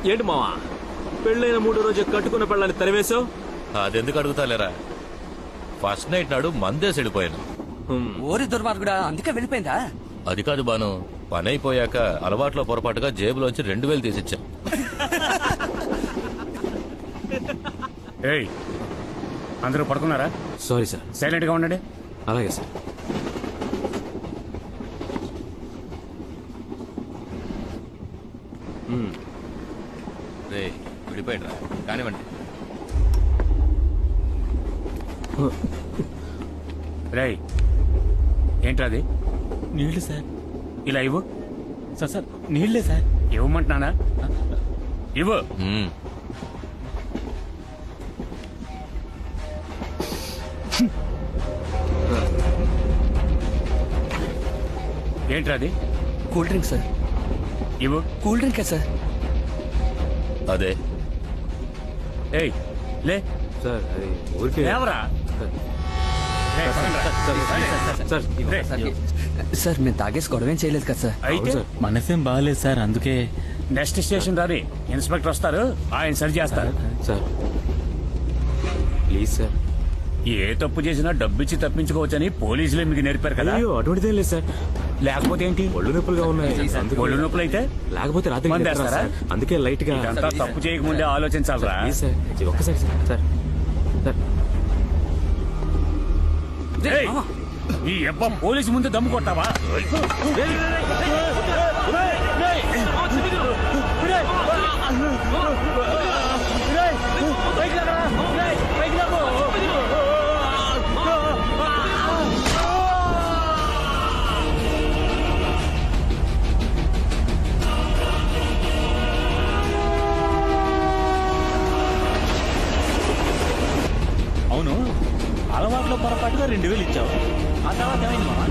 ఏంటి మావా పెళ్ళైన 3 రోజు కట్టుకున్న పెళ్ళని తరివేశావు? అదెందుకు అడుగుతాలేరా, ఫస్ట్ నైట్ నాడు మందేసి వెళ్ళిపోయాను. ఓరి దుర్మార్గుడా, అందుకే వెళ్ళిపోయిందా? అది కాదు బాను, పని అయిపోయాక అలవాట్లో పొరపాటుగా జేబులోంచి 2000 తీసిచ్చా. ఏయ్, అందరూ పడుకున్నారా? Sorry sir. సైలెంట్ గా ఉండండి. అలాగే సార్. రే విడిపోయింది రా, కానివ్వండి. రేయ్, ఏంట్రా అది? నీళ్లు సార్. ఇలా ఇవ్వు. సార్ నీళ్లే సార్. ఇవ్వమంటున్నానా? ఇవ్వు. ఏంట్రా అది? Cool drink sir. ఇవ్వు. కూల్ డ్రింకే సార్. అదే. ఏయ్ లే. సార్ అది ఊరికే. లేవరా. రేయ్, సార్ రేయ్. సార్ మేము తాగేసి గొడవేం చేయలేదు కదా సార్. అయితే మనసేం బాగాలేదు సార్, అందుకే. నెక్స్ట్ స్టేషన్ రాని ఇన్స్పెక్టర్ వస్తారు, ఆయన సరి చేస్తారు. Sir please sir. ఏ తప్పు చేసినా డబ్బిచ్చి తప్పించుకోవచ్చని పోలీసులే మీకు నేర్పారు కదా. అయ్యో అటువంటిదేం లేదు సార్. లేకపోతే ఏంటి? ఒళ్ళు నొప్పులుగా ఉన్నాయి. ఒళ్ళు నొప్పులు అయితే లేకపోతే రాత్రి మందు నిద్ర రాదు వేస్తారా? సార్. అందుకే లైట్ గా. ఇదంతా తప్పు చేయకముందే ఆలోచించాలరా. ప్లీజ్ సార్, ఇది ఒక్కసారి సార్. Sir sir. ఏయ్, ఈ అబ్బా పోలీసు ముందు దమ్ము కొట్టావా? అవును, అలవాట్లో పొరపాటుగా 2000 ఇచ్చావు. ఆ తర్వాత ఏమైంది మామ?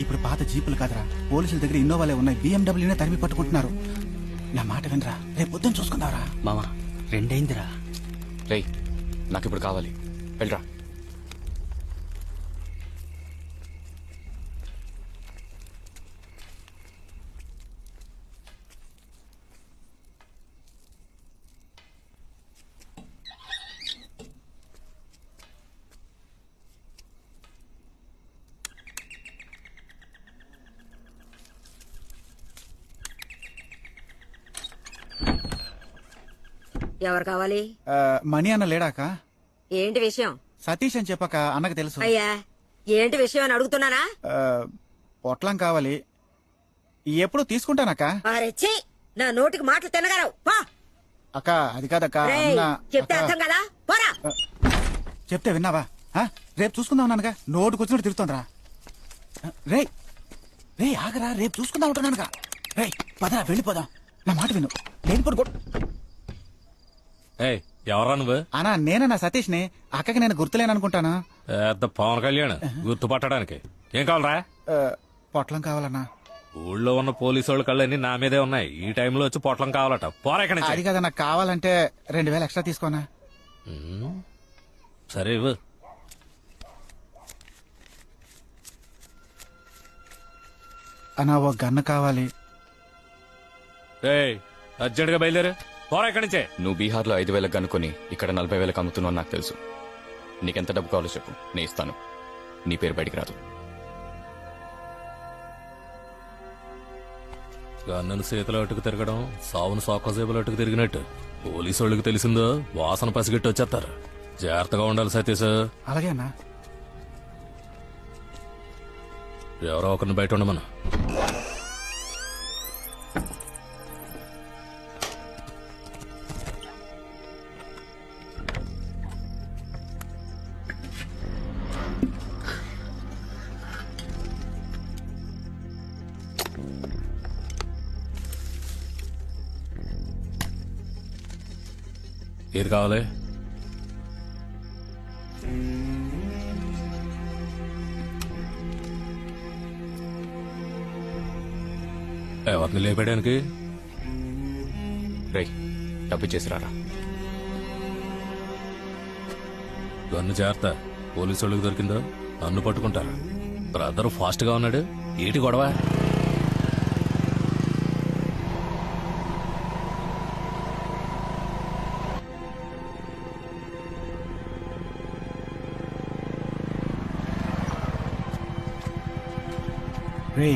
ఇప్పుడు పాత జీపులు కాదురా, పోలీసుల దగ్గర ఇన్నోవాలే ఉన్నాయి. BMW తరిమి పట్టుకుంటున్నారు. నా మాట వినరా, రేపు పొద్దున్న చూసుకుందావరా. మామ 2 అయిందిరా. రేయ్, నాకు ఇప్పుడు కావాలి, వెళ్ళరా. ఎవరు కావాలి? మణి అన్న లేడాక? ఏంటి విషయం? సతీష్ అని చెప్పాక అన్నకు తెలుసు. అయ్యా ఏంటి విషయం అని అడుగుతున్నానా? పొట్లం కావాలి, ఎప్పుడు తీసుకుంటానక్క. అరెచ్చి, నా నోటికి మాటలు తినగలవు. అక్క అది కాదక్క. చెప్తే అర్థం కదా, పోరా. చెప్తే విన్నావా? రేపు చూసుకుందాం నాన్నగా. నోటు కూర్చున్నట్టు తిరుగుతోందిరా. రే రే ఆగరా, రేపు చూసుకుందాం ఉంటున్నానుగా. రే పదరా, వెళ్ళిపోదాం. నా మాట విను. లేని పడుకో. ఎవరా నువ్వు? అన్నా నేనన్నా సతీష్ ని. అక్కకి నేను గుర్తులేననుకుంటాను. పెద్ద పవన్ కళ్యాణ్ గుర్తుపట్టడానికి. ఏం కావాలరా? పొట్లం కావాలన్నా. ఊళ్ళో ఉన్న పోలీసు వాళ్ళ కళ్ళన్నీ నా మీదే ఉన్నాయి. ఈ టైంలో వచ్చి పొట్లం కావాలట. పోరా ఇక్కడి నుంచి. అది కదా నాకు కావాలంటే 2000 ఎక్స్ట్రా తీసుకోనా? సరే ఇవ్వు. అన్నా ఓ గన్ను కావాలి. అర్జెంట్ గా బయలుదేరు. పోరా ఇక్కడి నుంచే. నువ్వు బీహార్లో 5000 కనుక్కొని ఇక్కడ 40,000 అమ్ముతున్నావు నాకు తెలుసు. నీకెంత డబ్బు కావాలో చెప్పు, నేను ఇస్తాను. నీ పేరు బయటికి రాదు. గన్నును చేతిలో అట్టుకు తిరగడం సావును సోకసేపులో అట్టుకు తిరిగినట్టు. పోలీసు వాళ్ళకి తెలిసిందో వాసన పసిగట్టి వచ్చేస్తారు. జాగ్రత్తగా ఉండాలి సతీష్. అలాగే అన్నా. ఎవరో ఒకరిని బయట ఉండమను. ఏది కావాలి? ఎవరిని లేపేయడానికి? రేయ్ డబ్బు చేసి రారా. గన్ను జాగ్రత్త, పోలీసు వాళ్ళకి దొరికిందో నన్ను పట్టుకుంటారు. బ్రదర్ ఫాస్ట్ గా ఉన్నాడు, ఏటి గొడవ? రే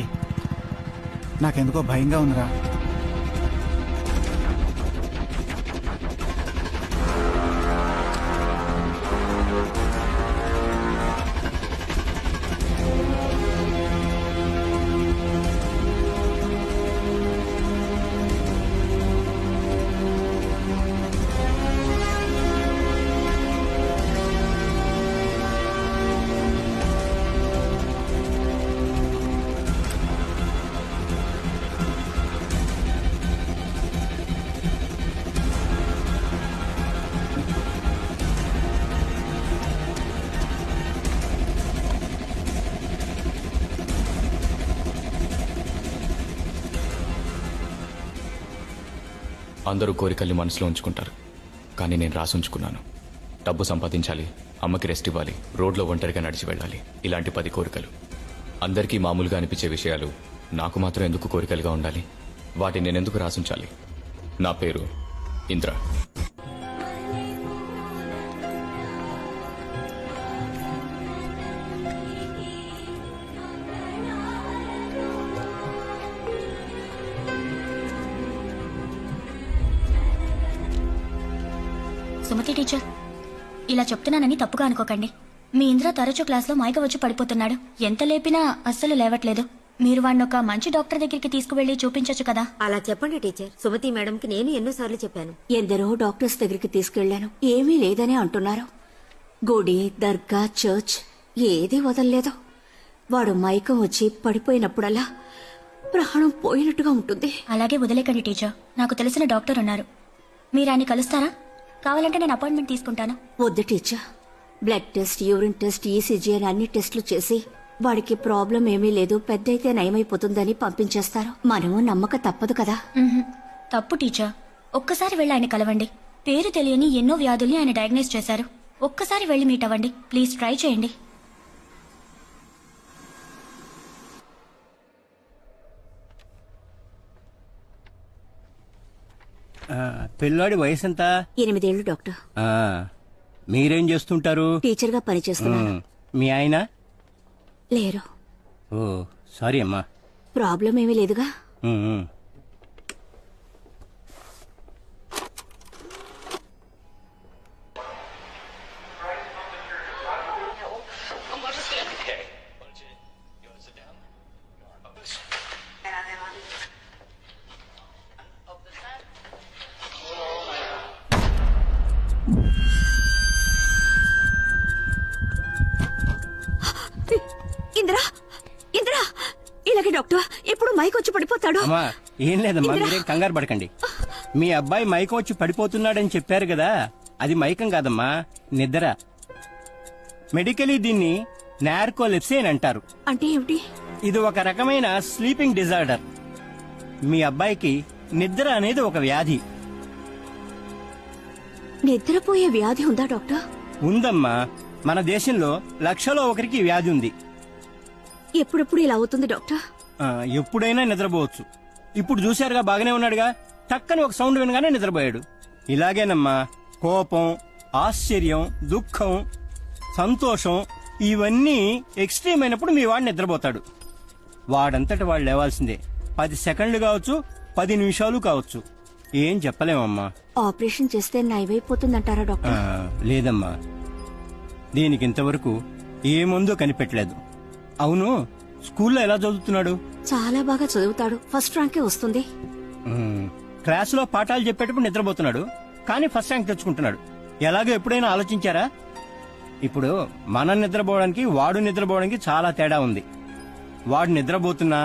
నాకెందుకో భయంగా ఉందిరా. అందరూ కోరికల్ని మనసులో ఉంచుకుంటారు, కానీ నేను రాసి ఉంచుకున్నాను. డబ్బు సంపాదించాలి, అమ్మకి రెస్ట్ ఇవ్వాలి, రోడ్లో ఒంటరిగా నడిచి వెళ్ళాలి. ఇలాంటి 10 కోరికలు. అందరికీ మామూలుగా అనిపించే విషయాలు నాకు మాత్రం ఎందుకు కోరికలుగా ఉండాలి? వాటిని నేనెందుకు రాసుంచాలి? నా పేరు ఇంద్ర. సుమతి టీచర్, ఇలా చెప్తున్నానని తప్పుగా అనుకోకండి. మీ ఇంద్ర తరచూ క్లాస్లో మైక వచ్చి పడిపోతున్నాడు. ఎంత లేపినా అస్సలు లేవట్లేదు. మీరు వాడిని ఒక మంచి డాక్టర్ దగ్గరికి తీసుకువెళ్లి చూపించొచ్చు కదా. అలా చెప్పండి టీచర్. సుమతి మేడంకి నేను ఎన్నోసార్లు చెప్పాను. ఎందరో డాక్టర్స్ దగ్గరికి తీసుకెళ్లాను, ఏమీ లేదని అంటున్నారు. గుడి, దర్గా, చర్చ్ ఏదీ వదల్లేదు. వాడు మైకం వచ్చి పడిపోయినప్పుడల్లా ప్రాణం పోయినట్టుగా ఉంటుంది. అలాగే వదిలేకండి టీచర్. నాకు తెలిసిన డాక్టర్ ఉన్నారు, మీరు ఆయన కలుస్తారా? కావాలంటే నేను అపాయింట్మెంట్ తీసుకుంటాను. వద్దు teacher. Blood test, urine test, ECG అని అన్ని టెస్టులు చేసి వాడికి ప్రాబ్లం ఏమీ లేదు, పెద్దయితే నయమైపోతుందని పంపించేస్తారు. మనము నమ్మక తప్పదు కదా. తప్పు టీచర్. ఒక్కసారి వెళ్ళి ఆయన కలవండి. పేరు తెలియని ఎన్నో వ్యాధుల్ని ఆయన డయాగ్నోస్ చేశారు. ఒక్కసారి వెళ్ళి మీట్ అవ్వండి. ప్లీజ్ ట్రై చేయండి. పిల్లాడి వయసు ఎంత? 8 ఏళ్లు డాక్టర్. మీరేం చేస్తుంటారు? టీచర్ గా పనిచేస్తున్నాను. మీ ఆయన లేరు. ఓ సారీ అమ్మా. ప్రాబ్లం ఏమీ లేదుగా. ఇంద్రా, ఇంద్రా, ఇలాగే డాక్టర్ ఎప్పుడు మైక్ వచ్చి పడిపోతాడు. అమ్మా ఏం లేదమ్మా, మీరేం కంగారు పడకండి. మీ అబ్బాయి మైకం వచ్చి పడిపోతున్నాడని చెప్పారు కదా, అది మైకం కాదమ్మా, నిద్ర. మెడికలీ దీన్ని నార్కోలెప్సీ అని అంటారు. అంటే ఏమిటి? ఇది ఒక రకమైన స్లీపింగ్ డిజార్డర్. మీ అబ్బాయికి నిద్ర అనేది ఒక వ్యాధి. నిద్రపోయే వ్యాధి ఉందా డాక్టర్? ఉందమ్మా, మన దేశంలో 1,00,000లో ఒకరికి ఈ వ్యాధి ఉంది. ఎప్పుడెప్పుడు ఇలా అవుతుంది డాక్టర్? ఎప్పుడైనా నిద్రపోవచ్చు. ఇప్పుడు చూశారుగా, బాగానే ఉన్నాడుగా, టక్కని ఒక సౌండ్ వినగానే నిద్రపోయాడు. ఇలాగేనమ్మా, కోపం, ఆశ్చర్యం, దుఃఖం, సంతోషం ఇవన్నీ ఎక్స్ట్రీమ్ అయినప్పుడు మీ వాడు నిద్రపోతాడు. వాడంతటి వాడు లేవాల్సిందే. 10 సెకండ్లు కావచ్చు, 10 నిమిషాలు కావచ్చు, ఏం చెప్పలేమమ్మా. ఆపరేషన్ చేస్తే నయమైపోతుందంటారా డాక్టర్? లేదమ్మా, దీనికి ఇంతవరకు ఏ మందు కనిపెట్టలేదు. అవును, స్కూల్లో ఎలా చదువుతున్నాడు? చాలా బాగా చదువుతాడు, ఫస్ట్ ర్యాంకే వస్తుంది. క్లాసులో పాఠాలు చెప్పేటప్పుడు నిద్రపోతున్నాడు, కానీ ఫస్ట్ ర్యాంక్ తెచ్చుకుంటున్నాడు. ఎలాగో ఎప్పుడైనా ఆలోచించారా? ఇప్పుడు మనం నిద్రపోవడానికి వాడు నిద్రపోవడానికి చాలా తేడా ఉంది. వాడు నిద్రపోతున్నా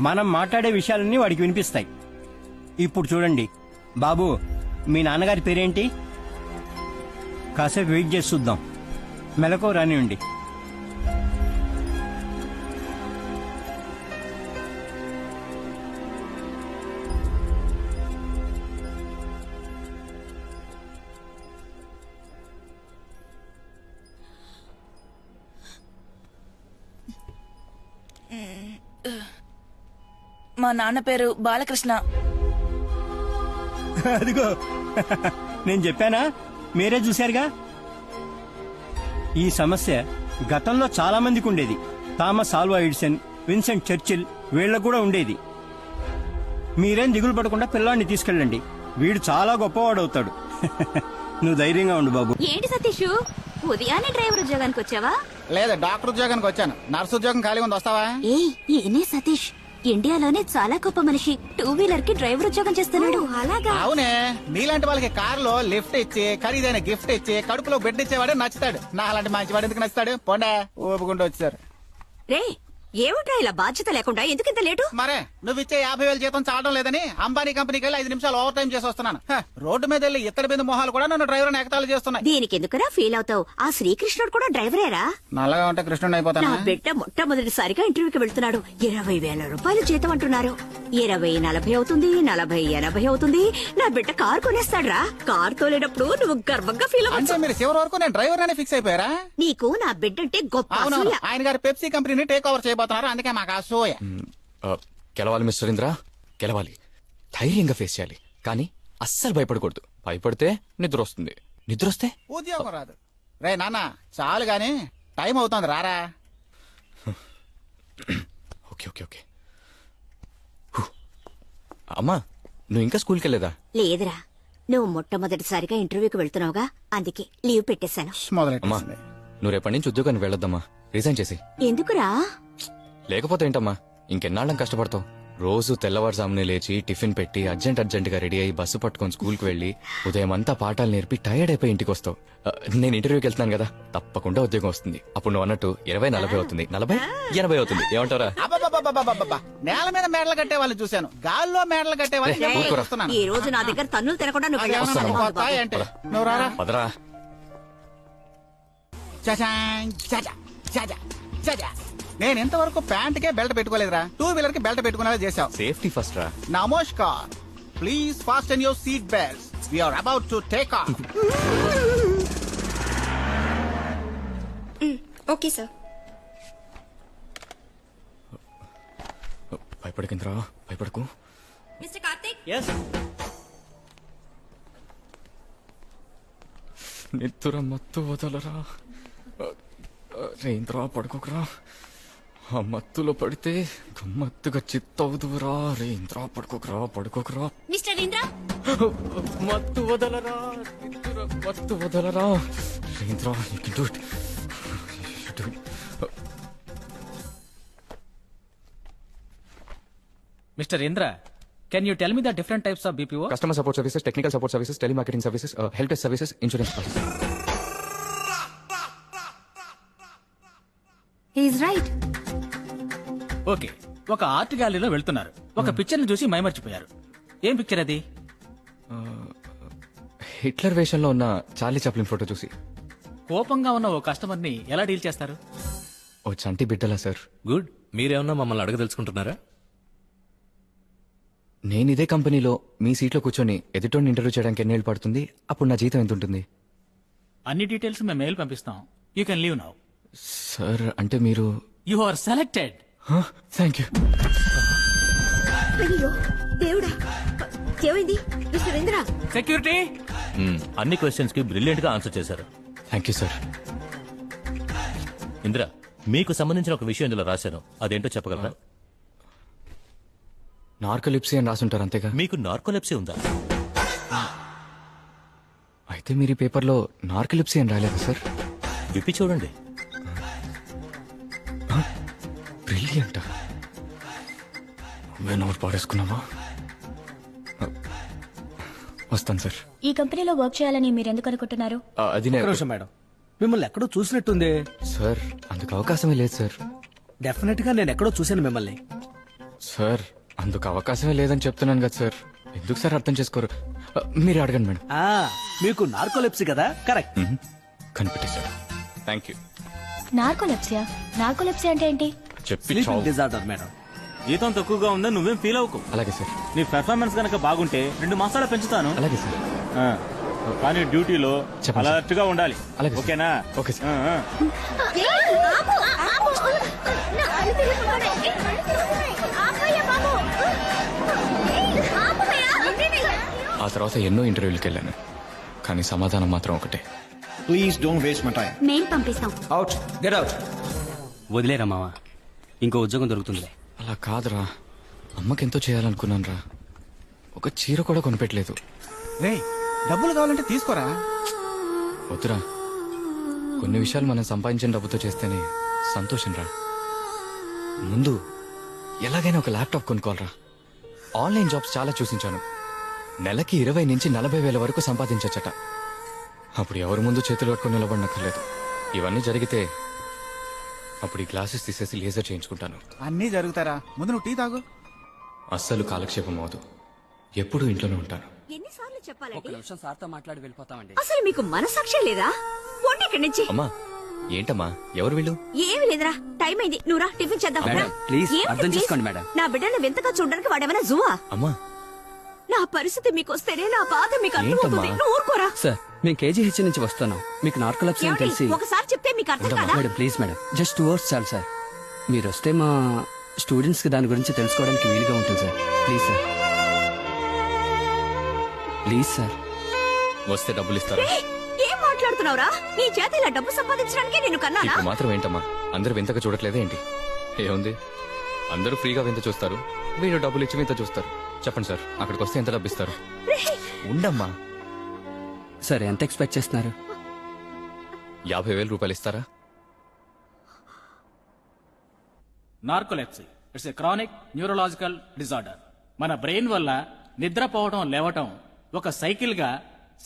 మనం మాట్లాడే విషయాలన్నీ వాడికి వినిపిస్తాయి. ఇప్పుడు చూడండి బాబు, మీ నాన్నగారి పేరేంటి? కాసేపు వెయిట్ చేసి చూద్దాం. మెలకు రానివ్వండి. మా నాన్న పేరు బాలకృష్ణ. అదిగో నేను చెప్పానా, మీరే చూశారుగా. ఈ సమస్య గతంలో చాలా మందికి ఉండేది. Thomas Alva Edison, Vincent Churchill వీళ్ళకు కూడా ఉండేది. మీరేం దిగులు పడకుండా పిల్లాడిని తీసుకెళ్ళండి, వీడు చాలా గొప్పవాడవుతాడు. నువ్వు ధైర్యంగా ఉండు బాబు. ఏంటి సతీష్, ఉదయాన్నే డ్రైవర్ ఉద్యోగానికి వచ్చావా? లేదు, డాక్టర్ ఉద్యోగానికి వచ్చాను. నర్సు ఉద్యోగం ఖాళీ ఉంది, వస్తావా? ఈయనే సతీష్, ఇండియాలోనే చాలా గొప్ప మనిషి. 2 వీలర్ కి డ్రైవర్ ఉద్యోగం చేస్తున్నాడు. అలాగా? అవునే, మీలాంటి వాళ్ళకి కారులో లిఫ్ట్ ఇచ్చి ఖరీదైన గిఫ్ట్ ఇచ్చి కడుపులో బెడ్ ఇచ్చేవాడే నచ్చుతాడు. నా అలాంటి మంచివాడు ఎందుకు నచ్చుతాడు? పోండా, ఊపుకుంటూ వచ్చారు. రే, ఏమిట్రా ఇలా బాధ్యత లేకుండా ఎందుకు ఇంత లేటు? మరే నువ్వు ఇచ్చే 50,000 జీతం చాలడం లేదని అంబానీ కంపెనీకి వెళ్ళి 5 నిమిషాలు ఓవర్ టైం చేసి వస్తున్నాను. రోడ్డు మీద వెళ్ళి ఇత్తడి బిందు మొహాలు కూడా నన్ను డ్రైవర్ ఎగతాళి చేస్తున్నాయి. దీనికి ఎందుకురా ఫీల్ అవుతావు? ఆ శ్రీకృష్ణుడు కూడా డ్రైవరేరా? నల్లగా ఉంటే కృష్ణుడు అయిపోతాను. నా బిడ్డ మొట్టమొదటిసారిగా ఇంటర్వ్యూకి వెళ్తున్నాడు. 20,000 రూపాయలు జీతం అంటున్నారు. 20-40 అవుతుంది, 40-80 అవుతుంది. నా బిడ్డ కారు కొనేస్తాడ్రా. కారు తోలేటప్పుడు నువ్వు గర్వంగా ఫీల్ అంటే అవ్వచ్చు. మీరు చివరి వరకు నేను డ్రైవర్ అనే ఫిక్స్ అయిపోయారా? నీకు నా బిడ్డ అంటే గొప్ప అవునవును, అసూయ. ఆయన గారు పెప్సీ కంపెనీని టేక్ ఓవర్ చేయబోతున్నారు, అందుకే మాకు అసూయ. గెలవాలి మిస్టర్ ఇంద్ర, గెలవాలి. ధైర్యంగా ఫేస్ చేయాలి, కానీ అస్సలు భయపడకూడదు. భయపడితే నిద్ర వస్తుంది, నిద్ర వస్తే ఉద్యోగం రాదు. రే నాన్న, చాలు గాని టైం అవుతోంది, రారా. Okay okay okay. అమ్మా, నువ్వు ఇంకా స్కూల్కి వెళ్ళలేదా? లేదురా, నువ్వు మొట్టమొదటిసారిగా ఇంటర్వ్యూకి వెళ్తున్నావుగా, అందుకే లీవ్ పెట్టేశాను. అమ్మా, నువ్వు రేపటి నుంచి ఉద్యోగానికి వెళ్ళొద్దమ్మా, రిజైన్ చేసి. ఎందుకురా? లేకపోతే ఏంటమ్మా, ఇంకెన్నాళ్ళం కష్టపడతావు? రోజు తెల్లవారుజామునే లేచి టిఫిన్ పెట్టి అర్జెంట్ గా రెడీ అయ్యి బస్సు పట్టుకొని స్కూల్కి వెళ్ళి ఉదయం అంతా పాఠాలు నేర్పి టైర్డ్ అయిపోయి ఇంటికి వస్తావు. నేను ఇంటర్వ్యూకి వెళ్తున్నాను కదా, తప్పకుండా ఉద్యోగం వస్తుంది. అప్పుడు నువ్వు అన్నట్టు 20-40 అవుతుంది, 40-80 అవుతుంది. ఏమంటారా? అబ్బబ్బబ్బబ్బబ్బబ్బ. నేల మీద మేడలు కట్టే వాళ్ళని చూశాను, గాల్లో మేడలు కట్టే వాళ్ళని చూస్తున్నాను. ఈ రోజు నా దగ్గర తన్నులు తినకుండా నువ్వు వెళ్ళావు. నువ్వు రారా. పదరా. నేను ఇంతవరకు ప్యాంట్కే బెల్ట్ పెట్టుకోలేదురా, 2 వీలర్ కి బెల్ట్ పెట్టుకునేలా చేశావు. సేఫ్టీ ఫస్ట్ రా. Namaskar, please fasten your seat belts. We are about to take off. Okay sir. భయపడకింద్రా, భయపడకు. మిస్టర్ కార్తిక్. నిద్ర మత్తు వదలరా. రేంద్రా, పడుకోకరా. ఆ మత్తులో పడితే గమ్మత్తుగా చిత్తవుదురా. రేంద్రా, పడుకోకరా, పడుకోకరా. మిస్టర్ ఇంద్ర, మత్తు వదలరా, నిద్ర మత్తు వదలరా. రేంద్రా, you can do it. You do it. Mr. Indra, can you tell me the different types of BPO? Customer support services, technical support services, telemarketing services, help desk services, insurance process. He's right. Okay, ఒక art గ్యాలరీలో వెళ్తున్నారు. ఒక picture ని చూసి మైమర్చిపోయారు. ఏం picture అది? Hitler వేషంలో ఉన్న చార్లీ చాప్లిన్ ఫోటో చూసి. కోపంగా ఉన్న ఓ కస్టమర్ ని ఎలా డీల్ చేస్తారు? ఓ చంటి బిడ్డలా సార్. గుడ్. మీరేమన్నా మమ్మల్ని అడగదలుచుకుంటున్నారా? నేను ఇదే కంపెనీలో మీ సీట్లో కూర్చొని ఎదుటోని ఇంటర్వ్యూ చేయడానికి ఎన్నేళ్ళు పడుతుంది? అప్పుడు నా జీతం ఎంత ఉంటుంది? అన్ని డీటెయిల్స్ మేము మెయిల్ పంపిస్తాం. You can leave now. Sir, అంటే మీరు? You are selected. Thank you. అయ్యో దేవుడా, ఏమైంది? Mister Indra, security. అన్ని క్వశ్చన్స్ కి బ్రిలియంట్ గా ఆన్సర్ చేశారు. Thank you sir. ఇంద్ర, మీకు సంబంధించిన ఒక విషయం ఇందులో రాశాను, అదేంటో చెప్పగలరా? నార్కోలిప్సీ అని రాసుంటారు, అంతేగా? మీకు నార్కోలెప్సీ ఉందా? అయితే మీరు ఈ పేపర్లో నార్కోలిప్సీ అని రాలేదు సార్? విప్పి చూడండి. బ్రిలియంట్. నువ్వు పాడేసుకున్నావా? వస్తాను సార్. ఈ కంపెనీలో వర్క్ చేయాలని మీరు ఎందుకు అనుకుంటున్నారు? అది మేడం, మిమ్మల్ని ఎక్కడో చూసినట్టుంది. సార్ అందుకు అవకాశమే లేదు సార్. డెఫినెట్ గా నేను ఎక్కడో చూశాను మిమ్మల్ని. సార్ అందుకు అవకాశమే లేదని చెప్తున్నాను కదా సార్. ఎందుకు సార్ అర్థం చేసుకోరు? మీరు అడగండి మేడం. మీకు నార్కోలెప్సీ కదా? కరెక్ట్. కనిపెట్టేశారు. Thank you. నార్కోలెప్సియా? నార్కోలెప్సియా అంటే ఏంటి? చెప్పి చావు. Disorder madam. జీతం తక్కువగా ఉందని నువ్వేం ఫీల్ అవ్వకు. అలాగే సార్. నీ పెర్ఫార్మెన్స్ కనుక బాగుంటే 2 మాసాలు పెంచుతాను. అలాగే సార్. కానీ డ్యూటీలో చెప్పండి సార్. అలర్ట్ గా ఉండాలి. అలాగే సార్. ఓకేనా? Okay sir. ఆ తర్వాత ఎన్నో ఇంటర్వ్యూలకు వెళ్ళాను, కానీ సమాధానం మాత్రం ఒకటే. Please don't waste my time. మేం పంపిస్తాం. Out, get out. వదిలేరా మావా, ఇంకో ఉద్యోగం దొరుకుతుందిలే. అలా కాదురా, అమ్మకెంతో చేయాలనుకున్నాను రా. ఒక చీర కూడా కొనిపెట్టలేదు. రే డబ్బులు కావాలంటే తీసుకోరా. వద్దురా, కొన్ని విషయాలు మనం సంపాదించిన డబ్బుతో చేస్తేనే సంతోషం రా. ముందు ఎలాగైనా ఒక ల్యాప్టాప్ కొనుక్కోవాలరా. ఆన్లైన్ జాబ్స్ చాలా చూసించాను. నెలకి 20 నుంచి 40 వేల వరకు సంపాదించచ్చట. అప్పుడు ఎవరి ముందు చేతులు కట్టుకుని నిలబడనక్కర్లేదు. ఇవన్నీ జరిగితే అప్పుడు ఈ గ్లాసెస్ తీసేసి లేజర్ చేయించుకుంటాను. అన్నీ జరుగుతారా, ముందు నువ్వు టీ తాగు. అస్సలు కాలక్షేపం అవదు. ఎప్పుడూ ఇంట్లోనే ఉంటాను. ఎన్నిసార్లు ఒక చెప్పాలండి? నిమిషం సార్తో మాట్లాడి వెళ్ళిపోతామండి. అసలు మీకు మనసాక్షి లేదా? పోండి ఇక్కడి నుంచి. అమ్మా ఏంటమ్మా, ఎవరు వీళ్ళు? ఏమి లేదురా, టైం అయింది. నువ్వు రా, టిఫిన్ చేద్దాం. మేడం, రా. ప్లీజ్ ఏమిటి అర్థం ప్లీజ్? చేసుకోండి మేడం. నా బిడ్డను వింతగా చూడడానికి వాడేమైనా జువా? అమ్మా నా పరిస్థితి మీకు వస్తేనే నా బాధ మీకు అర్థమవుతుంది. ఏంటమ్మా? నువ్వు ఊరుకోరా. సార్, మేము కేజీహెచ్ నుంచి వస్తున్నాం. మీకు నార్కోలెప్సీ అని ఏమిటి? తెలిసి. ఒకసారి చెప్తే మీకు అర్థం కాదా? Madam please madam, just 2 hours చాలు సార్. మీరు వస్తే మా స్టూడెంట్స్ కి దాని గురించి తెలుసుకోవడానికి వీలుగా ఉంటుంది sir. Please sir, please sir. వస్తే డబ్బులు ఇస్తారా? ఏయ్, ఏం మాట్లాడుతున్నావురా? నీ చేత ఇలా డబ్బు సంపాదించడానికి నేను కన్నానా? ఇప్పుడు మాత్రం ఏంటమ్మా, అందరూ వింతగా చూడట్లేదే ఏంటి? ఏముంది, అందరూ ఫ్రీగా వింత చూస్తారు, వీళ్ళు డబ్బులు ఇచ్చి వింత చూస్తారు. చెప్పండి సార్, అక్కడికి వస్తే ఎంత డబ్బు ఇస్తారు? ఉండమ్మా. సార్ ఎంత ఎక్స్పెక్ట్ చేస్తున్నారు? 50,000 రూపాయలు ఇస్తారా? Narcolepsy it's a chronic neurological disorder. మన బ్రెయిన్ వల్ల నిద్రపోవడం లేవటం ఒక సైకిల్ గా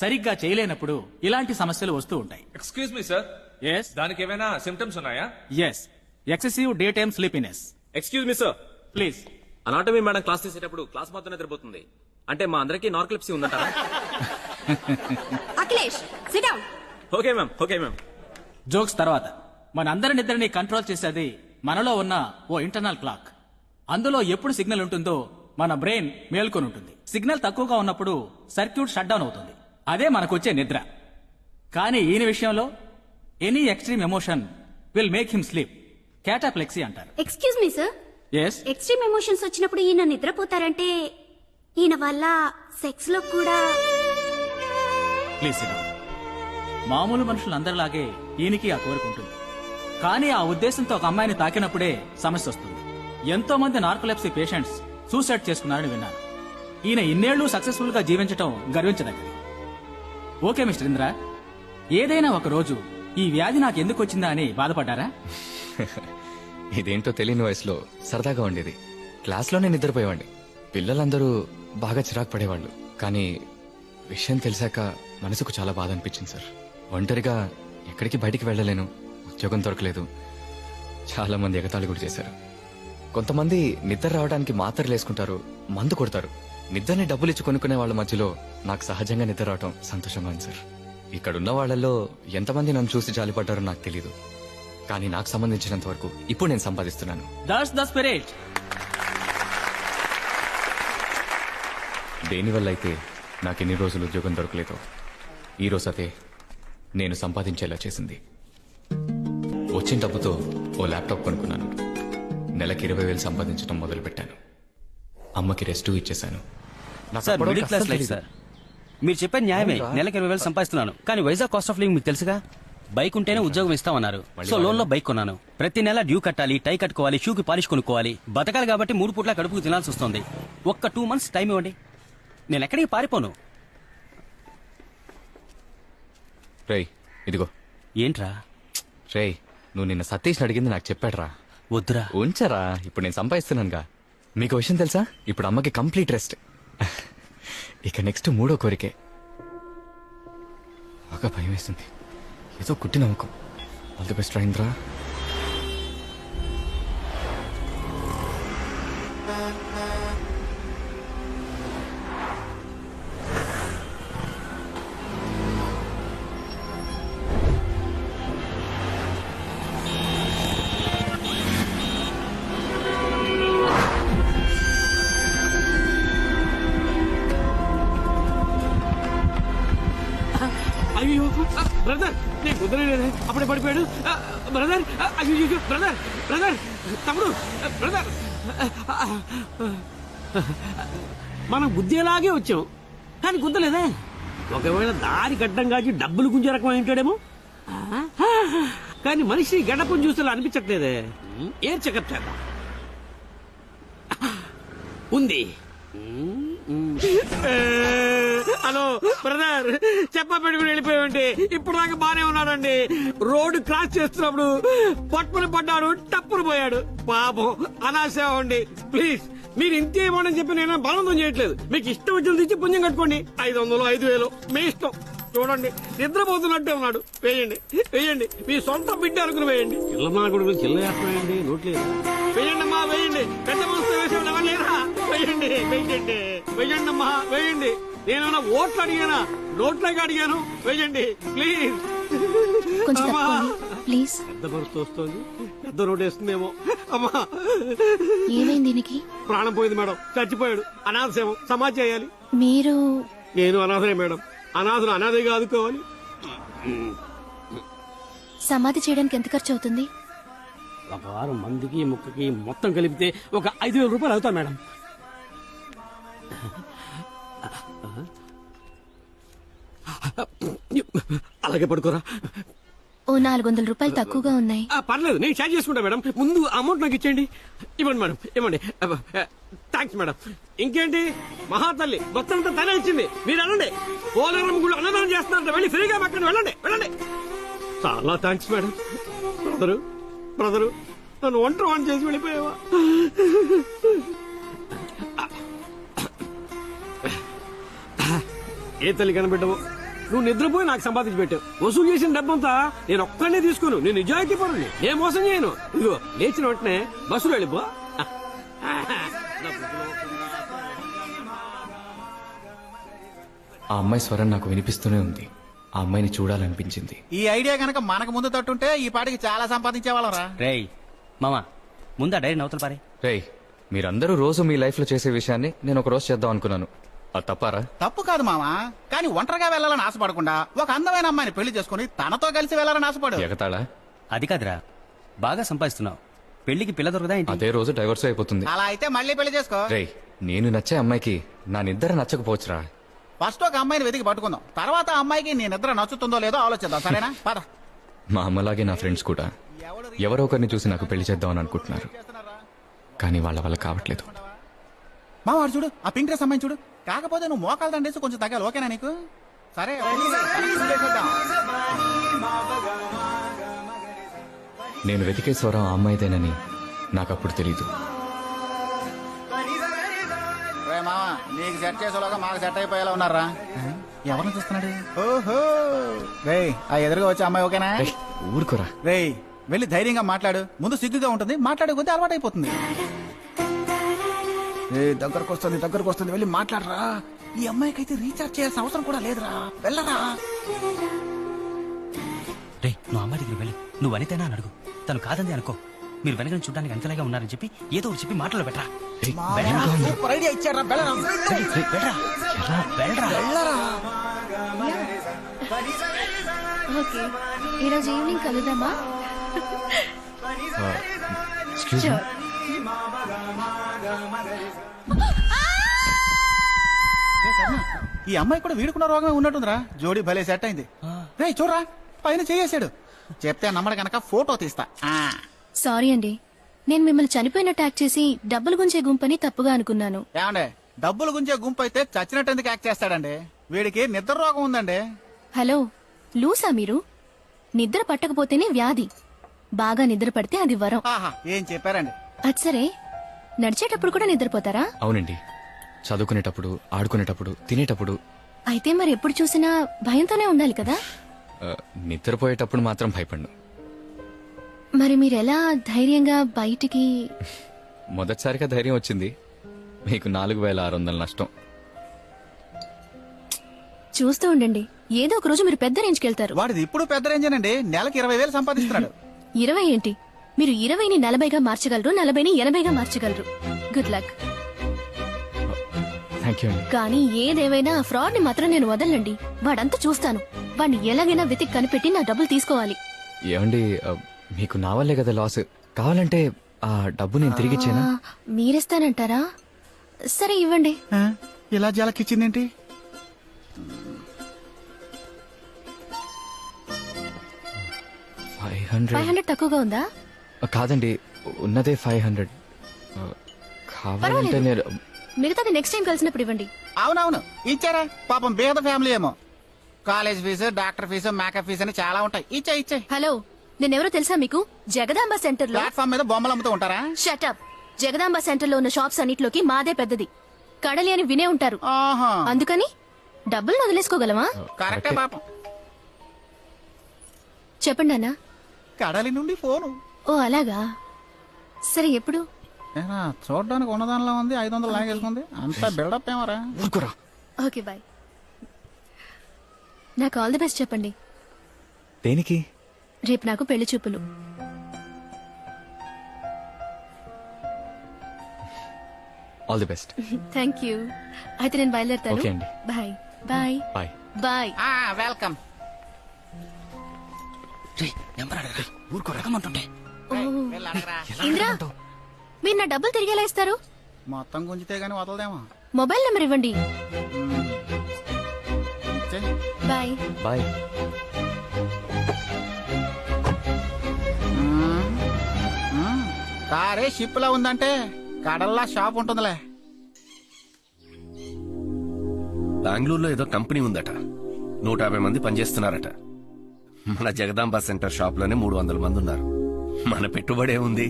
సరిగ్గా చేయలేనప్పుడు ఇలాంటి సమస్యలు వస్తూ ఉంటాయి. ఎక్స్క్యూజ్ మీ సార్, ఎస్ దానికి ఏమైనా సిమ్టమ్స్ ఉన్నాయా? Yes, excessive day time sleepiness. Excuse me sir, please. Anatomy madam class చేసేటప్పుడు క్లాస్ మొత్తం నిద్రపోతుంది. అంటే మా అందరికీ నార్కోలెప్సీ ఉందంటారా? Akhilesh, sit down. Okay ma'am, okay ma'am. Jokes తర్వాత, మనందరి నిద్రని కంట్రోల్ చేసేది మనలో ఉన్న ఓ ఇంటర్నల్ క్లాక్. అందులో ఎప్పుడు సిగ్నల్ ఉంటుందో మన బ్రెయిన్ మేల్కొని ఉంటుంది. సిగ్నల్ తక్కువగా ఉన్నప్పుడు సర్క్యూట్ షట్ డౌన్ అవుతుంది. అదే మనకొచ్చే నిద్ర. కానీ ఈయన విషయంలో any extreme emotion will make him sleep. Cataplexy అంటారు. Excuse me sir, yes, extreme emotions వచ్చినప్పుడు ఈయన నిద్రపోతారంటే ఈయన వల్ల సెక్స్ లో కూడా. Please sit down. మామూలు మనుషులందరిలాగే ఈయనకి ఆ కోరిక ఉంటుంది. కానీ ఆ ఉద్దేశంతో ఒక అమ్మాయిని తాకినప్పుడే సమస్య వస్తుంది. ఎంతో మంది నార్కోలెప్సీ పేషెంట్స్ సూసైడ్ చేసుకున్నారని విన్నాను. ఈయన ఇన్నేళ్లు సక్సెస్ఫుల్ గా జీవించడం గర్వించదగ్గది. ఓకే మిస్టర్ ఇంద్ర, ఏదైనా ఒక రోజు ఈ వ్యాధి నాకు ఎందుకు వచ్చిందా అని బాధపడ్డారా? ఇదేంటో తెలియని వయసులో సరదాగా ఉండేది. క్లాస్లోనే నిద్రపోయేవాడిని. పిల్లలందరూ బాగా చిరాకు పడేవాళ్ళు. కానీ విషయం తెలిసాక మనసుకు చాలా బాధ అనిపించింది సార్. ఒంటరిగా ఎక్కడికి బయటికి వెళ్ళలేను, ఉద్యోగం దొరకలేదు. చాలా మంది ఎగతాళి కూడా చేశారు. కొంతమంది నిద్ర రావడానికి మాత్రలు వేసుకుంటారు, మందు కొడతారు. నిద్రని డబ్బులు ఇచ్చి కొనుక్కునే వాళ్ళ మధ్యలో నాకు సహజంగా నిద్ర రావడం సంతోషంగా ఉంది సార్. ఇక్కడున్న వాళ్లలో ఎంతమంది నన్ను చూసి జాలిపడ్డారో నాకు తెలీదు. కానీ నాకు సంబంధించినంత వరకు ఇప్పుడు నేను సంపాదిస్తున్నాను. That's the spirit. దేనివల్ల అయితే నాకు ఎన్ని రోజులు ఉద్యోగం దొరకలేదో ఈ రోజు అదే నేను సంపాదించేలా చేసింది. వచ్చిన డబ్బుతో ఓ ల్యాప్టాప్ కొనుక్కున్నాను. నెలకి 20,000 సంపాదించడం మొదలు పెట్టాను. అమ్మకి రెస్ట్ ఇచ్చేశాను. నాకు సార్ అప్పటివరకు మిడిల్ క్లాస్ అస్సలు లైఫ్ తెలీదు. సార్. మీరు చెప్పేది న్యాయమే. నెలకి 20,000 సంపాదిస్తున్నాను, కానీ వైజాగ్ కాస్ట్ ఆఫ్ లివింగ్ మీకు తెలుసుగా. బైక్ ఉంటేనే ఉద్యోగం ఇస్తామన్నారు. సో లోన్ లో బైక్ కొన్నాను. ప్రతి నెల డ్యూ కట్టాలి, టై కట్టుకోవాలి, షూకి పాలిష్ కొనుక్కోవాలి. బతకాలి కాబట్టి 3 పూట్ల కడుపుకు తినాల్సి వస్తుంది. ఒక్క 2 months టైం ఇవ్వండి, నేను ఎక్కడికి పారిపోను. రేయ్ ఇదిగో. ఏంట్రా? రేయ్ నువ్వు నిన్న సతీష్ అడిగింది నాకు చెప్పాడురా. వద్దురా. ఉంచరా, ఇప్పుడు నేను సంపాదిస్తున్నానుగా. మీకు విషయం తెలుసా, ఇప్పుడు అమ్మకి కంప్లీట్ రెస్ట్. ఇక నెక్స్ట్ 3వ కోరికే. బాగా భయం వేస్తుంది, ఏదో కుట్టి నమ్మకం. ఆల్ ది బెస్ట్ రాయింద్రా. అయ్యో బ్రదర్, నేను కుదరలేదే, అప్పుడే పడిపోయాడు. బ్రదర్, అయ్యో బ్రదర్, బ్రదర్, తమ్ముడు, బ్రదర్. మనం గుద్దేలాగే వచ్చాం కానీ గుద్దలేదే. ఒకవేళ దారి గడ్డం కాచి డబ్బులు గుంజే రకం ఉంటాడేమో. కానీ మనిషి గడ్డపని చూస్తే అనిపించట్లేదే. ఏం చెకప్ చేద్దాం. ఉంది. హలో బ్రదర్, చెప్ప పెట్టుకుని వెళ్ళిపోయామండి. ఇప్పుడు దాకా బానే ఉన్నాడండి. రోడ్డు క్రాస్ చేస్తున్నప్పుడు పట్టుకుని పడ్డాడు, టప్పును పోయాడు. పాపం అనాశ అండి. ప్లీజ్ మీరు ఇంతే ఇవ్వమని చెప్పి నేను బలవంతం చేయట్లేదు. మీకు ఇష్టం వచ్చిన తెచ్చి పుణ్యం కట్టుకోండి. 500 5,000 మీ ఇష్టం. చూడండి నిద్రపోతున్నట్టే ఉన్నాడు. వేయండి వేయండి, మీ సొంత బిడ్డ అనుకుని వేయండి. చిల్లమా కొడుకు చిల్ల వేస్తున్నాయండి, నోట్లేదు. వేయండి అమ్మా వేయండి. పెద్ద మనసు వేసేవాడు ఎవరు లేరా? వేయండి వేయండి వేయండి అమ్మా వేయండి. నేనేమన్నా ఓట్లు అడిగానా? నోట్లకి అడిగాను. వేయండి ప్లీజ్. ప్లీజ్. పెద్ద మనసు వస్తుంది, పెద్ద నోటు వేస్తుందేమో. అమ్మా ఏమైంది దీనికి? ప్రాణం పోయింది మేడం, చచ్చిపోయాడు. అనాథసేమో సమాజ్ చేయాలి. మీరు? నేను అనాథనే మేడం. అనాథను అనాథగా ఆదుకోవాలి. సమాధి చేయడానికి ఎంత ఖర్చు అవుతుంది? ఒక వారం మందికి ముక్కకి మొత్తం కలిపితే ఒక 5,000 రూపాయలు అవుతాయి మేడం. అలాగే పడుకోరా. ఓ 400 రూపాయలు తక్కువగా ఉన్నాయి. పర్లేదు, నేను ఛార్జ్ చేసుకుంటా మేడం. ముందు అమౌంట్ నాకు ఇచ్చేయండి. ఇవ్వండి మేడం, ఇవ్వండి. Thanks madam. ఇంకేంటి, మహాతల్లి మొత్తం తనే ఇచ్చింది. మీరు వెళ్ళండి. పోలేరమ్మ గుళ్ళు అన్నదానం చేస్తున్నారంట, వెళ్ళి ఫ్రీగా మాట్లాడి వెళ్ళండి వెళ్ళండి. చాలా థ్యాంక్స్ మేడం. బ్రదరు బ్రదరు, నన్ను ఒంటరి చేసి వెళ్ళిపోయావా? ఏ తల్లి కనిపెట్టవు. నువ్వు నిద్రపోయి నాకు సంపాదించి పెట్టావు. వసూలు చేసిన డబ్బంతా నేను ఒక్కనే తీసుకోను. నేను నిజాయితీ పరుని, నేను మోసం చేయను. ఇదిగో లేచిన వెంటనే బస్సులో వెళ్ళిపో. ఆ అమ్మాయి స్వరం నాకు వినిపిస్తూనే ఉంది. ఆ అమ్మాయిని చూడాలనిపించింది. ఈ ఐడియా గనక మనకు ముందు తట్టుంటే ఈ పాటికి చాలా సంపాదించే వాళ్ళరా. రేయ్ మామా, ముందా డైరీ నవతలు పారే. రేయ్, మీరందరూ రోజు మీ లైఫ్ లో చేసే విషయాన్ని నేను ఒక రోజు చేద్దాం అనుకున్నాను. అది తప్పారా? తప్పు కాదు మామా, కానీ ఒంటరిగా వెళ్ళాలని ఆశపడకుండా ఒక అందమైన అమ్మాయిని పెళ్లి చేసుకుని తనతో కలిసి వెళ్ళాలని ఆశపడు. ఎగతాళా? అది కాదురా, బాగా సంపాదిస్తున్నావు. పెళ్లికి పిల్ల దొరకదా ఏంటి? అదే రోజు డైవర్స్ అయిపోతుంది. అలా అయితే మళ్ళీ పెళ్లి చేసుకో. రేయ్, నేను నచ్చే అమ్మాయికి నా నిద్ర నచ్చకపోవచ్చురా. ఫస్ట్ ఒక అమ్మాయిని వెతికి పట్టుకుందాం, తర్వాత ఆ అమ్మాయికి నీ నిద్ర నచ్చుతుందో లేదో ఆలోచిద్దాం. సరేనా? పద. మా అమ్మలాగే నా ఫ్రెండ్స్ కూడా ఎవరో ఒకరిని చూసి నాకు పెళ్లి చేద్దామని అనుకుంటున్నారు, కానీ వాళ్ళ వల్ల కావట్లేదు. మావాడు చూడు, ఆ పింక్ డ్రెస్ అమ్మాయిని చూడు. కాకపోతే నువ్వు మోకాలు దండేసి కొంచెం తగ్గాలి. ఓకేనా నీకు? సరే నేను వెతికే స్వరం ఆ అమ్మాయిదేనని నాకు అప్పుడు తెలీదు. మావా, నీకు సెట్ చేసేలాగా మాకు సెట్ అయిపోయేలా ఉన్నారా? ఎవరిని చూస్తున్నాడు? ఓహో, రేయ్ ఆ ఎదురుగా వచ్చే అమ్మాయి ఓకేనా? ఊరుకోరా. రేయ్ వెళ్ళి ధైర్యంగా మాట్లాడు. ముందు సిగ్గుగా ఉంటుంది, మాట్లాడే కొద్దీ అలవాటు అయిపోతుంది. దగ్గరకు వస్తుంది వెళ్ళి మాట్లాడరా. ఈ అమ్మాయికి అయితే రీఛార్జ్ చేయాల్సిన అవసరం కూడా లేదురా. వెళ్ళరా. రే, నువ్వు అమ్మాయి దగ్గర వెళ్ళి నువ్వు అనితేనా అని అడుగు. తను కాదంది అనుకో, మీరు వెనక చూడడానికి అంతలాగా ఉన్నారని చెప్పి ఏదో ఒకటి చెప్పి మాటలు పెట్టరా. సూపర్ ఐడియా ఇచ్చారా. వెళ్ళరా. ఓకే, ఈరోజు ఈవినింగ్ కలుద్దామా? Excuse me. ఈ అమ్మాయి కూడా వీడుకున్న రోగమే ఉన్నట్టుందిరా. జోడీ భలే సెట్ అయింది. రే చూడరా, పైన చేసాడు. చెప్తే నమ్మడు కనుక ఫోటో తీస్తా. సారీ అండి, నేను మిమ్మల్ని చనిపోయినట్టు యాక్ట్ చేసి డబ్బులు గుంచే గుంపని తప్పుగా అనుకున్నాను. ఏమండే, డబ్బులు గుంజే గుంపు అయితే చచ్చినట్టు ఎందుకు యాక్ట్ చేస్తాడండి? వీడికి నిద్ర రోగం ఉందండి. హలో, లూసా మీరు? నిద్ర పట్టకపోతేనే వ్యాధి, బాగా నిద్ర పడితే అది వరం. ఆహా ఏం చెప్పారండి. అది సరే, నడిచేటప్పుడు కూడా నిద్రపోతారా? అవునండి, చదువుకునేటప్పుడు, ఆడుకునేటప్పుడు, తినేటప్పుడు. అయితే మరి ఎప్పుడు చూసినా భయంతోనే ఉండాలి కదా? నిద్రపోయేటప్పుడు మాత్రం భయపడ్ను. మరి మీరెలా ధైర్యంగా బయటికి? మొదటిసారిగా ధైర్యం వచ్చింది. మీకు 4600 నష్టం. చూస్తూ ఉండండి, ఏదో ఒక రోజు మీరు పెద్ద రేంజ్కి వెళ్తారు. వాడిది ఇప్పుడు పెద్ద రేంజేనండి. నెలకి 20,000 సంపాదిస్తున్నాడు. 20 ఏంటి? మీరు 20ని 40గా మార్చగలరు, 40ని 80గా మార్చగలరు. Good luck. థ్యాంక్ యూ అండి. కానీ ఏదేవైనా ఆ ఫ్రాడ్ ని మాత్రం నేను వదలండి. వాడంతా చూస్తాను. వాడిని ఎలాగైనా వెతికి కనిపెట్టి నా డబ్బులు తీసుకోవాలి. ఏమండి, మీకు నా వల్లే కదా లాస్. కావాలంటే ఆ డబ్బు నేను తిరిగి ఇచ్చేనా? మీరిస్తానంటారా? సరే ఇవ్వండి. ఇలా జలకిచ్చిందేంటి? 500 తక్కువగా ఉందా? కాదండి, ఉన్నదే 500. కావాలంటే నేను మిగతాది నెక్స్ట్ టైం కలిసినప్పుడు ఇవ్వండి. అవునవును ఇచ్చారా? పాపం పేద ఫ్యామిలీ ఏమో. College fees, doctor fees, makeup fees అని చాలా ఉంటాయి. ఇచ్చే. హలో, నేనెవరో తెలుసా మీకు? జగదాంబ సెంటర్ లో ప్లాట్ఫామ్ మీద బొమ్మలు అమ్ముతూ ఉంటారా? షటప్. జగదాంబ సెంటర్ లో ఉన్న షాప్స్ అన్నిట్లోకి మాదే పెద్దది. కడలి అని వినే ఉంటారు. అందుకని డబ్బులు వదిలేసుకోగలమా? కరెక్టే పాపం. చెప్పండి అన్నా. కడలి నుండి ఫోను. ఓ అలాగా. సరే ఎప్పుడు? చూడడానికి ఉన్నదానిలో ఉంది. 500 లాగేసుకుంది. అంతా బిల్డప్ ఏమరా? Okay bye. నాకు ఆల్ ది బెస్ట్ చెప్పండి. దేనికి? రేపు నాకు పెళ్లి చూపులు. All the best. Thank you. అయితే నేను బయలుదేరుతాను. ఓకే అండి. Bye bye bye bye. Welcome. Indra, మీరు నా డబ్బులు తిరిగి ఎలా ఇస్తారు? మొత్తం గుంజితే గానీ వదలదేమో. మొబైల్ నెంబర్ ఇవ్వండి. Bye bye. కారే షిప్ లా ఉందంటే కడల్లా షాప్ ఉంటుందిలే. బెంగళూరులో ఏదో కంపెనీ ఉందట. 150 మంది పనిచేస్తున్నారట. మన జగదాంబ సెంటర్ షాప్ లోనే 300 మంది ఉన్నారు. మన పెట్టుబడే ఉంది.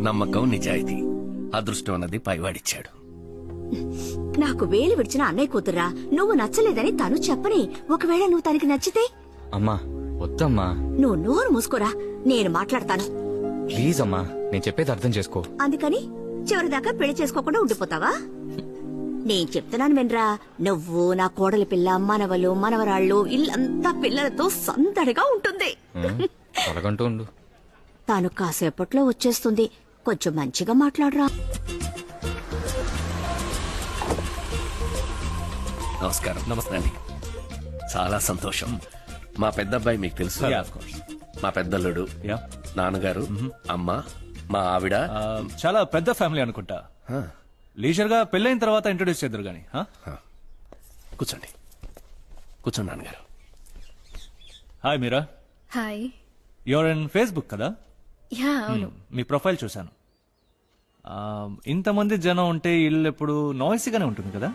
నమ్మకం, నిజాయితీ, అదృష్టం అన్నది పైవాడిచ్చాడు. నాకు వేలు విడిచిన అన్నయ్య కూతురా. నువ్వు నచ్చలేదని తను చెప్పని. ఒకవేళ నువ్వు తనకి నచ్చితే? అమ్మా వద్దమ్మా. నువ్వు నోరు మూసుకోరా, నేను మాట్లాడతాను. ప్లీజ్ అమ్మా, నేను చెప్పేది అర్థం చేసుకో. అందుకని చివరిదాకా పెళ్లి చేసుకోకుండా ఉండిపోతావా? నేను చెప్తున్నాను వినరా. నువ్వు, నా కోడలి పిల్ల, మనవలు, మనవరాళ్ళు, ఇల్లంతా పిల్లలతో సందడిగా ఉంటుంది. తొలగంటూ ఉండు. తాను కాసేపట్లో వచ్చేస్తుంది. కొంచెం మంచిగా మాట్లాడరా. నమస్కారం. నమస్తే అండి. చాలా సంతోషం. మా పెద్దబ్బాయి మీకు తెలుసు. మా పెద్దల్లుడు, నాన్నగారు, అమ్మ, మా ఆవిడ. చాలా పెద్ద ఫ్యామిలీ అనుకుంటా. లీజర్ గా పెళ్ళైన తర్వాత ఇంట్రొడ్యూస్ చేద్దరు గాని. కూర్చోండి. కూర్చోండి నాన్నగారు. Hi Meera. Hi. Your in Facebook కదా? యా అవును. మీ ప్రొఫైల్ చూశాను. ఇంతమంది జనం ఉంటే ఇల్లు ఎప్పుడు నాయిసీగానే ఉంటుంది కదా?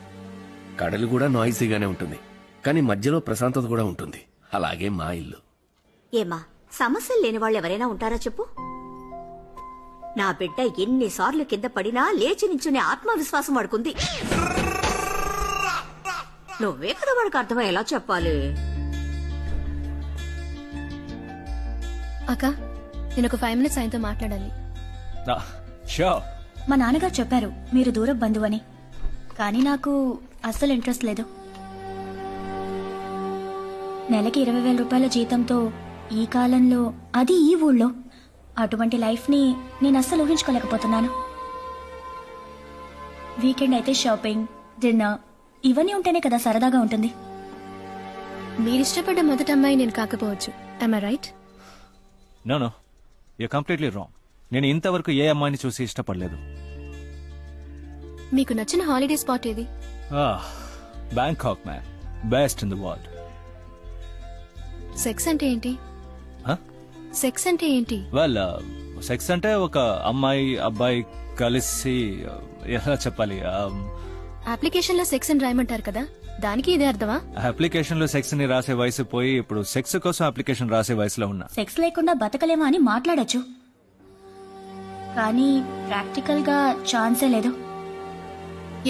కడలు కూడా నాయిసీగానే ఉంటుంది, కానీ మధ్యలో ప్రశాంతత కూడా ఉంటుంది. అలాగే మా ఇల్లు. ఏమా, సమస్యలు లేని వాళ్ళు ఎవరైనా ఉంటారా చెప్పు? నా బిడ్డ ఎన్నిసార్లు కింద పడినా లేచి నించునే ఆత్మవిశ్వాసం వాడుకుంది. నువ్వే కదా వాడికి అర్థమయ్యేలా చెప్పాలి. అక్క, నేను ఒక 5 minutes ఆయనతో మాట్లాడాలి. మా నాన్నగారు చెప్పారు మీరు దూరం బంధువని, కానీ నాకు అస్సలు ఇంట్రెస్ట్ లేదు. నెలకి 20,000 రూపాయల జీతంతో ఈ కాలంలో, అది ఈ ఊళ్ళో, అటువంటి లైఫ్ ని నేను అస్సలు ఊహించుకోలేకపోతున్నాను. వీకెండ్ అయితే షాపింగ్, డిన్నర్ ఇవన్నీ ఉంటేనే కదా సరదాగా ఉంటుంది. మీరిష్టపడ్డ మొదటి అమ్మాయి నేను కాకపోవచ్చు. am I right? No you completely wrong. నేను ఇంతవరకు ఏ అమ్మాయిని చూసి ఇష్టపడలేదు. మీకు నచ్చిన హాలిడే స్పాట్ ఏది? Bangkok man, best in the world. Sex అంటే ఏంటి? సెక్స్ అంటే ఏంటి? వెల్, సెక్స్ అంటే ఒక అమ్మాయి అబ్బాయి కలిసి, ఎలా చెప్పాలి, అప్లికేషన్ లో సెక్స్ అని రాయమంటారు కదా, దానికి ఇదే అర్థమా? అప్లికేషన్ లో సెక్స్ ని రాసే వయసు పోయి ఇప్పుడు సెక్స్ కోసం అప్లికేషన్ రాసే వయసులో ఉన్నా. సెక్స్ లేకుండా బతకలేమా అని మాట్లాడొచ్చు, కానీ ప్రాక్టికల్ గా ఛాన్సే లేదు.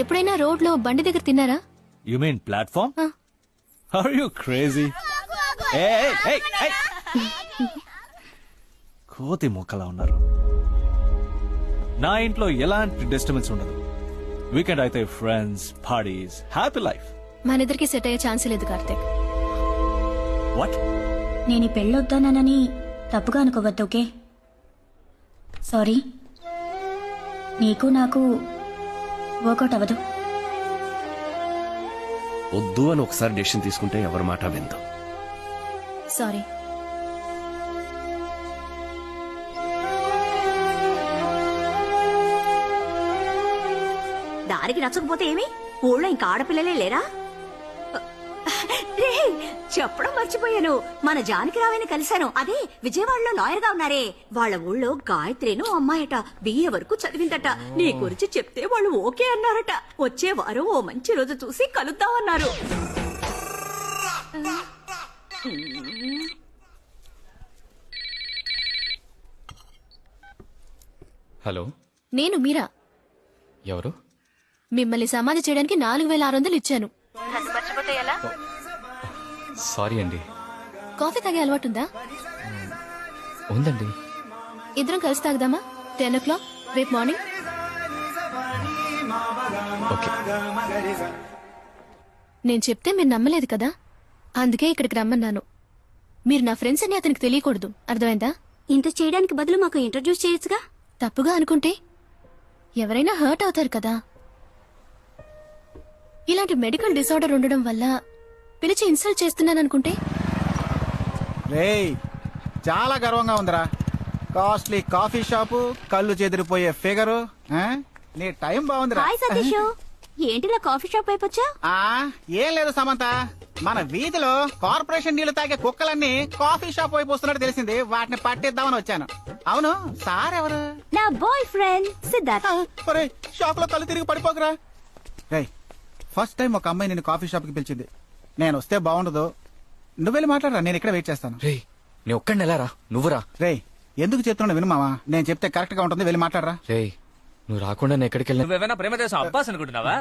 ఎప్పుడైనా రోడ్ లో బండి దగ్గర తిన్నారా? You mean platform? Are you crazy? కోతి మొక్కలా ఉన్నారు. నా ఇంట్లో ఎలాంటి డిస్టర్బెన్స్ ఉండదు. వీకెండ్ అయితే ఫ్రెండ్స్, పార్టీస్, హ్యాపీ లైఫ్. మనిద్దరికి సెట్ అయ్యే ఛాన్స్ లేదు కార్తీక్. వాట్? నేను ఈ పెళ్ళొద్దానని తప్పుగా అనుకోవద్దు, ఓకే? సారీ, నీకు నాకు వర్కౌట్ అవ్వదు. వద్దు అని ఒకసారి డెసిషన్ తీసుకుంటే ఎవరి మాట విందు. సారీ. దారికి నచ్చకపోతే ఏమి? ఊళ్ళో ఇంకా ఆడపిల్లలే లేరా? రే, చెప్పడం మర్చిపోయాను, మన జానకి రావేని కలిశాను. అదే విజయవాడలో లాయర్ గా ఉన్నారే, వాళ్ళ ఊళ్ళో గాయత్రిను అమ్మాయట, BA వరకు చదివిందట. నీ గురించి చెప్తే వాళ్ళు ఓకే అన్నారట. వచ్చే వారం ఓ మంచి రోజు చూసి కలుద్దామన్నారు. హలో, నేను మీరా. ఎవరు? మిమ్మల్ని సమాధి చేయడానికి 4600 ఇచ్చాను. సారీ అండి. కాఫీ తాగే అలవాటుందా? ఉందండి. ఇద్దరం కలిసి తాగుదామా? 10 o'clock రేపు మార్నింగ్. ఓకే. నేను చెప్తే మీరు నమ్మలేదు కదా, అందుకే ఇక్కడికి రమ్మన్నాను. మీరు నా ఫ్రెండ్స్ అని అతనికి తెలియకూడదు, అర్థమైందా? ఇంత చేయడానికి బదులు మాకు ఇంట్రడ్యూస్ చేయొచ్చుగా. తప్పుగా అనుకుంటే ఎవరైనా హర్ట్ అవుతారు కదా. ఇలాంటి మెడికల్ డిసార్డర్ ఉండడం వల్ల పిలిచి ఇన్సల్ట్ చేస్తున్నాననుకుంటే. రేయ్, చాలా గర్వంగా ఉందిరా. కాస్ట్లీ కాఫీ షాపు, కళ్ళు చెదిరిపోయే ఫిగరు. నీ టైం బాగుందిరా. హాయ్ సతీష్, ఏంటిలా కాఫీ షాప్ వైపు వచ్చా? ఏం లేదు సమంత, మన వీధిలో కార్పొరేషన్ నీళ్లు తాగే కుక్కలన్నీ కాఫీ షాప్ వైపు వస్తున్నట్టు తెలిసింది. వాటిని పట్టిద్దామని వచ్చాను. అవును, సార్ ఎవరు? నా బాయ్ ఫ్రెండ్ సిద్ధార్థ్. షాప్ లో కళ్ళు తిరిగి పడిపోకరా. రేయ్, ఫస్ట్ టైం ఒక అమ్మాయి నేను కాఫీ షాప్ కి పిలిచింది. నేను వస్తే బాగుండదు, నువ్వు వెళ్ళి మాట్లాడరా, నేను ఇక్కడ వెయిట్ చేస్తాను. రే, నీ ఒక్కడిని ఎలా రా, నువ్వురా. రేయ్, ఎందుకు చెప్తున్నా విను మావా, నేను చెప్తే కరెక్ట్ గా ఉంటుంది, వెళ్ళి మాట్లాడరా. రే, నువ్వు రాకుండా నేను ఎక్కడికి వెళ్ళినా. నువ్వేమైనా ప్రేమదేశం అబ్బాస్ అనుకుంటున్నావా?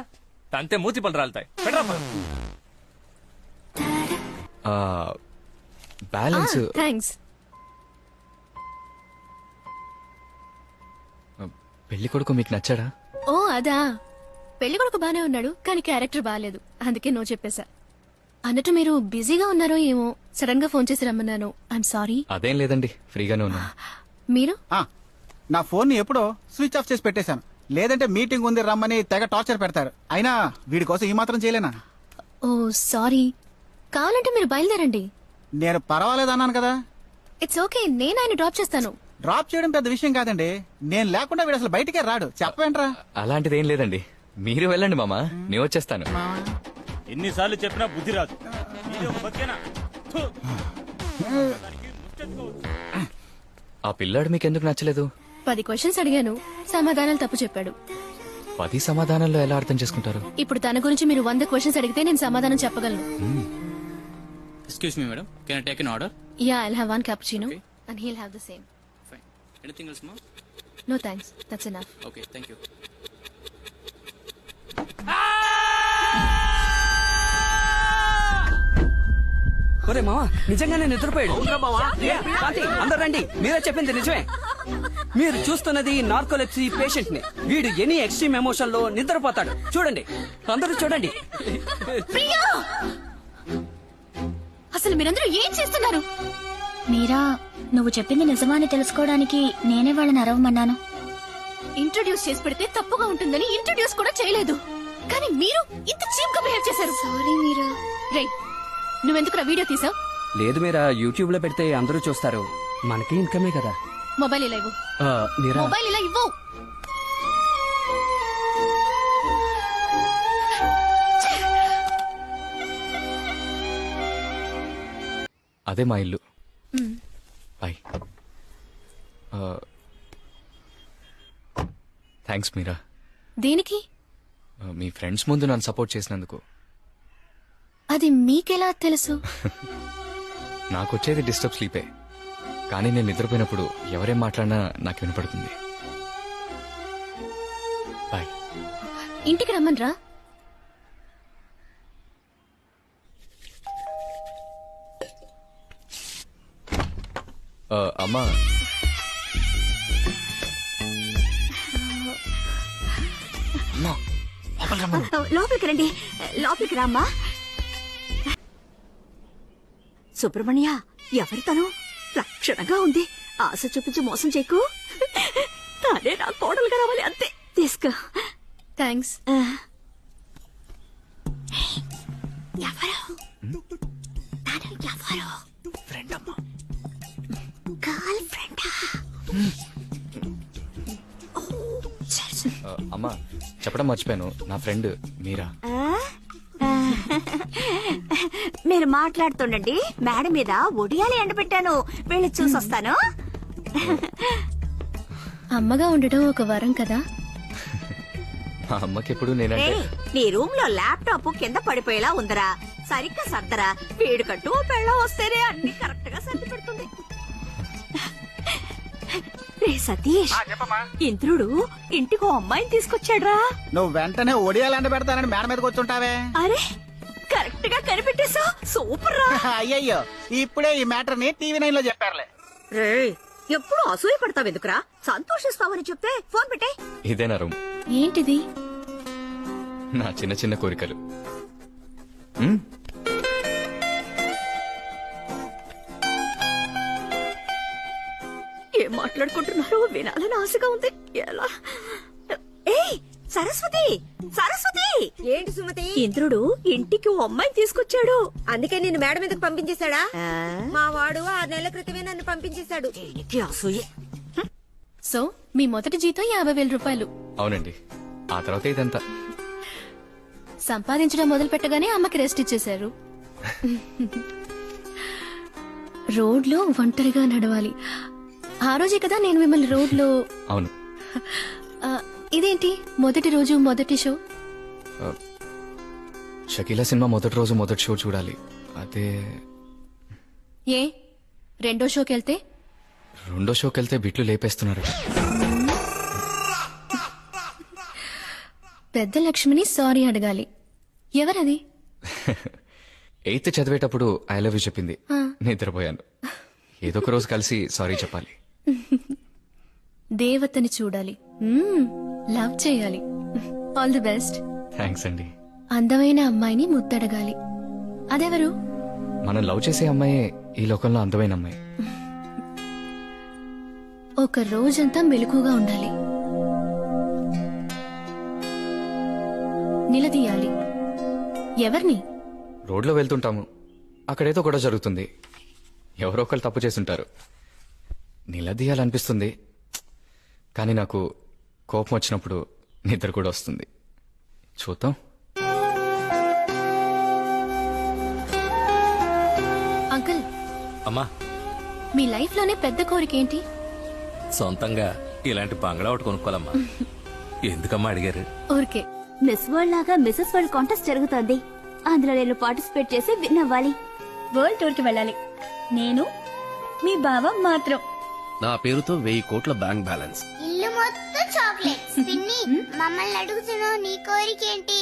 తంతే మూతి పళ్ళు రాలుతాయి. బ్యాలెన్స్. థ్యాంక్స్. పెళ్లి కొడుకు మీకు నచ్చాడా? ఓ అదా, పెళ్లి కొడుకు బానే ఉన్నాడు, కానీ క్యారెక్టర్ బాగాలేదు, అందుకే నో చెప్పేశా. అన్నట్టు మీరు బిజీగా ఉన్నారో ఏమో, సడన్ గా ఫోన్ చేసి రమ్మన్నాను. I'm sorry. అదేం లేదండి, ఫ్రీగానే ఉన్నాను. మీరు? నా ఫోన్ ని ఎప్పుడో స్విచ్ ఆఫ్ చేసి పెట్టేశాను, లేదంటే మీటింగ్ ఉంది రమ్మని తెగ టార్చర్ పెడతారు. అయినా వీడి కోసం ఈ మాత్రం చేయలేనా? ఓ సారీ, కావాలంటే మీరు బయలుదేరండి. నేను పర్వాలేదు అన్నాను కదా. ఇట్స్ ఓకే, నేను ఆయన డ్రాప్ చేస్తాను. డ్రాప్ చేయడం పెద్ద విషయం కాదండి, నేను లేకుండా వీడు అసలు బయటికే రాడు. చెప్పవేంట్రా? అలాంటిదేం లేదండి, మీరు వెళ్ళండి మామా, నేను వచ్చేస్తాను. ఎన్నిసార్లు చెప్పినా బుద్ధి రాదు. ఆ పిల్లాడు మీకెందుకు నచ్చలేదు? 10 క్వశ్చన్స్ అడిగాను, సమాధానాలు తప్పు చెప్పాడు. 10 సమాధానాల్లో ఎలా అర్థం చేసుకుంటారు? ఇప్పుడు తన గురించి మీరు 100 క్వశ్చన్స్ అడిగితే నేను సమాధానం చెప్పగలను. Excuse me, madam. Can I take an order? Yeah, I'll have 1 cappuccino and he'll have the same. Fine. Anything else, ma'am? No thanks, that's enough. Okay, thank you. ఒరే మావా, నిజంగానే నిద్రపోయాడు. అందరు రండి, మీరే చెప్పింది నిజమే. మీరు చూస్తున్నది నార్కోలెప్సీ పేషెంట్ ని. వీడు ఎనీ ఎక్స్ట్రీమ్ ఎమోషన్ లో నిద్రపోతాడు. చూడండి, అందరూ చూడండి. ప్రియా, అసలు మీరందరూ ఏం చేస్తున్నారు? మీరా, నువ్వు చెప్పింది నిజమా అని తెలుసుకోవడానికి నేనే వాళ్ళని అరవమన్నాను. ఇంట్రొడ్యూస్ చేసి పెడితే తప్పుగా ఉంటుందని ఇంట్రొడ్యూస్ కూడా చేయలేదు, కానీ మీరు ఇంత చీప్ గా బిహేవ్ చేశారు. సారీ మీరా. రే, నువ్వెందుకు వీడియో తీసావు? లేదు మీరా, యూట్యూబ్ లో పెడితే అందరూ చూస్తారు, మనకి ఇన్కమే కదా. మొబైల్ ఇలా ఇవ్వు. మీరా, మొబైల్ ఇలా ఇవ్వు. అదే మా ఇల్లు. బాయ్. థ్యాంక్స్ మీరా. దేనికి? మీ ఫ్రెండ్స్ ముందు నన్ను సపోర్ట్ చేసినందుకు. అది మీకెలా తెలుసు? నాకొచ్చేది డిస్టర్బ్ స్లీపే, కానీ నేను నిద్రపోయినప్పుడు ఎవరేం మాట్లాడినా నాకు వినపడుతుంది. బాయ్. ఇంటికి రమ్మన్రా. అమ్మా, లోపలికి రండి, లోపలికి రామ్మా. సుబ్రహ్మణ్య, ఎవరి తను? లక్షణంగా ఉంది. ఆశ చూపించి మోసం చేయకు. తానే నా కోడలుగా రావాలి, అంతే. తీసుకో. థ్యాంక్స్. ఎవరు? తను ఎవరు? ఫ్రెండ్ అమ్మా. గర్ల్ ఫ్రెండా? అమ్మా, చెప్పడం మర్చిపోయాను, నా ఫ్రెండ్ మీరా. మీరు మాట్లాడుతుండండి, మేడ మీద ఒడియాలి ఎండబెట్టాను, వెళ్ళి చూసొస్తాను. అమ్మగా ఉండటం ఒక వరం కదా. మా అమ్మకి ఎప్పుడు నేనంటే ఏయ్, నీ రూమ్ లో ల్యాప్టాప్ కింద పడిపోయేలా ఉందరా, సరిగ్గా సర్దరా. వీడుకంటూ పెళ్ళం వస్తేనే అన్ని కరెక్ట్ గా సర్ది పెడుతుంది. రే సతీష్, ఇంద్రుడు ఇంటికో అమ్మాయిని తీసుకొచ్చాడ్రా. నువ్వు వెంటనే ఒడియాలంట పెడతానని మేడ మీదకి వచ్చుంటావే. అరే, కరెక్ట్ గా కనిపెట్టేశా. సూపర్ రా. అయ్యయ్యో, ఇప్పుడే ఈ మ్యాటర్ ని టీవీ 9 లో చెప్పారులే. రే, ఎప్పుడు అసూయ పడతావు ఎందుకురా? సంతోషిస్తావని చెప్తే ఫోన్ పెట్టే. ఇదేనా రూమ్? ఏంటిది? నా చిన్న చిన్న కోరికలు. ఏం మాట్లాడుకుంటున్నారో వినాలని ఆశగా ఉంది. ఎలా? ఏయ్ సరస్వతి, సరస్వతి! ఏంటి సుమతి? ఇంద్రుడు ఇంటికి ఓ అమ్మాయిని తీసుకొచ్చాడు. అందుకే నిన్ను మేడ మీదకి పంపించేశాడా? మా వాడు 6 నెలల క్రితమే నన్ను పంపించేశాడు. అసూయే. సో మీ మొదటి జీతం 50,000 రూపాయలు. అవునండి, ఆ తర్వాత ఇదంతా. సంపాదించడం మొదలు పెట్టగానే అమ్మకి రెస్ట్ ఇచ్చేశారు. రోడ్లో ఒంటరిగా నడవాలి. ఆ రోజే కదా నేను మిమ్మల్ని రోడ్లో. అవును. ఇదేంటి మొదటి రోజు మొదటి షో? షకీలా సినిమా మొదటి రోజు మొదటి షో చూడాలి. అదే. ఏ రెండో షోకి వెళ్తే? రెండో షోకి వెళ్తే బిట్లు లేపేస్తున్నారు. పెద్ద లక్ష్మిని సారీ అడగాలి. ఎవరది? 8th చదివేటప్పుడు ఐ లవ్ యూ చెప్పింది. ఆ. నిద్రపోయాను. ఏదో ఒక రోజు కలిసి సారీ చెప్పాలి. దేవతని చూడాలి, లవ్ చేయాలి. All the best. థ్యాంక్స్ అండి. అందమైన అమ్మాయిని ముద్దడగాలి. అదెవరు? మనం లవ్ చేసే అమ్మాయే ఈ లోకంలో అందమైన అమ్మాయి. ఒక రోజంతా మెలకుగా ఉండాలి. నిలదీయాలి. ఎవరిని? రోడ్లో వెళ్తుంటాము, అక్కడేదో గొడవ జరుగుతుంది. ఎవరో ఒకరు తప్పు చేసుంటారు. నిలదీయాలనిపిస్తుంది, కానీ నాకు కోపం వచ్చినప్పుడు నిద్ర కూడా వస్తుంది. చూద్దాం. అంకుల్, అమ్మా, మీ లైఫ్ లోనే పెద్ద కోరిక ఏంటి? సొంతంగా ఇలాంటి బంగ్లా ఒకటి కొనుక్కోవాలమ్మా. ఎందుకమ్మా అడిగారు? ఊరికే. మిస్ వరల్డ్ లాగా మిసెస్ వరల్డ్ కాంటెస్ట్ జరుగుతోంది. అందులో నేను పార్టిసిపేట్ చేసి విన్ అవ్వాలి. వరల్డ్ టూర్ కి వెళ్ళాలి. నేను మీ బావ మాత్రం. నా పేరుతో 1000 కోట్ల బ్యాంక్ బ్యాలెన్స్. ఇల్లు మొత్తం చాక్లెట్స్. పిన్ని, మమ్మల్ని అడుగుతున్నావు, నీ కోరికేంటి?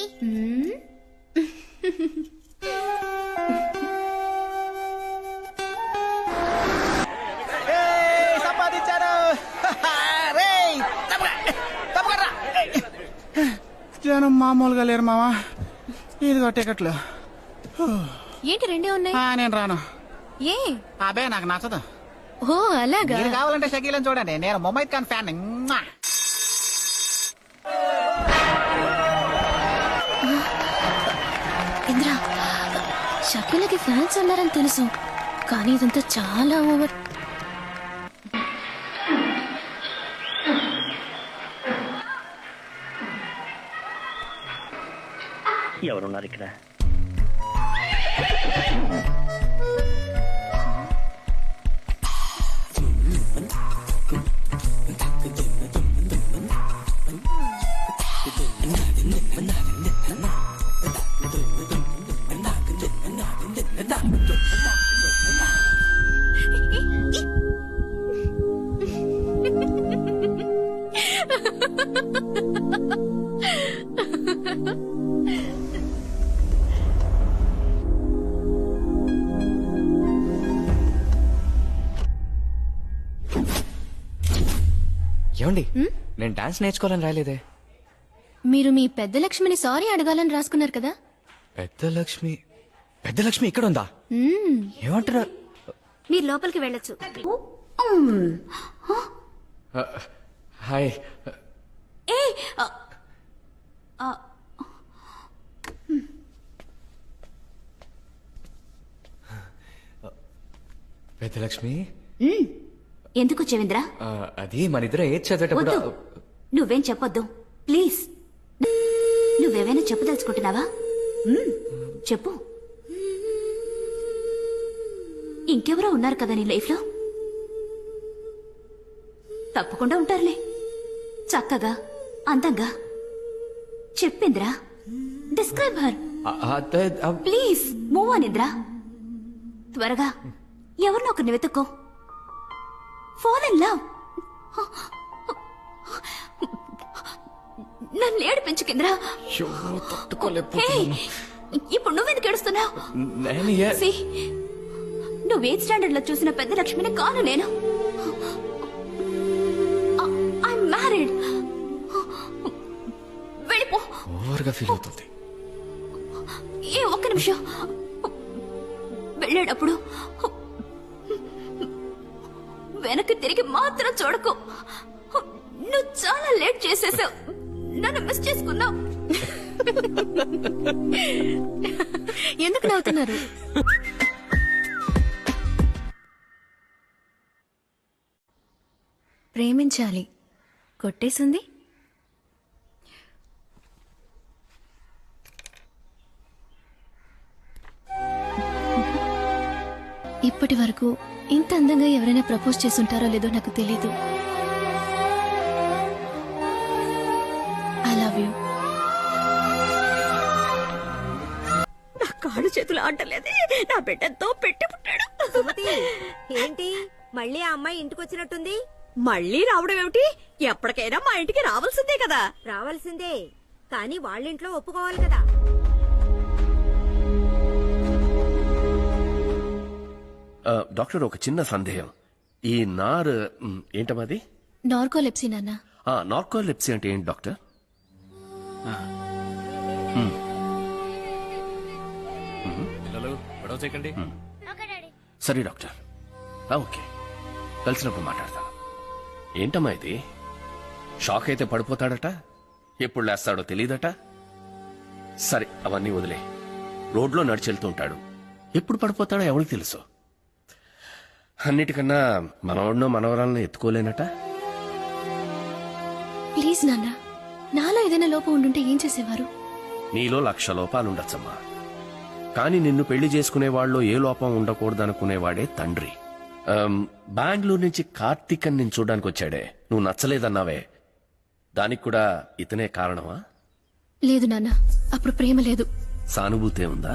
సంపాదించారు. జనం మామూలుగా లేరు మావా. ఇదిగో టికెట్లు. ఏంటి రెండే ఉన్నాయి? నేను రాను. ఏ? అబే నాకు నచ్చదు. ఓ అలాగా. మీరు కావాలంటే షకీలని చూడండి, నేను ముమైద్ ఖాన్ ఫ్యాన్. ఇంద్రా, షకీలకి ఫ్యాన్స్ ఉన్నారని తెలుసు, కానీ ఇదంతా చాలా ఓవర్. ఎవరున్నారు ఇక్కడ? ఏమండి నేను డాన్స్ నేర్చుకోవాలని రాలేదే. మీరు మీ పెద్ద లక్ష్మిని సారీ అడగాలని రాసుకున్నారు కదా. పెద్ద లక్ష్మి ఇక్కడ ఉందా? ఏమంటున్నారు? మీరు లోపలికి వెళ్ళొచ్చు. హాయ్. పెద్ద లక్ష్మి ఎందుకు చెవింద్ర? అది మన ఇద్దరం ఏది చదివేటప్పుడు వద్దు. నువ్వేం చెప్పొద్దు ప్లీజ్. నువ్వేమైనా చెప్పదలుచుకుంటున్నావా? చెప్పు. ఇంకెవరో ఉన్నారు కదా నీ లైఫ్ లో? తప్పకుండా ఉంటారులే, చక్కగా అందంగా. చెప్పింద్రా, describe her please. Move on Indra, త్వరగా ఎవరినో ఒకరిని వెతుక్కో. Fall in love. నన్ను ఏడిపించుకింద్రా. ఇప్పుడు నువ్వెందుకు ఏడుస్తున్నావు? నువ్వు 8th స్టాండర్డ్ లో చూసిన పెద్ద లక్ష్మిని కాను నేను. I'm married. వెళ్ళిపో. ఓవర్గా ఫీల్ అవుతుంది. ఒక్క నిమిషం. వెళ్ళేటప్పుడు వెనక్కి తిరిగి మాత్రం చూడకు. నువ్వు చాలా లేట్ చేసేసావు. నన్ను మిస్ చేసుకున్నావు. ఎందుకు నవ్వుతున్నారు? ప్రేమించాలి కొట్టేసింది. ఇప్పటి వరకు ఇంత అందంగా ఎవరైనా ప్రపోజ్ చేసుంటారో లేదో నాకు తెలీదు. I love you. నా కాళ్ళు చేతులు ఆడలేదే. నా బిడ్డతో పెట్టి పుట్టాడు. సుమతి, ఏంటి మళ్ళీ ఆ అమ్మాయి ఇంటికి వచ్చినట్టుంది? మళ్ళీ రావడం ఏమిటి? ఎప్పటికైనా మా ఇంటికి రావాల్సిందే కదా. రావాల్సిందే, కానీ వాళ్ళింట్లో ఒప్పుకోవాలి కదా. డాక్టర్, ఒక చిన్న సందేహం. ఈ నార్ ఏంటమ్మది? నార్కోలెప్సీ నాన్న. నార్కోలెప్సీ అంటే ఏంటి డాక్టర్? పిల్లలు గొడవ చేయకండి. సరే డాక్టర్, ఓకే, కలిసినప్పుడు మాట్లాడతాను. ఏంటమ్మా ఇది? షాక్ అయితే పడిపోతాడట, ఎప్పుడు లేస్తాడో తెలియదట. సరే అవన్నీ వదిలే. రోడ్లో నడిచెళ్తూ ఉంటాడు, ఎప్పుడు పడిపోతాడో ఎవరికి తెలుసు. అన్నిటికన్నా మనవాడినో మనవరాలను ఎత్తుకోలేనట. ప్లీజ్ నాన్న, నాలో ఏదైనా లోపం ఉండుంటే ఏం చేసేవారు? నీలో 1,00,000 లోపాలుండొచ్చమ్మా, కానీ నిన్ను పెళ్లి చేసుకునే వాళ్ళు ఏ లోపం ఉండకూడదనుకునేవాడే తండ్రి. బెంగళూరు నుంచి కార్తీక్ అని నేను చూడడానికి వచ్చాడే, నువ్వు నచ్చలేదన్నావే, దానికి కూడా ఇతనే కారణమా? లేదు నాన్న, అప్పుడు ప్రేమ లేదు, సానుభూతే ఉందా?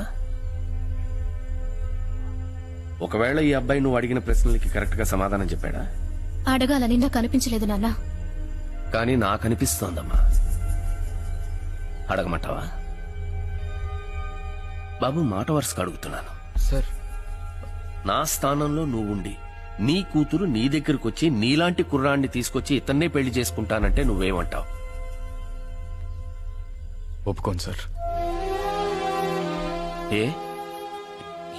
ఒకవేళ ఈ అబ్బాయి నువ్వు అడిగిన ప్రశ్నలకి కరెక్ట్ గా సమాధానం చెప్పాడా? అడగాలని నాకు అనిపించలేదు నాన్న. కానీ నాకు అనిపిస్తోందమ్మా. అడగమంటావా? బాబు, మాట వరుసగా అడుగుతున్నాను. సార్, నా స్థానంలో నువ్వుండి నీ కూతురు నీ దగ్గరకు వచ్చి నీలాంటి కుర్రాన్ని తీసుకొచ్చి ఇతన్నే పెళ్లి చేసుకుంటానంటే నువ్వేమంటావు? ఒప్పుకోను సార్. ఏ?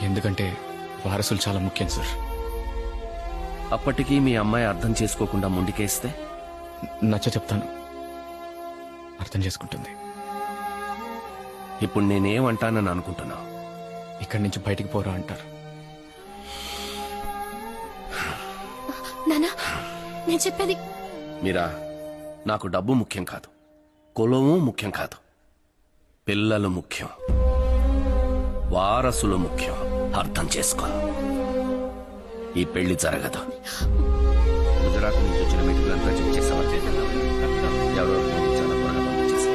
ఎందుకంటే వారసులు చాలా ముఖ్యం సార్. అప్పటికీ మీ అమ్మాయి అర్థం చేసుకోకుండా ముందుకేస్తే? నచ్చ చెప్తాను, అర్థం చేసుకుంటుంది. ఇప్పుడు నేనేమంటానని అనుకుంటున్నావు? ఇక్కడి నుంచి బయటికి పోరా అంటారు. నానా, నేను చెప్పేది. మీరా, నాకు డబ్బు ముఖ్యం కాదు, కులము ముఖ్యం కాదు, పిల్లలు ముఖ్యం, వారసులు ముఖ్యం. అర్థం చేసుకో. ఈ పెళ్లి జరగదు. గుజరాత్ నుంచి వచ్చిన మెటీరియల్ చెక్ చేసావా? ఎవరో చాలా త్వరగా పంపించేసి.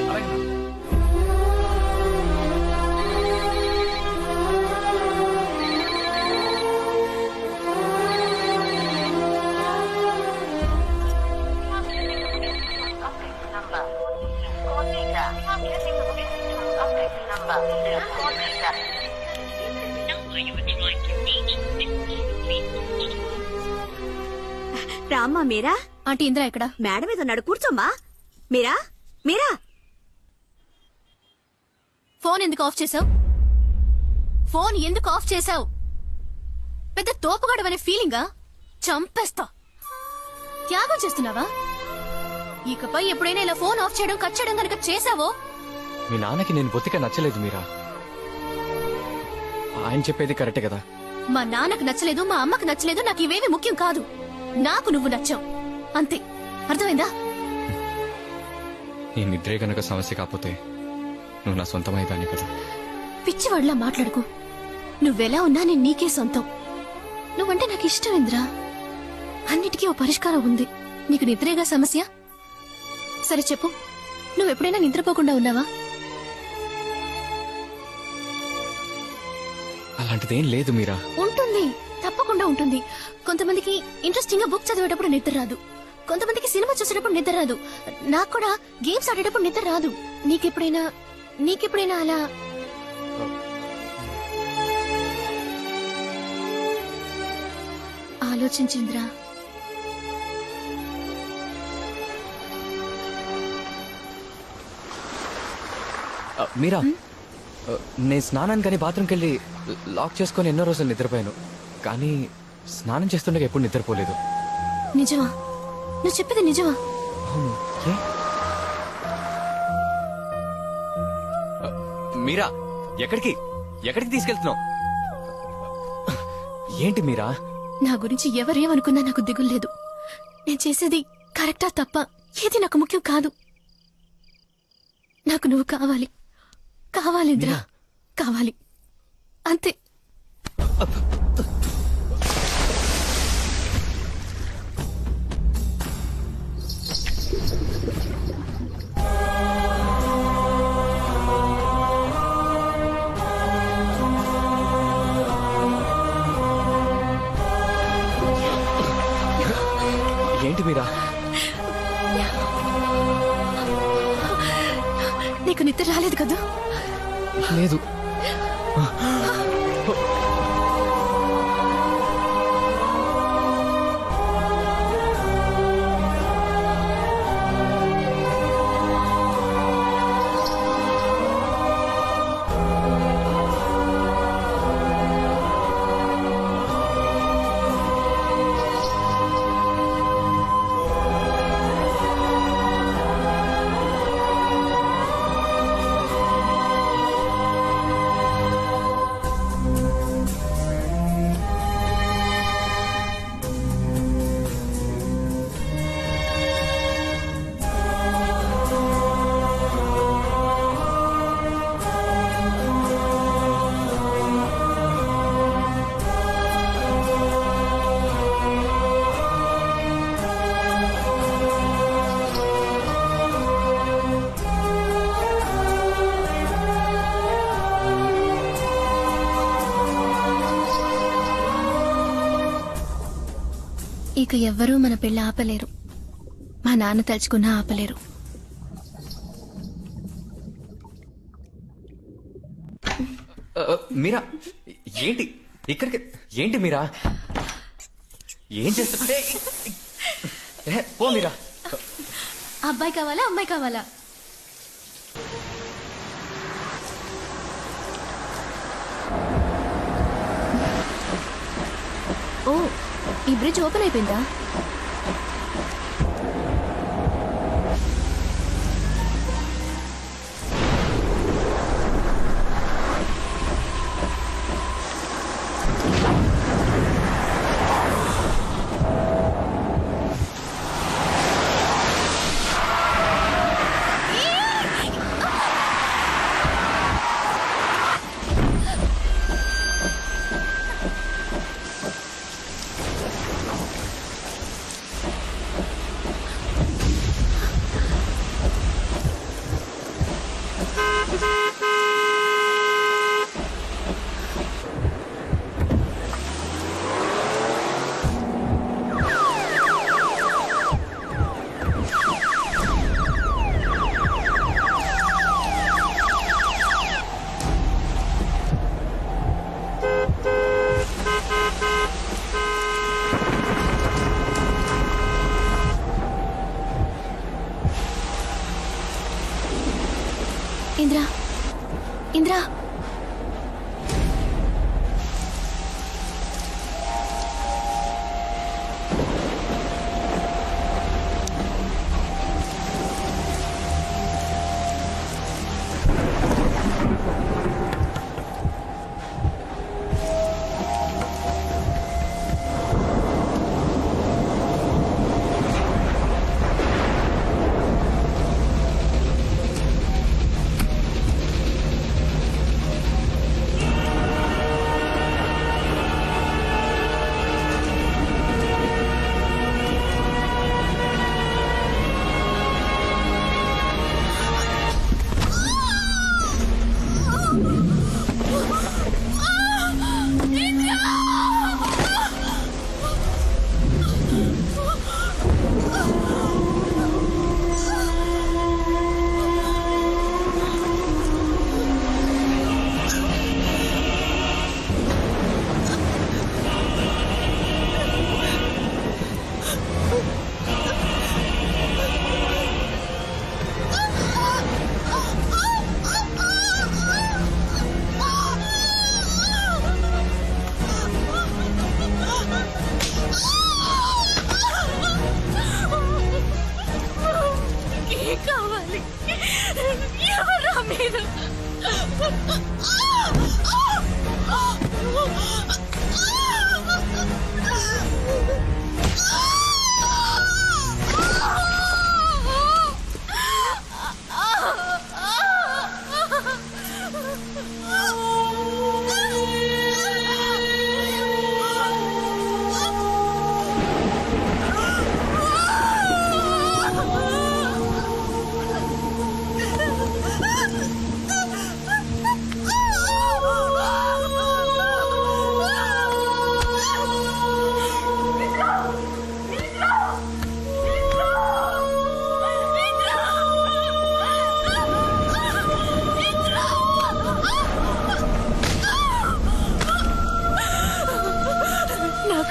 రామ్మా మీరా. ఆంటీ ఇంద్ర ఎక్కడ? మేడం మీద ఉన్నాడు, కూర్చోమ్మా. మీరా మీరా ఫోన్ ఎందుకు ఆఫ్ చేసావు? ఫోన్ ఎందుకు ఆఫ్ చేసావు? పెద్ద తోపుగాడవనే ఫీలింగా? చంపేస్తా. త్యాగం చేస్తున్నావా? ఇకపై ఎప్పుడైనా ఇలా ఫోన్ ఆఫ్ చేయడం కట్ చేయడం కనుక చేసావో? మీ నాన్నకి నేను బొత్తిగా నచ్చలేదు మీరా. ఆయన చెప్పేది కరెక్టే కదా. మా నాన్నకు నచ్చలేదు, మా అమ్మకు నచ్చలేదు, నాకు ఇవేవి ముఖ్యం కాదు. నాకు నువ్వు నచ్చావు అంతే. అర్థమైందా? నీ నిద్రే గనక సమస్య కాకపోతే నువ్వు నా సొంతమైదాన్ని కదా. పిచ్చివాడిలా మాట్లాడుకు. నువ్వెలా ఉన్నా నేను నీకే సొంతం. నువ్వంటే నాకు ఇష్టం ఇంద్రా. అన్నిటికీ ఓ పరిష్కారం ఉంది. నీకు నిద్రేగా సమస్య? సరే చెప్పు, నువ్వెప్పుడైనా నిద్రపోకుండా ఉన్నావా? అలాంటిదేం లేదు మీరా. ఉంటుంది, తప్పకుండా ఉంటుంది. కొంతమందికి ఇంట్రెస్టింగ్ గా బుక్ చదివేటప్పుడు నిద్ర రాదు, కొంతమందికి సినిమా చూసేటప్పుడు నిద్ర రాదు. నాకు కూడా గేమ్స్ ఆడేటప్పుడు నిద్ర రాదు. నీకెప్పుడైనా అలా? ఆలోచించింద్రా. మీరా, నేను స్నానానికి కానీ బాత్రూమ్కి వెళ్ళి లాక్ చేసుకుని ఎన్నో రోజులు నిద్రపోయాను, కానీ స్నానం చేస్తుండగా ఎప్పుడు నిద్రపోలేదు. నిజమా? నువ్వు చెప్పేది నిజమా? అవును. ఏ? మీరా, ఎక్కడికి ఎక్కడికి తీసుకెళ్తున్నావు? ఏంటి మీరా? నా గురించి ఎవరేమనుకున్నా నాకు దిగులేదు. నేను చేసేది కరెక్టా తప్ప ఏది నాకు ముఖ్యం కాదు. నాకు నువ్వు కావాలి, కావాలింద్రా, కావాలి అంతే. ఏంటి మీరా? నీకు నిద్ర రాలేదు కదా? లేదు. ఇక ఎవ్వరూ మన పెళ్లి ఆపలేరు. మా నాన్న తలుచుకున్నా ఆపలేరు. మీరా, ఏంటి ఇక్కడికి? ఏంటి మీరా, ఏం చేస్తా? పో మీరా. అబ్బాయి కావాలా అమ్మాయి కావాలా? ఓ, ఈ బ్రిడ్జ్ ఓపెన్ అయిపోయిందా?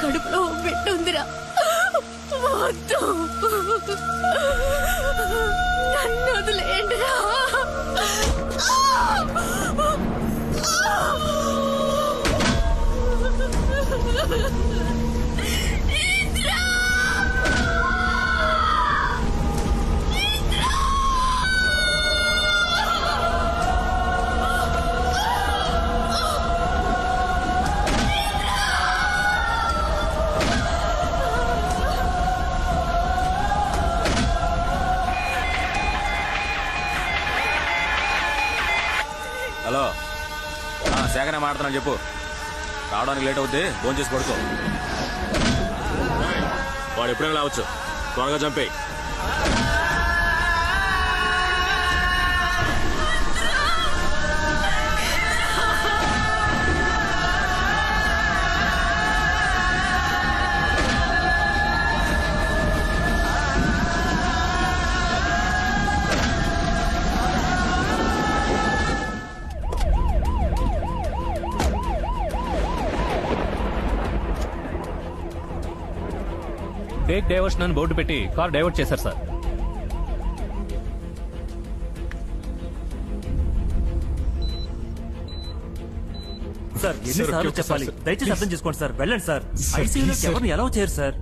కడుపులో బిడ్డ ఉందిరా. వద్దు, నన్ను వదిలేయండిరా. హలో, సేకనే మాడుతున్నాను చెప్పు. రావడానికి లేట్ అవుద్ది, ఫోన్ చేసి పడుకో. వాడు ఎప్పుడైనా రావచ్చు, త్వరగా చంపేయి. టేక్ డైవర్షన్ అని బోర్డు పెట్టి కార్ డైవర్ట్ చేశారు సార్. సార్ ఎన్నిసార్లు చెప్పాలి, దయచేసి అర్థం చేసుకోండి సార్. వెళ్ళండి సార్. ఐసీయూలో ఎవరిని ఎలా చేయరు సార్.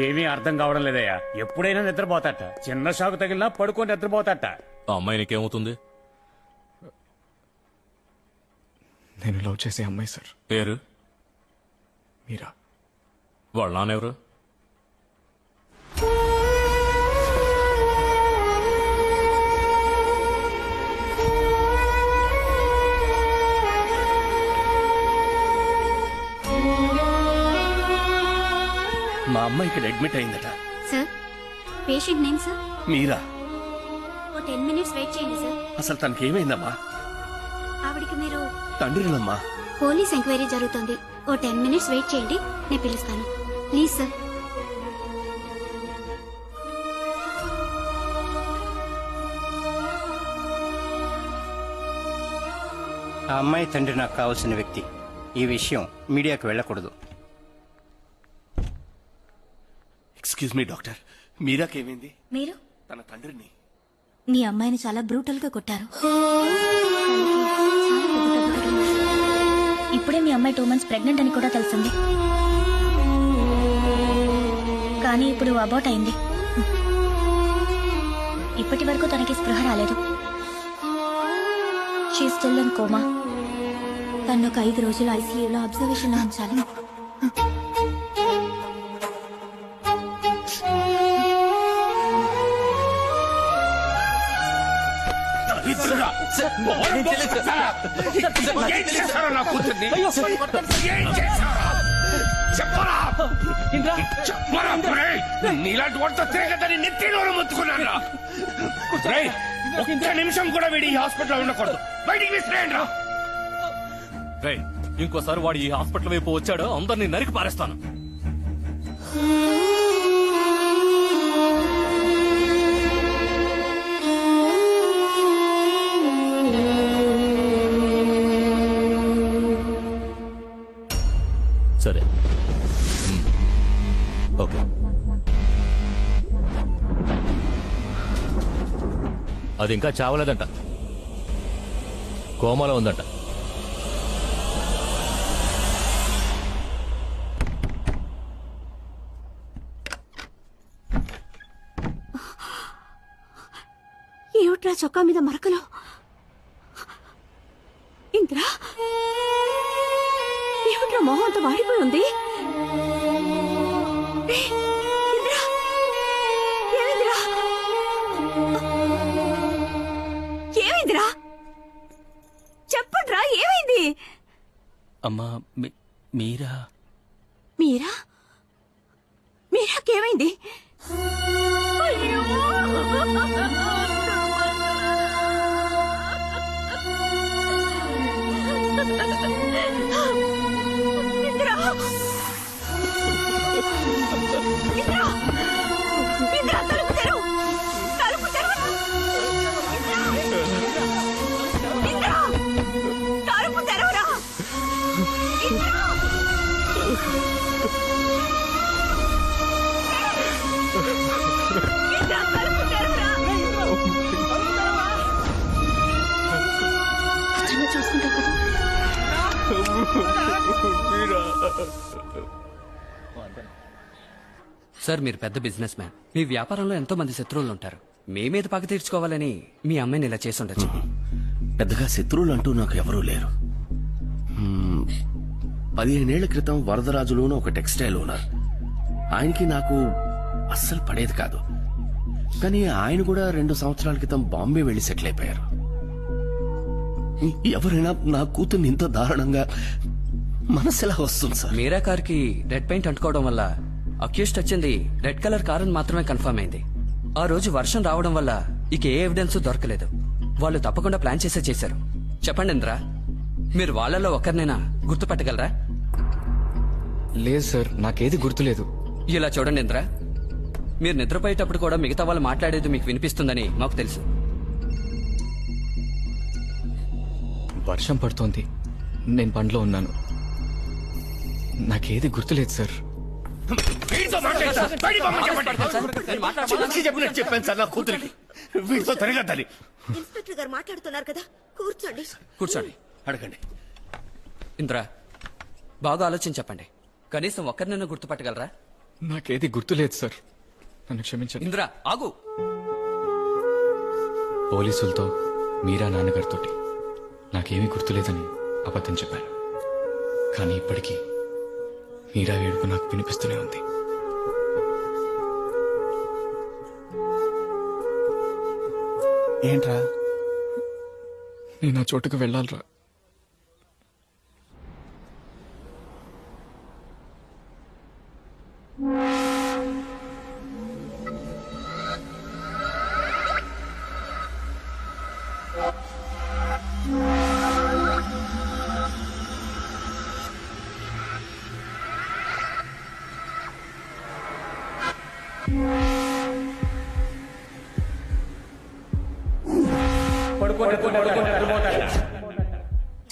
ఏమీ అర్థం కావడం లేదయ్యా. ఎప్పుడైనా నిద్రపోతాట, చిన్న షాకు తగిలినా పడుకొని నిద్రపోతాట. ఆ అమ్మాయి నీకేమవుతుంది? నేను లవ్ చేసే అమ్మాయి సార్. పేరు? మీరా. వాళ్ళ నాన్నెవరు? మా అమ్మ ఇక్కడ అడ్మిట్ అయిందట. Sir, patient name sir? Meera? ఓ 10 మినిట్స్ వెయిట్ చేయండి సార్. అసలు తనకేమైందమ్మా? ఆవిడికి మీరు తండ్రినమ్మా. పోలీస్ ఎంక్వైరీ జరుగుతుంది. ఓ 10 మినిట్స్ వెయిట్ చేయండి, నేను పిలుస్తాను. Please sir. ఆ అమ్మాయి తండ్రి నాకు కావాల్సిన వ్యక్తి. ఈ విషయం మీడియాకు వెళ్ళకూడదు. ఎక్స్క్యూజ్ మీ డాక్టర్, మీరాకేమైంది? మీరు తన తండ్రిని. మీ అమ్మాయిని చాలా బ్రూటల్ గా కొట్టారు. ఇప్పుడే మీ అమ్మాయి 2 months ప్రెగ్నెంట్ అని కూడా తెలిసింది. కానీ ఇప్పుడు అబౌట్ అయింది. ఇప్పటి వరకు తనకి స్పృహ రాలేదు. She still in coma. తను ఒక 5 రోజులు ఐసీయూలో అబ్జర్వేషన్ లో ఉంచాలి. నీలాంటి వాటితో తిరగదని నెత్తిలోనే మొత్తుకున్నాను. ఒక్క నిమిషం కూడా వీడి ఈ హాస్పిటల్లో ఉండకూడదు. బయటికి విసిరేయండి రా. రేయ్, ఇంకోసారి వాడు ఈ హాస్పిటల్ వైపు వచ్చాడో అందరినీ నరికి పారేస్తాను. సరే, ఓకే. అది ఇంకా చావలేదంట, కోమాలో ఉందంట. ఏమిట్రా చొక్కా మీద మరకలు? ఇంద్రా, ఏమిట్రా మొహం అంతా వాడిపోయి ఉంది? ఇంద్రా, ఏమైందిరా? ఏమైందిరా? చెప్పండ్రా, ఏమైంది? అమ్మా, మీరా? మీరా? మీరాకేమైంది? అయ్యో! ఇంద్రా! ఇంద్రా! ఇంద్రా, తలుపు తెరువు! తలుపు తెరువు! సార్ మీరు పెద్ద బిజినెస్ మ్యాన్. మీ వ్యాపారంలో ఎంతో మంది శత్రువులు ఉంటారు. మీ మీద పగ తీర్చుకోవాలని మీ అమ్మాయిని ఇలా చేసి ఉండొచ్చు. పెద్దగా శత్రువులు అంటూ నాకు ఎవరూ లేరు. 15 ఏళ్ల క్రితం వరదరాజులోనూ ఒక టెక్స్టైల్ ఓనర్. ఆయనకి నాకు అస్సలు పడేది కాదు. కానీ ఆయన కూడా 2 సంవత్సరాల క్రితం బాంబే వెళ్లి సెటిల్ అయిపోయారు. ఎవరైనా నా కూతుర్ని ఇంత దారుణంగా మనసులా వస్తుంది సార్. మీరా కార్కి రెడ్ పెయింట్ అంటుకోవడం వల్ల అక్యూస్ట్ వచ్చింది రెడ్ కలర్ కార్ అని మాత్రమే కన్ఫర్మ్ అయింది. ఆ రోజు వర్షం రావడం వల్ల ఇక ఏ ఎవిడెన్స్ దొరకలేదు. వాళ్ళు తప్పకుండా ప్లాన్ చేశారు. చెప్పండి ఇంద్ర, మీరు వాళ్ళలో ఒక్కరినైనా గుర్తుపట్టగలరా? లేదు సార్, నాకేది గుర్తులేదు. ఇలా చూడండి ఇంద్ర, మీరు నిద్రపోయేటప్పుడు కూడా మిగతా వాళ్ళు మాట్లాడేది మీకు వినిపిస్తుందని మాకు తెలుసు. వర్షం పడుతోంది, నేను బండ్లో ఉన్నాను. నాకేది గుర్తులేదు సార్. చెప్పాను సార్ నా కూతురికి వీటితో తిరగద్దని. ఇన్స్పెక్టర్ గారు మాట్లాడుతున్నారు కదా, కూర్చోండి. కూర్చోండి, అడగండి. ఇంద్ర బాగా ఆలోచించి చెప్పండి. కనీసం ఒక్కరినైనా గుర్తుపట్టగలరా? నాకేది గుర్తులేదు సార్, నన్ను క్షమించండి. ఇంద్ర ఆగు. పోలీసులతో మీరా నాన్నగారితోటి నాకేమీ గుర్తులేదని అబద్ధం చెప్పాను. కానీ ఇప్పటికీ మీరా ఏడుపు నాకు వినిపిస్తూనే ఉంది. ఏంట్రా? నేను ఆ చోటుకు వెళ్ళాలరా.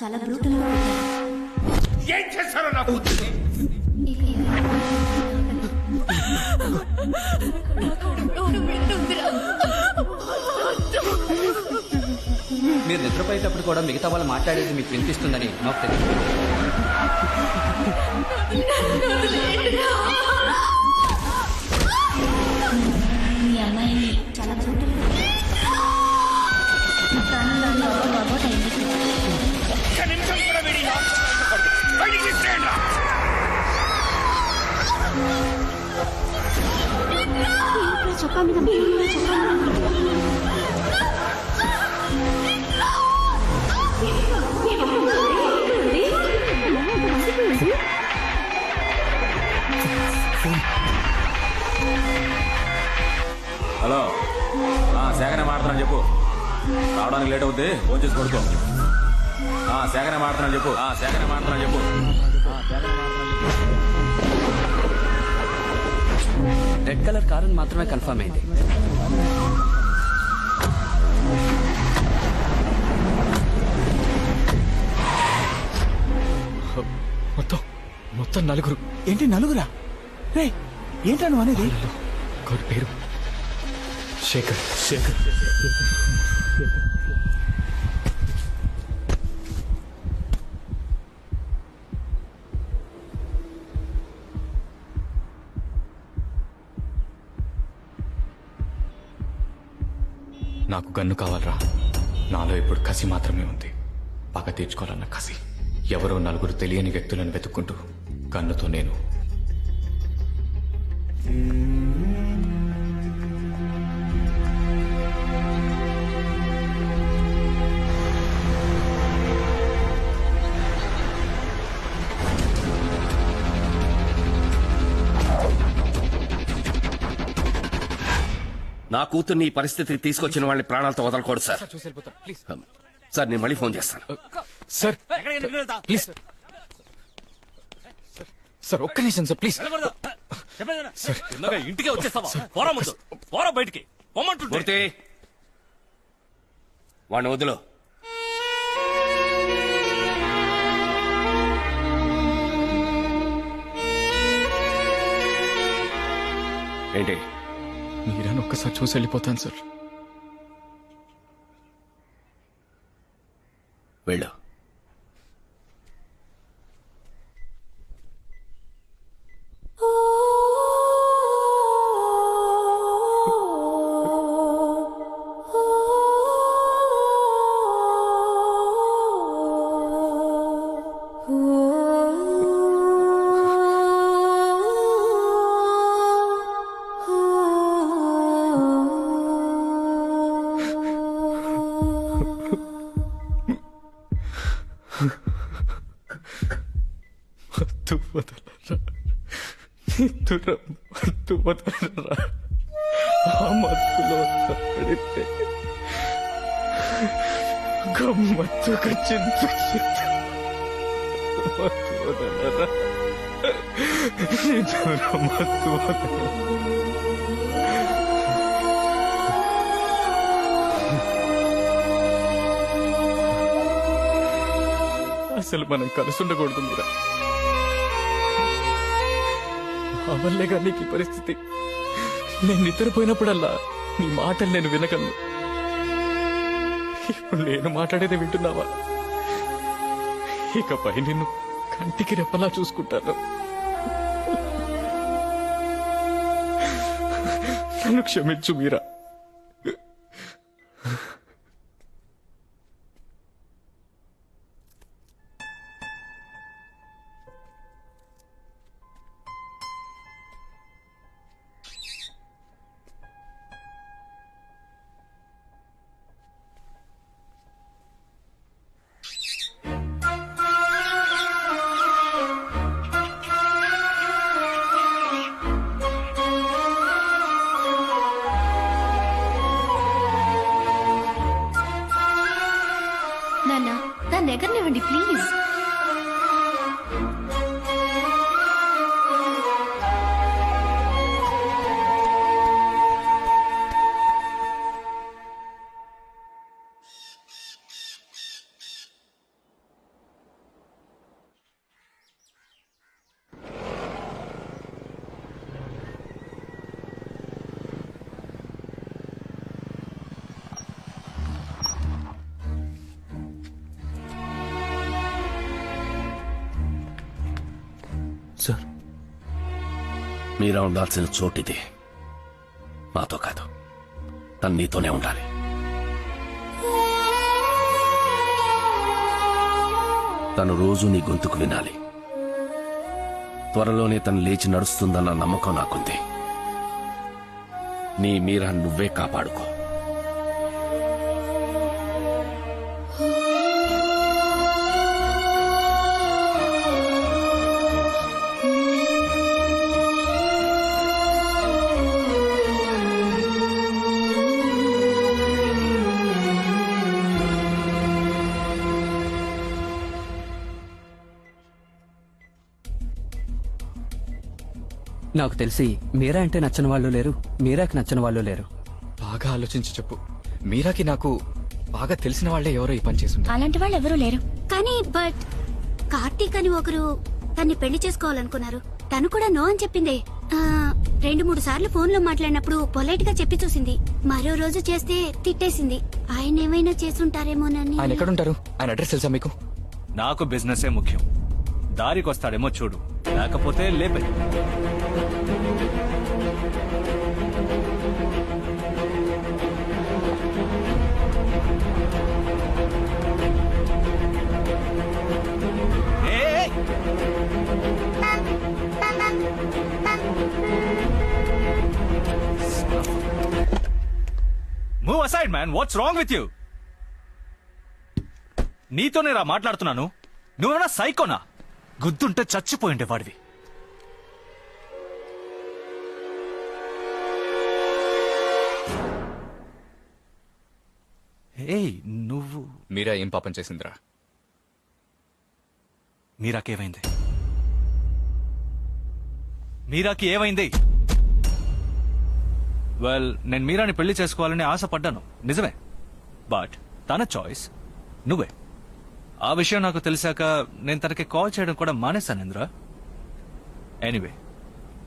చాలా బ్రూటల్ గా ఏం చేశారో నా కూతుర్ని? మీరు నిద్రపోయేటప్పుడు కూడా మిగతా వాళ్ళు మాట్లాడేది మీకు వినిపిస్తుందని మాకు తెలుసు. మీ అమ్మాయిని చాలా బ్రూటల్ చొక్కా మీద హలో, సేకరణ మాడుతున్నాను చెప్పు. రావడానికి లేట్ అవుద్ది, ఫోన్ చేసి కొడుకో. సేకరణ మాడుతున్నాను చెప్పు. సేకరణ మాడుతున్నాను చెప్పు. రెడ్ కలర్ కార్ అని మాత్రమే కన్ఫర్మ్ అయింది. మొత్తం నలుగురు. ఏంటి నలుగురా? రే ఏంటా నువ్వు అనేది? ఒకరి పేరు శేఖర్. నాకు గన్ను కావాలరా. నాలో ఇప్పుడు కసి మాత్రమే ఉంది. పగ తీర్చుకోవాలన్న కసి. ఎవరో నలుగురు తెలియని వ్యక్తులను వెతుక్కుంటూ గన్నుతో నేను నా కూతుర్ని ఈ పరిస్థితికి తీసుకొచ్చిన వాళ్ళని ప్రాణాలతో వదలకూడదు సార్. సార్ నేను మళ్ళీ ఫోన్ చేస్తాను. సార్ ప్లీజ్ సార్, ఒక్క నిమిషం సార్ ప్లీజ్. ఇంటికి వచ్చేస్తావా? పోరా ముందు, పోరా బయటికి పొమ్మంటుంటే. వాడిని వదిలో. ఏంటి? మీరాను ఒక్కసారి చూసి వెళ్ళిపోతాను సార్. వెళ్ళు. వద్దు వదలరా, నిద్దురా, వద్దు వదలరా. ఆ మత్తులో పడితే గమ్మత్తుగా చింత మత్తు వదలరా, నిద్దురా, మత్తు వదలరా. అసలు మనం కలిసి ఉండకూడదు మీరా. ఆ వల్లేగా నీకు ఈ పరిస్థితి. నేను నిద్రపోయినప్పుడల్లా నీ మాటలు నేను వినగలను. ఇప్పుడు నేను మాట్లాడేది వింటున్నావా? ఇకపై నిన్ను కంటికి రెప్పలా చూసుకుంటాను. నన్ను క్షమించు మీరా. నాన్న దాన్ని ఎగరనివ్వండి ప్లీజ్. సార్, మీరా ఉండాల్సిన చోటిది. మాతో కాదు, తను నీతోనే ఉండాలి. తను రోజు నీ గొంతుకు వినాలి. త్వరలోనే తను లేచి నడుస్తుందన్న నమ్మకం నాకుంది. నీ మీరా నువ్వే కాపాడుకో. నాకు తెలిసి మీరా అంటే నచ్చని వాళ్ళు లేరు, మీరాకి నచ్చని వాళ్ళు లేరు. బాగా ఆలోచించి చెప్పు. మీరాకి నాకు బాగా తెలిసిన వాళ్లే ఎవరో ఈ పని చేస్తుంటారు. అలాంటి వాళ్ళు ఎవరూ లేరు. కానీ బట్ కార్తీక్ అని ఒకరు తన్ని పెళ్లి చేసుకోవాలనుకున్నారు. తను కూడా నో అని చెప్పిందే. 2-3 సార్లు ఫోన్ లో మాట్లాడినప్పుడు పొలైట్ గా చెప్పి చూసింది. మరో రోజు చేస్తే తిట్టేసింది. ఆయన ఏమైనా చేసుంటారేమోనని. ఆయన ఎక్కడుంటారు? ఆయన అడ్రస్ తెలుసా మీకు? నాకు బిజినెసే ముఖ్యం. దారికొస్తాడేమో చూడు, లేకపోతే లేపే. Move aside man, what's wrong with you? నీతోనే రా మాట్లాడుతున్నాను. నువ్వేనా సైకోనా? గుద్దుంటే చచ్చిపోయిండే వాడివి. ఏయ్ నువ్వు. మీరా ఏం పాపం చేసిందిరా? మీరాకేమైంది? మీరాకి ఏమైంది? వెల్, నేను మీరాని పెళ్లి చేసుకోవాలని ఆశపడ్డాను, నిజమే. బట్ తన చాయిస్, నువ్వే. ఆ విషయం నాకు తెలిసాక నేను తనకి కాల్ చేయడం కూడా మానేశాను ఇంద్ర. ఎనీవే,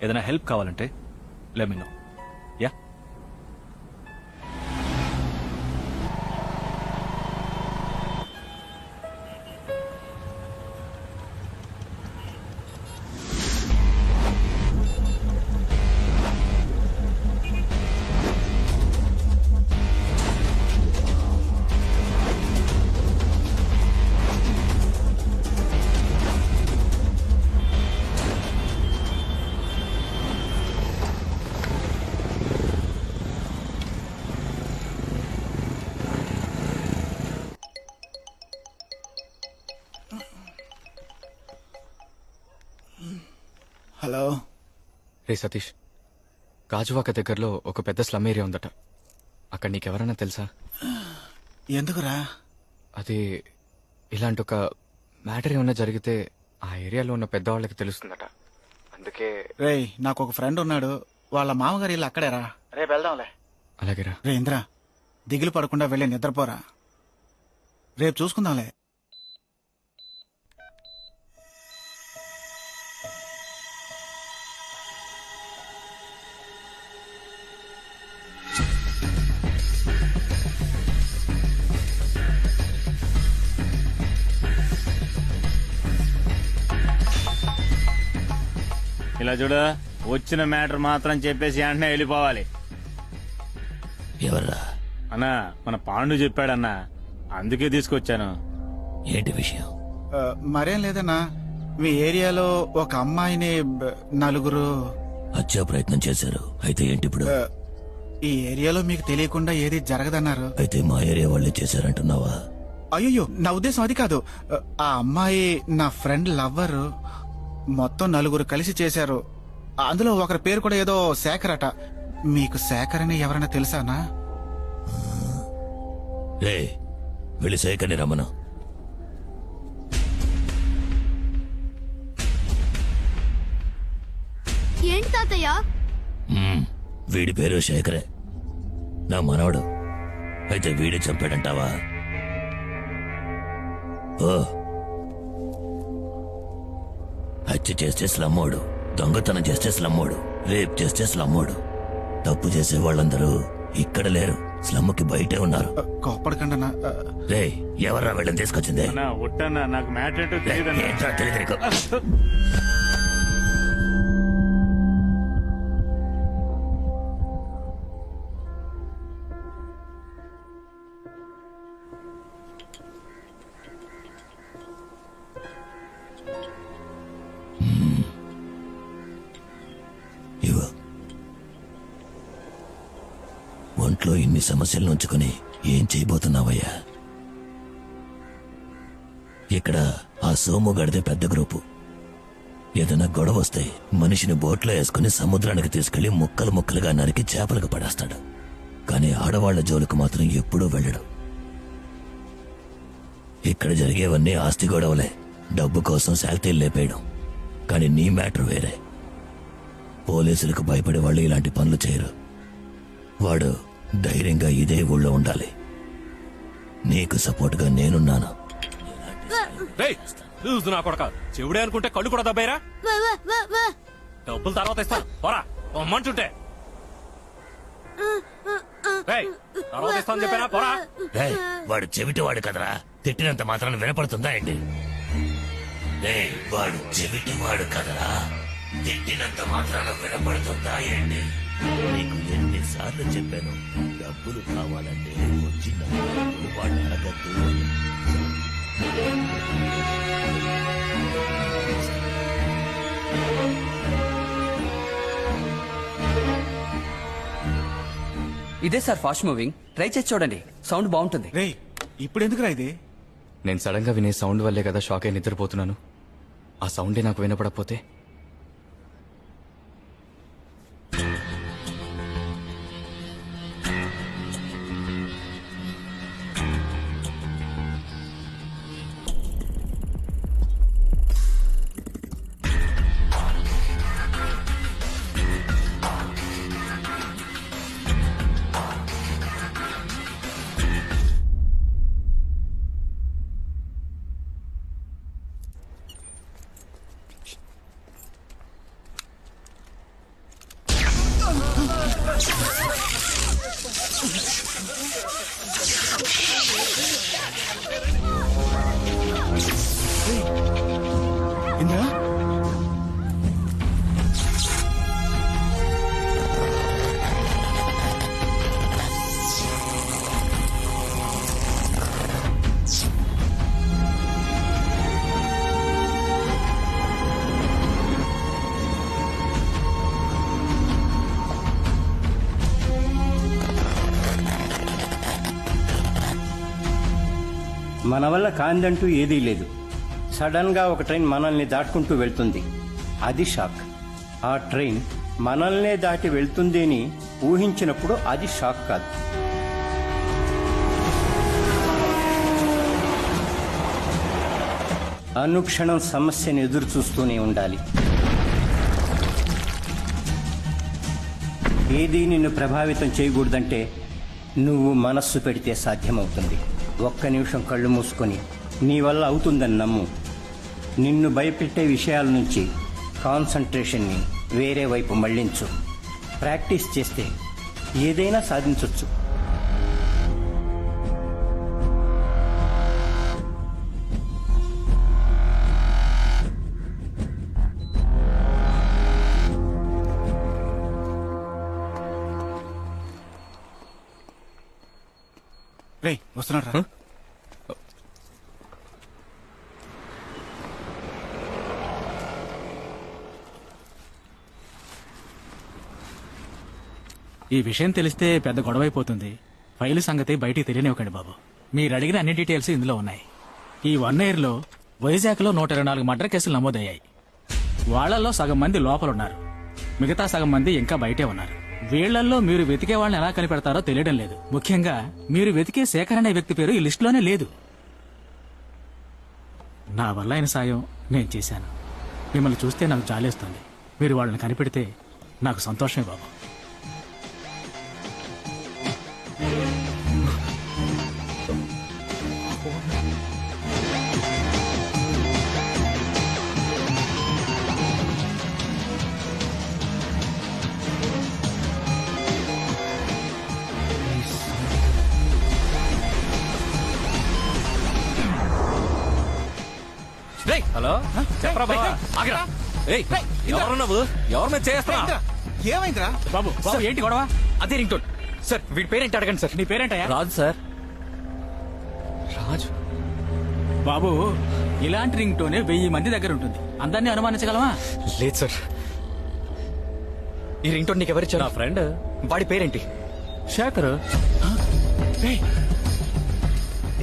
ఏదైనా హెల్ప్ కావాలంటే let me know. Yeah, hello రే సతీష్, గాజువాక దగ్గరలో ఒక పెద్ద స్లమ్ ఏరియా ఉందట. అక్కడ నీకెవరైనా తెలుసా? ఎందుకురా? అది ఇలాంటి ఒక మ్యాటర్ ఏమైనా జరిగితే ఆ ఏరియాలో ఉన్న పెద్దవాళ్ళకి తెలుస్తుందట. అందుకే రేయ్, నాకు ఒక ఫ్రెండ్ ఉన్నాడు, వాళ్ళ మామగారు ఇల్లు అక్కడేరా. రేపు వెళ్దాంలే. అలాగేరా. రే ఇంద్ర, దిగులు పడకుండా వెళ్ళి నిద్రపోరా. రేపు చూసుకుందాంలే. ఇలా చూడు, వచ్చిన మ్యాటర్ మాత్రం చెప్పేసి వెంటనే వెళ్ళిపోవాలి. ఎవర్రా? అన్నా, మన పాండు చెప్పాడన్నా, అందుకే తీసుకొచ్చాను. ఏంటి విషయం? మరేం లేదన్నా, మీ ఏరియాలో ఒక అమ్మాయిని నలుగురు హత్యా ప్రయత్నం చేశారు. అయితే ఏంటి ఇప్పుడు? ఈ ఏరియాలో మీకు తెలియకుండా ఏది జరగదన్నారు. అయితే మా ఏరియా వాళ్ళే చేశారంటున్నావా? అయ్యో, నా ఉద్దేశం అది కాదు. ఆ అమ్మాయి నా ఫ్రెండ్ లవ్వర్. మొత్తం నలుగురు కలిసి చేశారు. అందులో ఒకరి పేరు కూడా ఏదో శేఖర్ అట. మీకు శేఖర్ అని ఎవరైనా తెలుసానా? రే, వెళ్ళి శేఖర్ని రమ్మను. ఏంటి తాతయ్య? వీడి పేరు శేఖరే, నా మనవడు. అయితే వీడి చంపాడంటావా? ఓ, హత్య చేస్తే స్లమ్మోడు, దొంగతనం చేస్తే స్లమ్మోడు, రేప్ చేస్తే స్లమ్మోడు. తప్పు చేసే వాళ్ళందరూ ఇక్కడ లేరు, స్లమ్కి బయటే ఉన్నారు. కోపడకండి. రే, ఎవర్రా వీళ్ళని తీసుకొచ్చింది? ఒట్టన్నా, నాకు మ్యాటర్ ఏంటో తెలియదన్నా. ఏంట్రా తెలియదు నీకు? ఒంట్లో ఇన్ని సమస్యలు ఉంచుకుని ఏం చేయబోతున్నావయ్యా? ఇక్కడ ఆ సోము గడిదే పెద్ద గ్రూపు. ఏదైనా గొడవ వస్తే మనిషిని బోట్లో వేసుకుని సముద్రానికి తీసుకెళ్లి ముక్కలు ముక్కలుగా నరికి చేపలకు పడేస్తాడు. కానీ ఆడవాళ్ల జోలికి మాత్రం ఎప్పుడూ వెళ్ళడు. ఇక్కడ జరిగేవన్నీ ఆస్తి గొడవలే, డబ్బు కోసం శాల్తీలు లేపేయడం. కానీ నీ మ్యాటర్ వేరే. పోలీసులకు భయపడే వాళ్ళు ఇలాంటి పనులు చేయరు. వాడు ధైర్యంగా ఇదే ఊళ్ళో ఉండాలి. నీకు సపోర్ట్గా నేనున్నాను. నా కొడక చెవుడే అనుకుంటే కళ్ళు కూడా దబ్బాయిరా. డబ్బులు తర్వాత ఇస్తాను, పోరా. పొమ్మంటుంటే తర్వాత ఇస్తాను చెప్పారా, పోరా. వాడు చెవిటివాడు కదరా, తిట్టినంత మాత్రాన్ని వినపడుతుందా ఏంటి? వాడు చెవిటివాడు కదరా, తిట్టినంత మాత్రాన వినపడుతుందా ఏంటి? నీకు ఎన్నిసార్లు చెప్పాను, డబ్బులు కావాలంటే వచ్చిన వాడు అడగద్దు. ఇదే సార్ ఫాస్ట్ మూవింగ్, ట్రై చేసి చూడండి, సౌండ్ బాగుంటుంది. రే, ఇప్పుడు ఎందుకురా ఇది? నేను సడన్ గా వినే సౌండ్ వల్లే కదా షాక్ అయి నిద్రపోతున్నాను. ఆ సౌండే నాకు వినపడకపోతే? ఇంద్రా, మన వల్ల కాందంటూ ఏదీ లేదు. సడన్ గా ఒక ట్రైన్ మనల్ని దాటుకుంటూ వెళ్తుంది, అది షాక్. ఆ ట్రైన్ మనల్నే దాటి వెళ్తుంది అని ఊహించినప్పుడు అది షాక్ కాదు. అనుక్షణం సమస్యను ఎదురు చూస్తూనే ఉండాలి. ఏదీ నిన్ను ప్రభావితం చేయకూడదంటే నువ్వు మనస్సు పెడితే సాధ్యమవుతుంది. ఒక్క నిమిషం కళ్ళు మూసుకొని నీ వల్ల అవుతుందని నమ్ము. నిన్ను భయపెట్టే విషయాల నుంచి కాన్సంట్రేషన్ని వేరే వైపు మళ్లించు. ప్రాక్టీస్ చేస్తే ఏదైనా సాధించవచ్చు. రేయ్ వస్తున్నాడు రా. ఈ విషయం తెలిస్తే పెద్ద గొడవైపోతుంది. ఫైలు సంగతి బయటికి తెలియనివ్వకండి బాబు. మీరు అడిగిన అన్ని డీటెయిల్స్ ఇందులో ఉన్నాయి. ఈ 1 year లో వైజాగ్లో 124 మర్డర్ కేసులు నమోదయ్యాయి. వాళ్లలో సగం మంది లోపలున్నారు, మిగతా సగం మంది ఇంకా బయటే ఉన్నారు. వీళ్లల్లో మీరు వెతికే వాళ్ళని ఎలా కనిపెడతారో తెలియడం లేదు. ముఖ్యంగా మీరు వెతికే శేఖర్ అనే వ్యక్తి పేరు ఈ లిస్టులోనే లేదు. నా వల్ల అయిన సాయం నేను చేశాను. మిమ్మల్ని చూస్తే నాకు జాలేస్తుంది. మీరు వాళ్ళని కనిపెడితే నాకు సంతోషమే బాబు. హలో చెప్పరా బాబా, ఆగరా. ఏయ్, ఎవరు నువ్వు? ఎవరి మీద చేస్తున్నా? ఏమైందిరా బాబు? బాబు ఏంటి గొడవ? అదే రింగ్ టోన్ సార్. వీడి పేరేంటి అడగండి సార్. నీ పేరేంటయ్యా? రాజు సార్. రాజు బాబు, ఇలాంటి రింగ్ టోనే 1000 మంది దగ్గర ఉంటుంది. అందరినీ అనుమానించగలమా? లేదు సార్. ఈ రింగ్ టోన్ నీకు ఎవరిచ్చారు? నా ఫ్రెండ్. వాడి పేరేంటి? శేఖర్.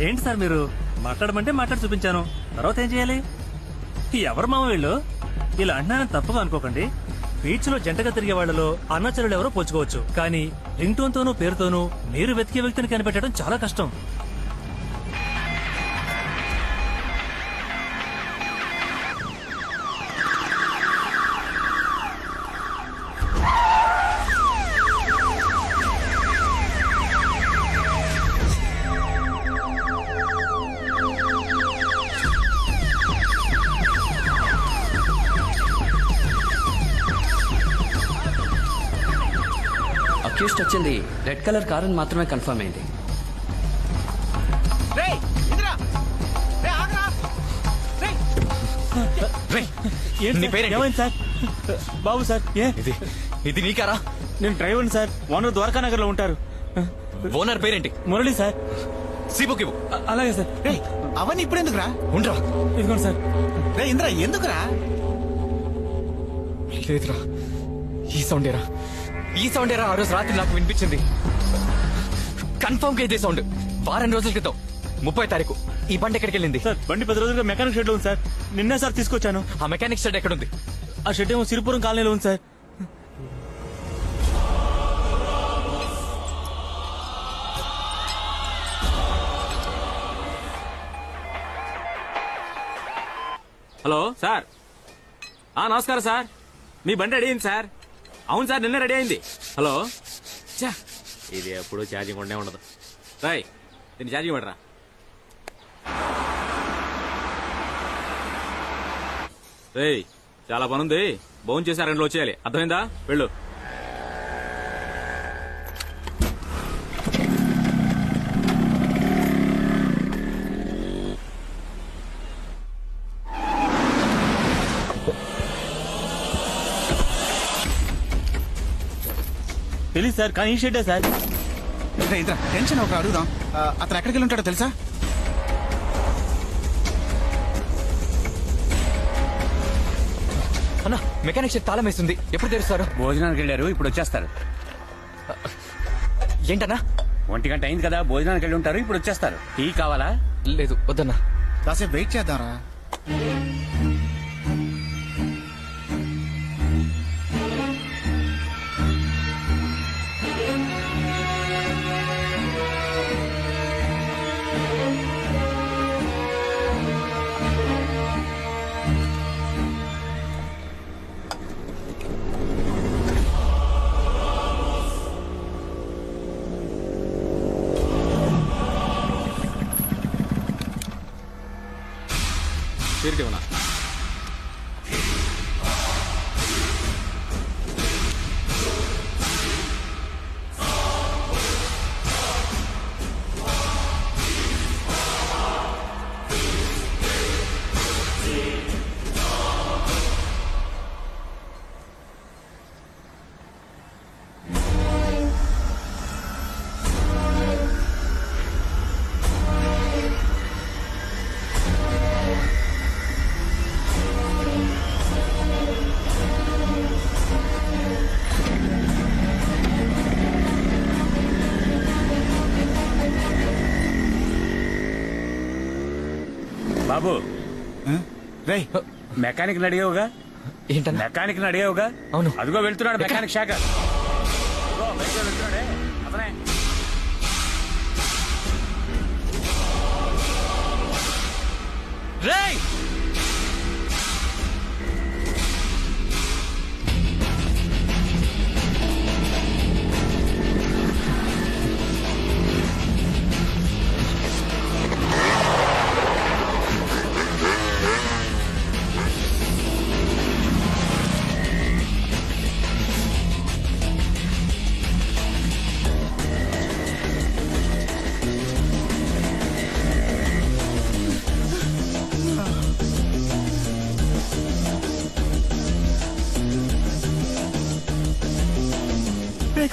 ఏంటి సార్ మీరు మాట్లాడమంటే మాట్లాడి చూపించాను. తర్వాత ఏం చేయాలి? ఎవరు మామ వీళ్ళు? ఇలా అంటున్నానని తప్పుగా అనుకోకండి. బీచ్ లో జంటగా తిరిగే వాళ్లలో అన్నచరులు ఎవరో పోల్చుకోవచ్చు, కానీ రింగ్ టోన్ తోనూ పేరుతోనూ మీరు వెతికే వ్యక్తిని కనిపెట్టడం చాలా కష్టం. అక్యూస్ట్ వచ్చింది రెడ్ కలర్ కార్ అని మాత్రమే కన్ఫర్మ్ అయింది. నీ పేరేంటి? ఏమైంది సార్? బాబు సార్, ఇది నీకారా? నేను డ్రైవర్ని సార్. ఓనర్ ద్వారకా నగర్ లో ఉంటారు. ఓనర్ పేరేంటి? మురళి సార్. సీబుక్ ఇవ్వు. అలాగే సార్. అవన్నీ ఇప్పుడు ఎందుకురా? ఉండరా. ఇదిగోండి సార్. రే ఇంద్ర ఎందుకురా? లేదురా, ఈ సౌండేరా. ఈ సౌండేరా ఆ రోజు రాత్రి నాకు వినిపించింది. కన్ఫర్మ్ గా ఇదే సౌండ్. వారం రోజుల క్రితం 30వ తారీఖు ఈ బండి ఎక్కడికి వెళ్ళింది? సార్ బండి 10 రోజులుగా మెకానిక్ షెడ్ లో ఉంది సార్. నిన్నే సార్ తీసుకొచ్చాను. ఆ మెకానిక్ షెడ్ ఎక్కడుంది? ఆ షెడ్ ఏమో సిరిపురం కాలనీలో ఉంది సార్. Hello sir. నమస్కారం సార్. మీ బండి రెడీ అయింది సార్. అవును సార్, నిన్న రెడీ అయింది. హలో. ఇది ఎప్పుడు ఛార్జింగ్ ఉండే ఉండదు. రాయ్, దీన్ని ఛార్జింగ్ పెట్టరా. రేయ్, చాలా పనుంది. భోజనం చేసి 2 వచ్చేయాలి. అర్థమైందా? వెళ్ళు. తెలియదు సార్, కానీ ఈ షెడ్డే సార్. రే ఇంద్ర టెన్షన్ ఒక అడుగుదాం. అతను ఎక్కడికి వెళ్ళి ఉంటాడో తెలుసా? అన్నా, మెకానిక్ షెడ్ తాళం వేస్తుంది. ఎప్పుడు తెరుస్తారు? భోజనానికి వెళ్ళారు, ఇప్పుడు వచ్చేస్తారు. ఏంటన్నా? 1 గంట అయింది కదా, భోజనానికి వెళ్ళి ఉంటారు, ఇప్పుడు వచ్చేస్తారు. టీ కావాలా? లేదు, వద్దన్నా. కాసేపు వెయిట్ చేద్దాంరా. షూరిటీ ఉన్నా. బాబు రేయ్ మెకానిక్ అడిగావుగా? ఏంటన్నా? మెకానిక్ అడిగావుగా? అవును. అదిగో వెళ్తున్నాడు మెకానిక్ శాఖ. అదిగో బయట వెళ్తున్నాడే అతనే. రేయ్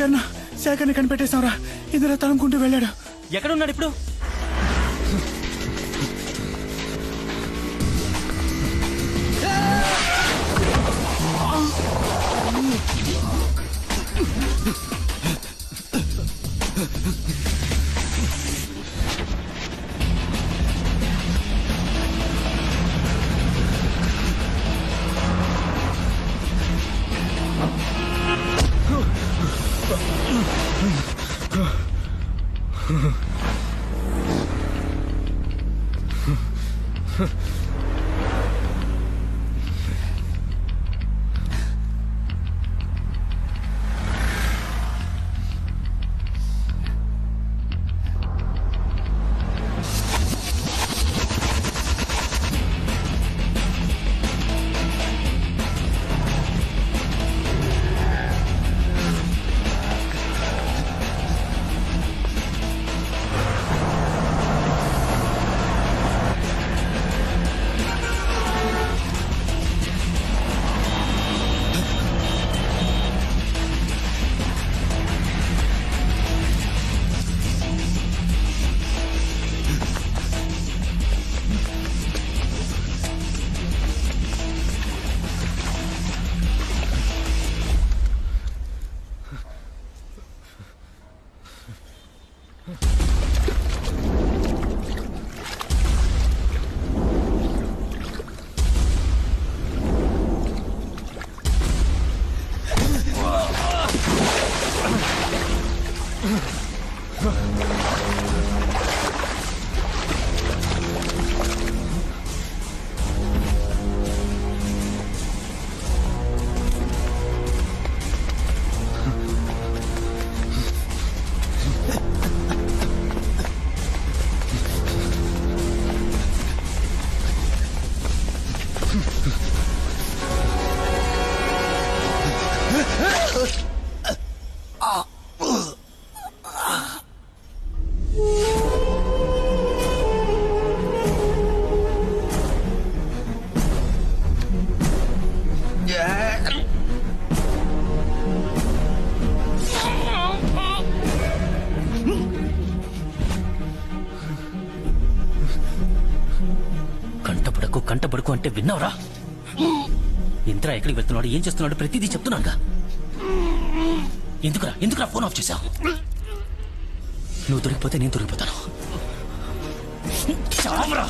కన్నా శాఖని కనిపెట్టేశావురా. ఇందులో తనుకుంటూ వెళ్ళాడు. ఎక్కడున్నాడు ఇప్పుడు? కంటపడుకు అంటే విన్నావురా? ఇంద్ర ఎక్కడికి వెళ్తున్నాడు, ఏం చేస్తున్నాడు, ప్రతిదీ చెప్తున్నాగా. ఎందుకురా ఫోన్ ఆఫ్ చేశావు? నువ్వు దొరికిపోతే నేను దొరికిపోతాను. చావరా.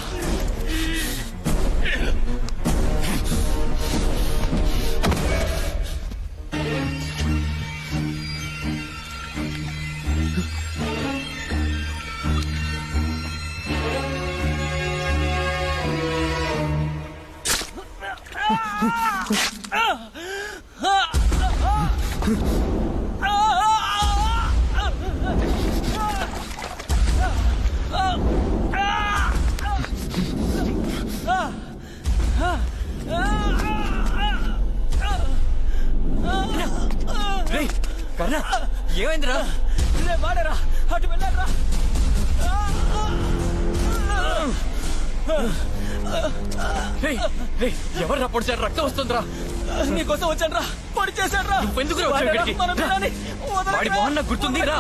ఏమైందిరా? వాడరా అటు వెళ్ళారా? ఎవరు రా పొడిచారు? రక్తం వస్తుందిరా. నీకోసం వచ్చాను రా, పొడి చేశాను రా. నువ్వెందుకు రా వచ్చావు ఇక్కడికి? వాడి మొహం నాకు గుర్తుంది రా.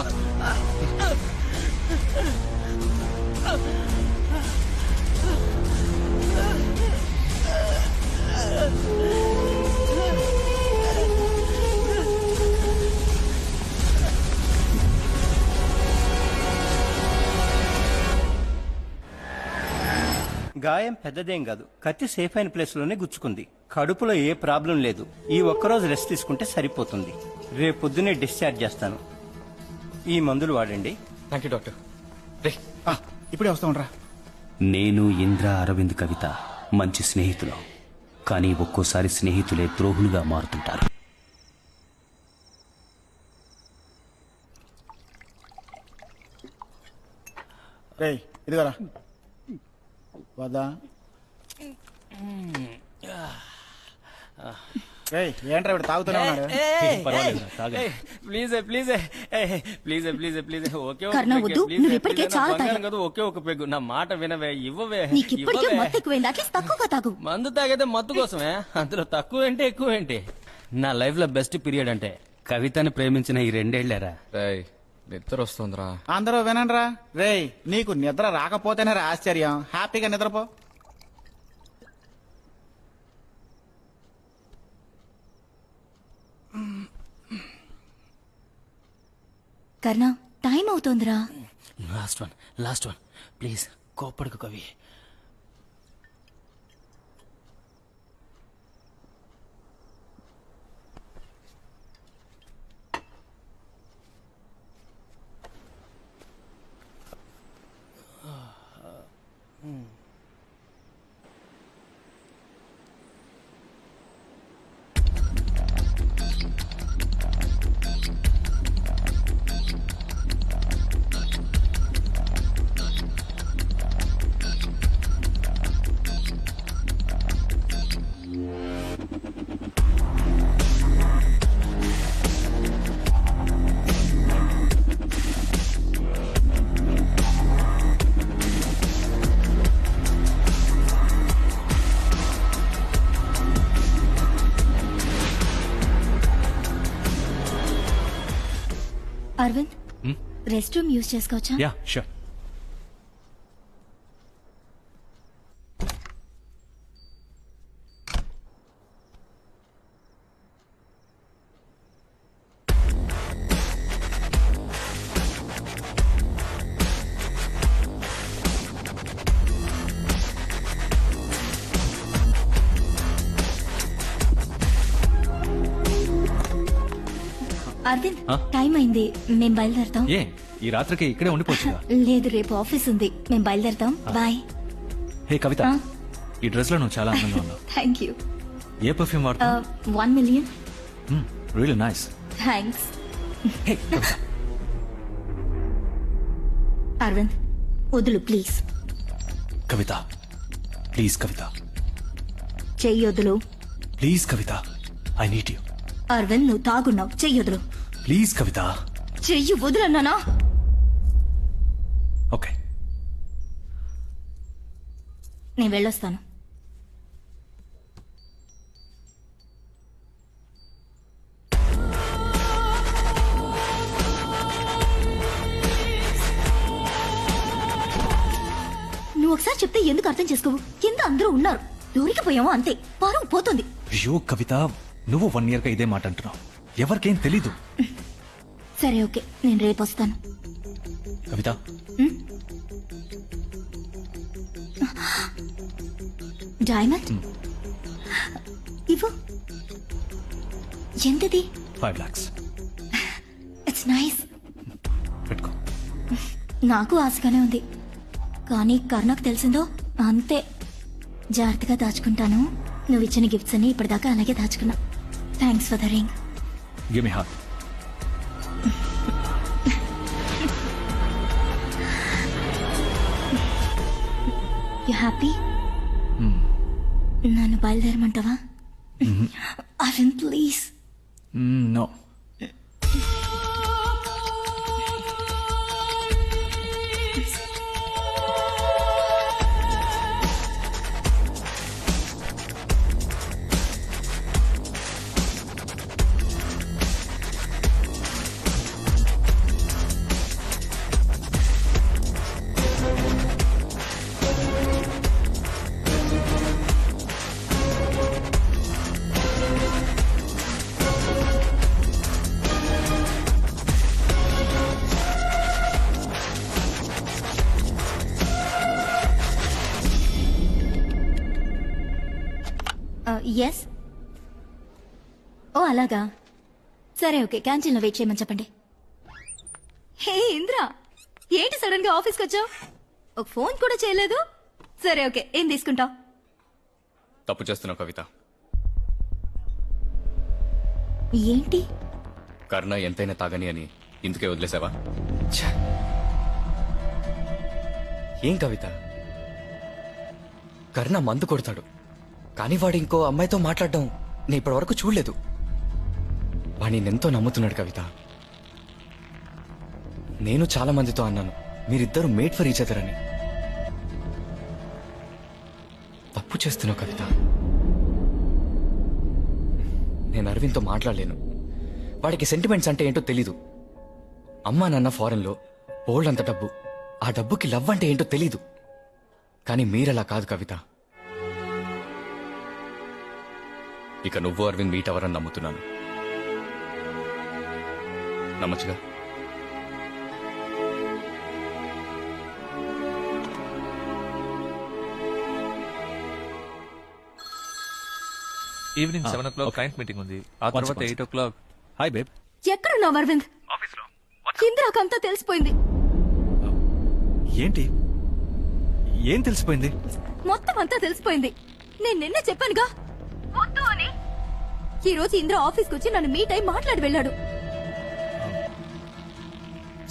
గాయం పెద్దదేం కాదు, కత్తి సేఫ్ అయిన ప్లేస్ లోనే గుచ్చుకుంది. కడుపులో ఏ ప్రాబ్లం లేదు. ఈ ఒక్కరోజు రెస్ట్ తీసుకుంటే సరిపోతుంది. రేపు పొద్దునే డిశ్చార్జ్ చేస్తాను. ఈ మందులు వాడండి. Thank you doctor. ఇప్పుడే వస్తా ఉండరా. నేను ఇంద్ర అరవింద్ కవిత మంచి స్నేహితులు, కానీ ఒక్కోసారి స్నేహితులే ద్రోహులుగా మారుతుంటారు. రేయ్ ఇదిగోరా. వదా రేయ్ ఏంట్రా ఇప్పుడు తాగుతూనే ఉన్నాడు. Please please please please please okay Karna వద్దు, నువ్వు ఇప్పటికే చాలా తాగావు. కదా ఒకే ఒక పెగ్గు, నా మాట వినవే, ఇవ్వవే. నీకు ఇప్పటికే మత్తు ఎక్కువైంది, అట్లీస్ట్ తక్కువగా తాగు. మందు తాగేదే మత్తు కోసమే, అందులో తక్కువ ఏంటి ఎక్కువ ఏంటి? నా లైఫ్ లో బెస్ట్ పీరియడ్ అంటే కవితని ప్రేమించిన ఈ 2 ఏళ్లేరా. నిద్ర వస్తుందిరా. అందరూ వినండిరా. రేయ్ నీకు నిద్ర రాకపోతేనే రా ఆశ్చర్యం. హ్యాపీగా నిద్రపో. కర్ణ టైం అవుతోందిరా. లాస్ట్ వన్ ప్లీజ్, కోప్పడుకు Kavi. Aravind, rest room use చేసుకోవచ్చా? Yeah sure. అరవింద్, టైం అయింది, మేం బయలుదేరతాం. ఏ ఈ రాత్రికి ఇక్కడే ఉండిపోవచ్చుగా? లేదు, రేపు ఆఫీస్ ఉంది, మేం బయలుదేరతాం. బాయ్. హే కవిత, ఈ డ్రెస్ లో నువ్వు చాలా అందంగా ఉన్నావు. Thank you. ఏ పర్ఫ్యూమ్ వాడుతున్నావు? 1 million. Really nice. Thanks. Aravind వదులు ప్లీజ్. కవిత ప్లీజ్, కవిత చెయ్యొద్దులు please, Kavitha I need you. Aravind, నువ్వు తాగున్నావు, చెయ్యొద్దులు ప్లీజ్ కవిత. చెయ్యి వదులన్నానా? ఓకే, నేను వెళ్ళొస్తాను. నువ్వు ఒకసారి చెప్తే ఎందుకు అర్థం చేసుకోవు? కింద అందరూ ఉన్నారు, దొరికిపోయాము అంతే, పరువు పోతుంది. అయ్యో కవిత, నువ్వు 1 year గా ఇదే మాట అంటున్నావు, ఎవరికేం తెలీదు. సరే ఓకే, నేను రేపు వస్తాను. కవిత, డైమండ్ ఇవ్వు. ఎంతది? 5 lakhs. It's nice. పెట్టుకో. నాకు ఆశగానే ఉంది, కానీ కర్ణకు తెలిసిందో అంతే. జాగ్రత్తగా దాచుకుంటాను. నువ్వు ఇచ్చిన గిఫ్ట్స్ అన్ని ఇప్పటిదాకా అలాగే దాచుకున్నా. Thanks for the ring. Give me heart. You happy? నన్ను బయలుదేరమంటావా? Aravind please. No. Yes. Oh అలాగా, సరే ఓకే, క్యాంటీన్లో వెయిట్ చేయమని చెప్పండి. హే ఇంద్ర, ఏంటి సడన్ గా ఆఫీస్కి వచ్చావు? ఒక ఫోన్ కూడా చేయలేదు. సరే ఓకే, ఏం తీసుకుంటావు? తప్పు చేస్తున్నావు కవిత. ఏంటి? కర్ణ ఎంతైనా తాగని అని ఇందుకే వదిలేసావా? ఏం కవిత, కర్ణ మందు కొడతాడు, కానీ వాడు ఇంకో అమ్మాయితో మాట్లాడడం నేను ఇప్పటి వరకు చూడలేదు. వాడిని ఎంతో నమ్ముతున్నాడు కవిత. నేను చాలా మందితో అన్నాను మీరిద్దరూ మేడ్ ఫర్ ఈచ్ అదర్ అని. తప్పు చేస్తున్నావు కవిత. నేను అరవింద్తో మాట్లాడలేను. వాడికి సెంటిమెంట్స్ అంటే ఏంటో తెలీదు. అమ్మా నాన్న ఫారెన్లో, బోల్డ్ అంత డబ్బు. ఆ డబ్బుకి లవ్ అంటే ఏంటో తెలీదు. కానీ మీరలా కాదు కవిత. ఇక నువ్వు అరవింద్ మీట్ అవ్వరని నమ్ముతున్నాను. నమ్మచ్చుగా? ఈవినింగ్ 7 o'clock క్లయింట్ మీటింగ్ ఉంది. ఆ తర్వాత 8 o'clock. Hi babe. ఎక్కడున్నావు అరవింద్? ఇంద్రాకంతా తెలిసిపోయింది. ఏంటి? ఏం తెలిసిపోయింది? మొత్తం అంతా తెలిసిపోయింది. నేను నిన్నే చెప్పానుగా వద్దు అని. ఈ రోజు ఇంద్ర ఆఫీస్కి వచ్చి నన్ను మీట్ అయి మాట్లాడి వెళ్ళాడు.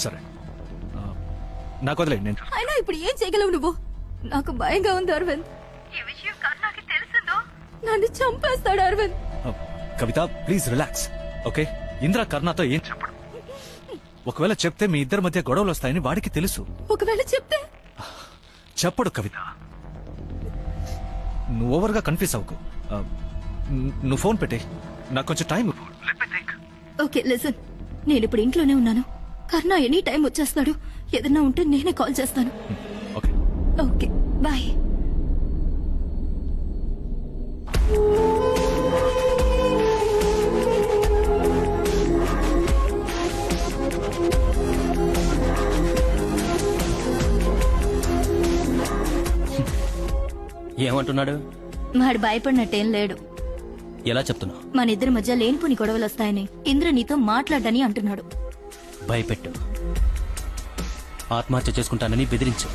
సరే, నాకు వదిలే. నేను అయినా ఇప్పుడు ఏం చేయగలవు నువ్వు? నాకు భయంగా ఉంది అరవింద్. ఈ విషయం కర్ణాకి తెలిసిందో నన్ను చంపేస్తాడు అరవింద్. కవిత ప్లీజ్ రిలాక్స్, ఓకే? ఇంద్ర కర్ణతో ఏం చెప్పడు. ఒకవేళ చెప్తే మీ ఇద్దరి మధ్య గొడవలు వస్తాయని వాడికి తెలుసు. ఒకవేళ చెప్తే? చెప్పడు కవిత. నువ్వు ఓవర్గా కన్ఫ్యూజ్ అవ్వకు. నువ్వు ఫోన్ పెట్టే, నాకు కొంచెం టైం. ఓకే లిసన్, నేను ఇప్పుడు ఇంట్లోనే ఉన్నాను. కర్ణ ఎనీ టైం వచ్చేస్తాడు. ఏదన్నా ఉంటే నేనే కాల్ చేస్తాను. Okay okay bye. ఏమంటున్నాడు? వాడు భయపడినట్టేం లేడు. ఎలా చెప్తున్నావు? మన ఇద్దరి మధ్య లేనిపోని గొడవలు వస్తాయని ఇంద్ర నీతో మాట్లాడని అంటున్నాడు. భయపెట్టు, ఆత్మహత్య చేసుకుంటానని బెదిరించు.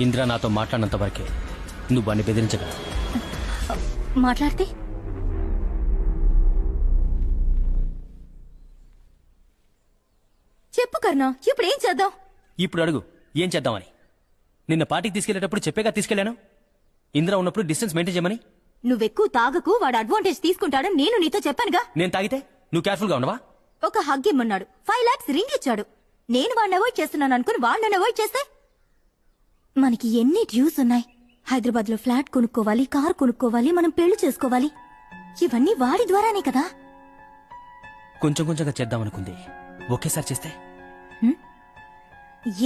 ఇంద్ర నాతో మాట్లాడినంత వరకే నువ్వు వాడిని బెదిరించగలవు. మాట్లాడితే? చెప్పు కర్ణ, ఇప్పుడు ఏం చేద్దాం? ఇప్పుడు అడుగు, ఏం చేద్దామని. నిన్న పార్టీకి తీసుకెళ్లేటప్పుడు చెప్పేగా తీసుకెళ్లాను. ఇంద్ర ఉన్నప్పుడు డిస్టెన్స్ మెయింటైన్ చేయమని. నువ్వెక్కువ తాగకు, వాడు అడ్వాంటేజ్ తీసుకుంటాడని నేను నీతో చెప్పానుగా. నేను తాగితే నువ్వు కేర్ఫుల్ గా ఉండవా? ఒక హగ్ ఇమ్మన్నాడు, 5 lakhs రింగ్ ఇచ్చాడు. నేను వాడిని అవాయిడ్ చేస్తున్నాను అనుకుని వాడు నన్ను అవాయిడ్ చేస్తే? మనకి ఎన్ని డ్యూస్ ఉన్నాయి. హైదరాబాద్ లో ఫ్లాట్ కొనుక్కోవాలి, కార్ కొనుక్కోవాలి, మనం పెళ్లి చేసుకోవాలి. ఇవన్నీ వాడి ద్వారానే కదా. కొంచెం కొంచెంగా చేద్దామనుకుంది, ఒకేసారి చేస్తే?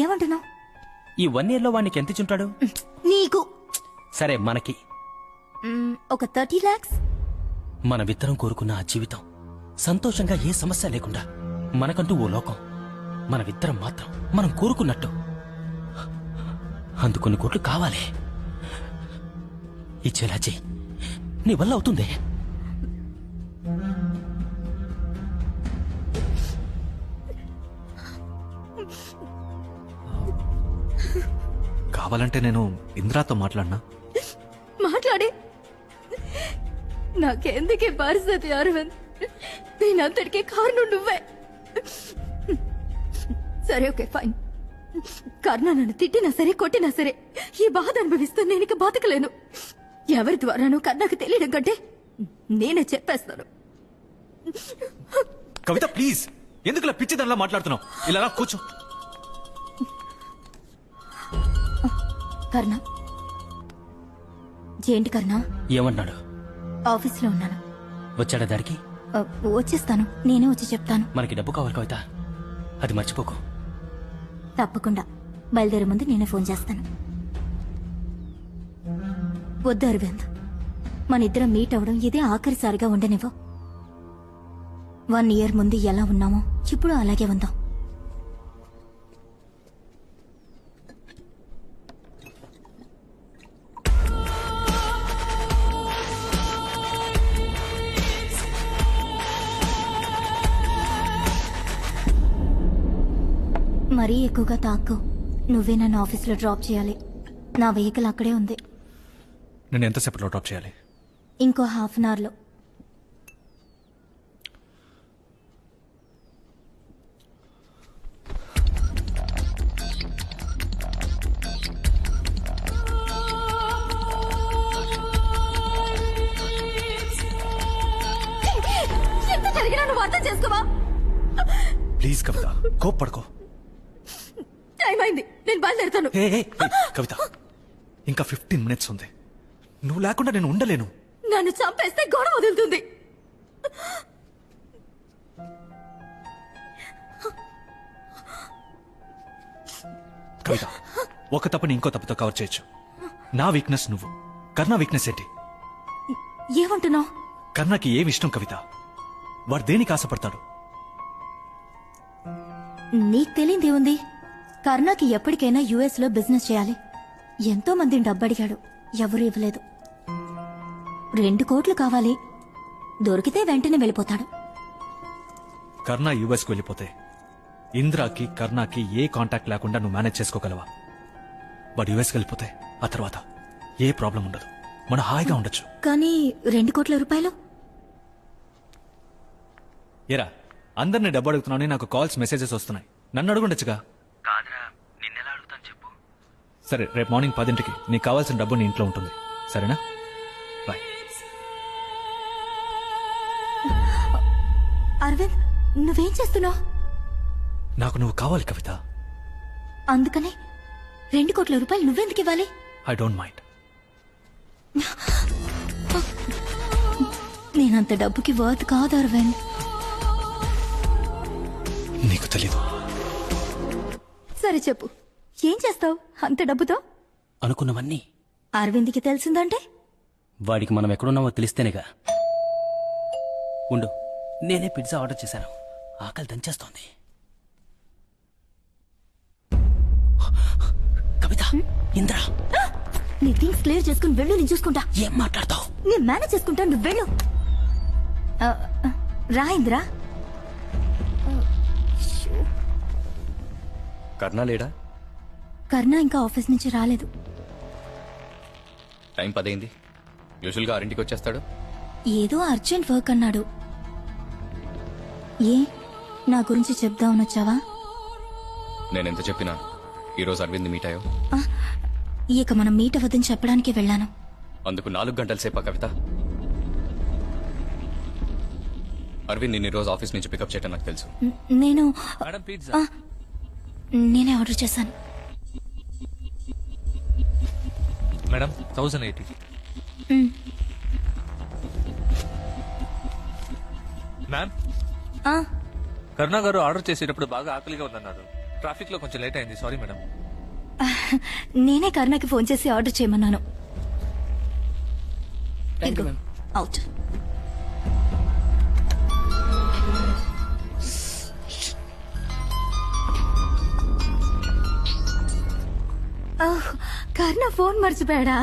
ఏమంటున్నావు? ఈ 1 year లో వాడికి ఎంత ఇచ్చుంటాడు? నీకు సరే, మనకి ఒక 30 lakhs. మనమిద్దరం కోరుకున్న ఆ జీవితం సంతోషంగా, ఏ సమస్య లేకుండా, మనకంటూ ఓ లోకం, మనమిద్దరం మాత్రం మనం కోరుకున్నట్టు. అందుకొన్ని కోట్లు కావాలి. ఇచ్చేలా చెయ్యి, నీ వల్ల అవుతుంది. కావాలంటే నేను ఇంద్రాతో మాట్లాడినా? మాట్లాడే. నాకెందుకే పరిస్థితి అరవింద్? నేనంతటికీ కారణం నువ్వే. సరే ఓకే ఫైన్. కర్ణ నన్ను తిట్టినా సరే, కొట్టినా సరే, ఈ బాధ అనుభవిస్తూ నేను ఇక బతకలేను. ఎవరి ద్వారానో కర్ణకు తెలియడం కంటే నేనే చెప్పేస్తాను. కవిత ప్లీజ్, ఎందుకు ఇలా పిచ్చిదానిలా మాట్లాడుతున్నావు? ఇలా రా, కూర్చో. కర్ణ. ఏంటి కర్ణ? ఏమన్నాడు? ఆఫీస్లో ఉన్నాను. వచ్చాడా దారికి? వచ్చేస్తాను, నేనే వచ్చి చెప్తాను. మనకి డబ్బు కావాలి కవిత, అది మర్చిపోకు. తప్పకుండా బయలుదేరే ముందు నేనే ఫోన్ చేస్తాను. వద్దు అరవింద్, మన ఇద్దరం మీట్ అవడం ఇదే ఆఖరిసారిగా ఉండనివ్వు. 1 year ముందు ఎలా ఉన్నామో ఇప్పుడు అలాగే ఉందాం. మరీ ఎక్కువగా తాకు. నువ్వే నన్ను ఆఫీస్లో డ్రాప్ చేయాలి. నా వెహికల్ అక్కడే ఉంది. నేను ఎంతసేపట్లో డ్రాప్ చేయాలి? ఇంకో హాఫ్ అన్ అవర్లో. ఎంత జరిగినా నువ్వు అర్థం చేసుకోవా? Please Kavitha, కోప్పడుకో. టైం అయింది, నేను బయలుదేరుతాను. హే, హే, హే, కవిత, ఇంకా 15 minutes ఉంది. నువ్వు లేకుండా నేను ఉండలేను. నన్ను చంపేస్తే గొడవ వదులుతుంది. కవిత, ఒక తప్పని ఇంకో తప్పుతో కవర్ చేయొచ్చు. నా వీక్నెస్ నువ్వు, కర్ణ వీక్నెస్ ఏంటి? ఏమంటున్నావు? కర్ణకి ఏమి ఇష్టం కవిత? వాడు దేనికి ఆశపడతాడు? నీకు తెలియదే ఉంది. కర్ణాకి ఎప్పటికైనా యుఎస్ లో బిజినెస్ చేయాలి. ఎంతో మందిని డబ్బడిగాడు, ఎవరూ ఇవ్వలేదు. 2 కోట్లు కావాలి. దొరికితే వెంటనే వెళ్ళిపోతాడు. కర్ణ యుఎస్కి వెళ్ళిపోతే ఇంద్రాకి కర్ణకి ఏ కాంటాక్ట్ లేకుండా నువ్వు మేనేజ్ చేసుకోగలవా? వాడు యుఎస్కి వెళ్ళిపోతే ఆ తర్వాత ఏ ప్రాబ్లం ఉండదు, మనం హాయిగా ఉండొచ్చు. కానీ 2 కోట్ల రూపాయలు? ఏరా, అందరినీ డబ్బు అడుగుతున్నావు, నాకు కాల్స్ మెసేజెస్ వస్తున్నాయి. నన్ను అడుగుండొచ్చుగా. సరే, రేపు మార్నింగ్ 10ంటికి నీకు కావాల్సిన డబ్బు నీ ఇంట్లో ఉంటుంది, సరేనా? బాయ్. అరవింద్, నువ్వేం చేస్తున్నావు? నాకు నువ్వు కావాలి కవిత. అందుకనే 2 కోట్ల రూపాయలు నువ్వెందుకు ఇవ్వాలి? I don't mind. నేనంత డబ్బుకి వర్త్ కాదు అరవింద్. నీకు తెలీదు. సరే చెప్పు, ఏం చేస్తావు అంత డబ్బుతో? అనుకున్నవన్నీ అరవింద్కి తెలిసిందంటే వాడికి మనం ఎక్కడున్నామో తెలిస్తేనేగా. ఉండు, నేనే పిజ్జా ఆర్డర్ చేశాను, ఆకలి దంచేస్తోంది. కవిత, ఇంద్రా, నీ థింగ్స్ క్లియర్ చేసుకుని వెళ్ళు, నేను చూసుకుంటా. ఏం మాట్లాడతావు? నేను మేనేజ్ చేసుకుంటా, నువ్వు వెళ్ళు. రా ఇంద్రా. కర్ణ లేడా? కర్ణ ఇంకా ఆఫీస్ నుంచి రాలేదు. టైం 10 అయింది. యూజువల్గా 6ంటికి వచ్చేస్తాడు. ఏదో అర్జెంట్ వర్క్ అన్నాడు. ఏ, నా గురించి చెప్దామని వచ్చావా? నేనెంత చెప్పినా ఈరోజు అరవింద్ మీట్ అయ్యో. ఇక మనం మీట్ అవ్వదని చెప్పడానికి వెళ్ళాను. అందుకు 4 గంటల సేపా కవిత? అరవింద్ నిన్న రోజు ఆఫీస్ నుంచి పికప్ చేయటం నాకు తెలుసు. నేను మేడం, పిజ్జా. నేనే ఆర్డర్ చేశాను. మేడం, 1080. మ్యామ్, కరుణా గారు ఆర్డర్ చేసేటప్పుడు బాగా ఆకలిగా ఉందన్నారు. ట్రాఫిక్ లో కొంచెం లేట్ అయింది, సారీ మేడం. నేనే కరుణకి ఫోన్ చేసి ఆర్డర్ చేయమన్నాను. అవుట్. కర్ణ ఫోన్ మర్చిపోయాడా?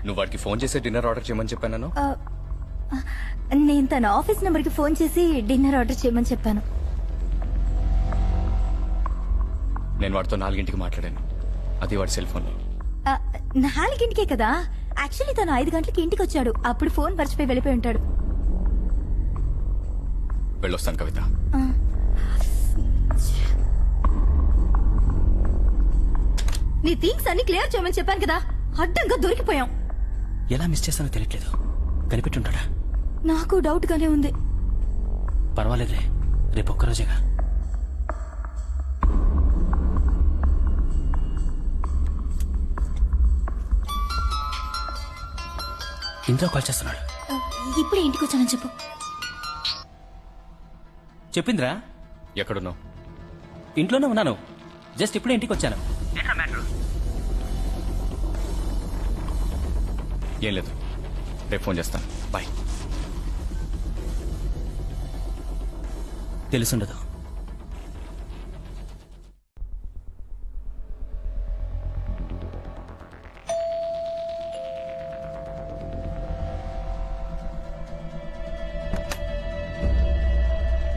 నువ్వు వాడికి ఫోన్ చేసి డిన్నర్ ఆర్డర్ చేయమని చెప్పాను. నేను తన ఆఫీస్ నెంబర్కి ఫోన్ చేసి డిన్నర్ ఆర్డర్ చేయమని చెప్పాను. నేను వాడితో 4ంటికి మాట్లాడాను, అది వాడి సెల్ ఫోన్. 4ంటికే కదా. యాక్చువల్లీ తను 5 గంటలకి ఇంటికి వచ్చాడు. అప్పుడు ఫోన్ మర్చిపోయి వెళ్ళిపోయి ఉంటాడు. వెళ్ళొస్తాను కవిత. నీ థింగ్స్ అన్ని క్లియర్ చేయమని చెప్పాను కదా, అడ్డంగా దొరికిపోయాం. ఎలా మిస్ చేస్తానో తెలియట్లేదు. కనిపెట్టుంటాడా? నాకు డౌట్ గానే ఉంది. పర్వాలేదులే, రేపు ఒక్కరోజేగా. ఇంద్రా కాల్ చేస్తున్నాడు. ఇప్పుడే ఇంటికి వచ్చానని చెప్పు. చెప్పిందిరా? ఎక్కడున్నావు? ఇంట్లోనే ఉన్నాను, జస్ట్ ఇప్పుడే ఇంటికి వచ్చాను. ఏం లేదు, రేపు ఫోన్ చేస్తాను. బాయ్. తెలుసుండదు.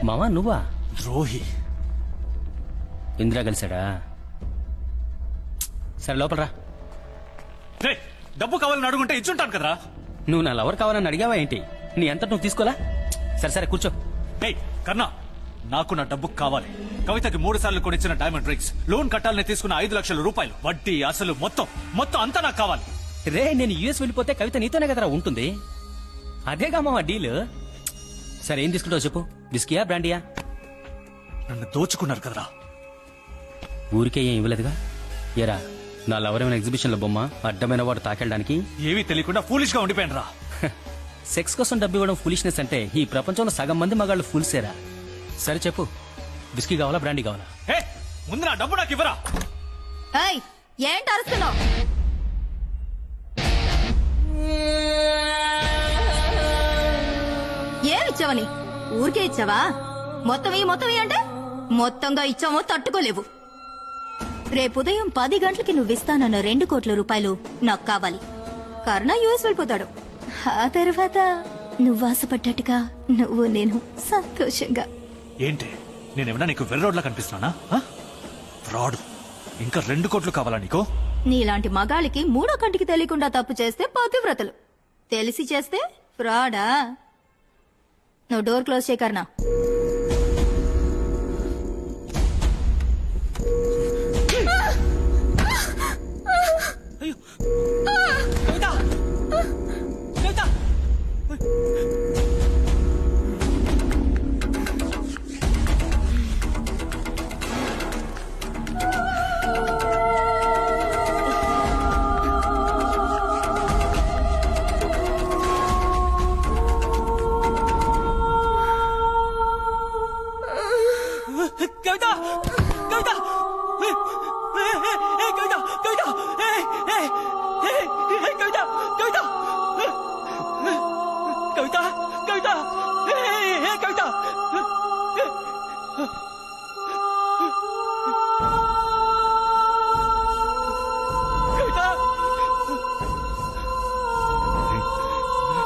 మావా, నువ్వా? ద్రోహి. ఇందిరా కలిశాడా? సరే లోపల రా. డబ్బు కావాలని అడుగుంటే ఇచ్చుంటాను కదరా. నువ్వు నా లవర్ కావాలని అడిగావా ఏంటి? నీ అంత నువ్వు తీసుకోలా? సరే సరే కూర్చో. కన్నా, నాకు నా డబ్బు కావాలి. కవితకి 3 సార్లు కొనిచ్చిన డైమండ్ రింగ్స్, లోన్ కట్టాలని తీసుకున్న 5 లక్షల రూపాయలు, వడ్డీ అసలు మొత్తం అంతా నాకు కావాలి. రే, నేను యుఎస్ వెళ్ళిపోతే కవిత నీతోనే కదరా ఉంటుంది. అదేగా మా డీల్. సరే ఏం తీసుకుంటావు చెప్పు? విస్కీయా బ్రాండియా? నన్ను దోచుకున్నారు కదరా. ఊరికే ఏం ఇవ్వలేదుగా. ఏరా, నా లవర్ ఏమైనా ఎగ్జిబిషన్ లో బొమ్మ? అడ్డమైన వాడు తాకెళ్ళడానికి? ఏమీ తెలియకుండా ఫూలిష్ గా ఉండిపోయాను రా. సెక్స్ కోసం డబ్బు ఇవ్వడం ఫూలిష్నెస్ అంటే ఈ ప్రపంచంలో సగం మంది మగాళ్ళు ఫూల్సేరా. సరే చెప్పు, విస్కీ కావాలా బ్రాండీ కావాలా? ముందు నా డబ్బు నాకు ఇవ్వరా. ఏంటి అరుస్తున్నావు? ఏమిచ్చావని? ఊరికే ఇచ్చావా? మొత్తం అంటే మొత్తంగా ఇచ్చామో తట్టుకోలేవు. రేపు ఉదయం 10 గంటలకి నువ్వు ఇస్తానన్న 2 కోట్ల రూపాయలు నాకు కావాలి. కర్ణ యుఎస్ వెళ్ళిపోతాడు. ఆ తర్వాత నువ్వు ఆశపడ్డట్టుగా నువ్వు నేను సంతోషంగా. ఏంటి, నేనేమన్నా నీకు వెర్రోడ్లా కనిపిస్తున్నానా? ఫ్రాడ్. ఇంకా 2 కోట్లు కావాలా నీకు? నీలాంటి మగాళ్ళకి 3వ కంటికి తెలియకుండా తప్పు చేస్తే పతివ్రతలు, తెలిసి చేస్తే ఫ్రాడా? నువ్వు డోర్ క్లోజ్ చేయకర్నా.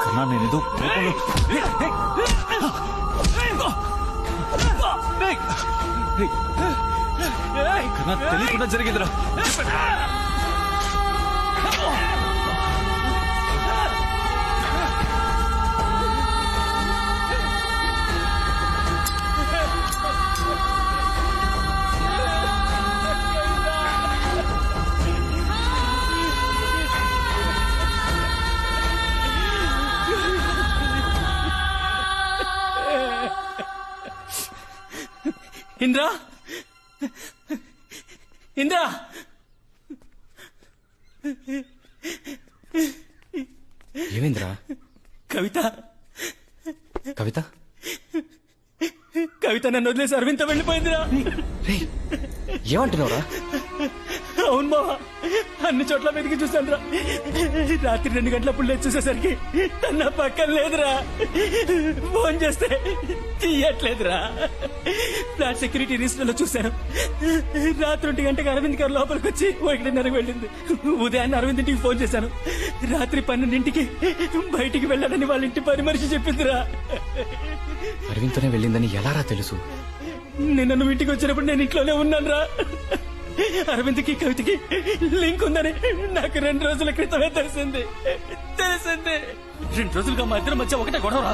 కన్నా, నేనేదో కన్నా తెలియకుండా జరిగిందిరా. ఇంద్రా, ఇంద్రా, ఏమైందిరా? కవిత కవిత కవిత నన్ను వదిలేసి అరవింత వెళ్ళిపోయిందిరా. ఏమంటున్నావురా? అవును మావా, అన్ని చోట్ల వెతికి చూశాను రా. రాత్రి 2 గంటలప్పుడు లేచి చూసేసరికి నా పక్కన లేదురా. ఫోన్ చేస్తే తీయట్లేదురా. ఫ్లాట్ సెక్యూరిటీ రిజిస్టర్ లో చూశాను. రాత్రి 1 గంటకి అరవింద్ గారు లోపలికి వచ్చి 1:30 వెళ్ళింది. ఉదయాన్నే అరవింద్ ఇంటికి ఫోన్ చేశాను. రాత్రి 12ంటికి బయటికి వెళ్ళాడని వాళ్ళ ఇంటి పని మనిషి చెప్పిందిరా. అరవింద్తోనే వెళ్ళిందని ఎలారా తెలుసు? నిన్న నువ్వు ఇంటికి వచ్చినప్పుడు నేను ఇంట్లోనే ఉన్నాను రా. అరవింద్కి కవితకి లింక్ ఉందని నాకు 2 రోజుల క్రితమే తెలిసింది. 2 రోజులుగా మా ఇద్దరి మధ్య ఒకటే గొడవరా.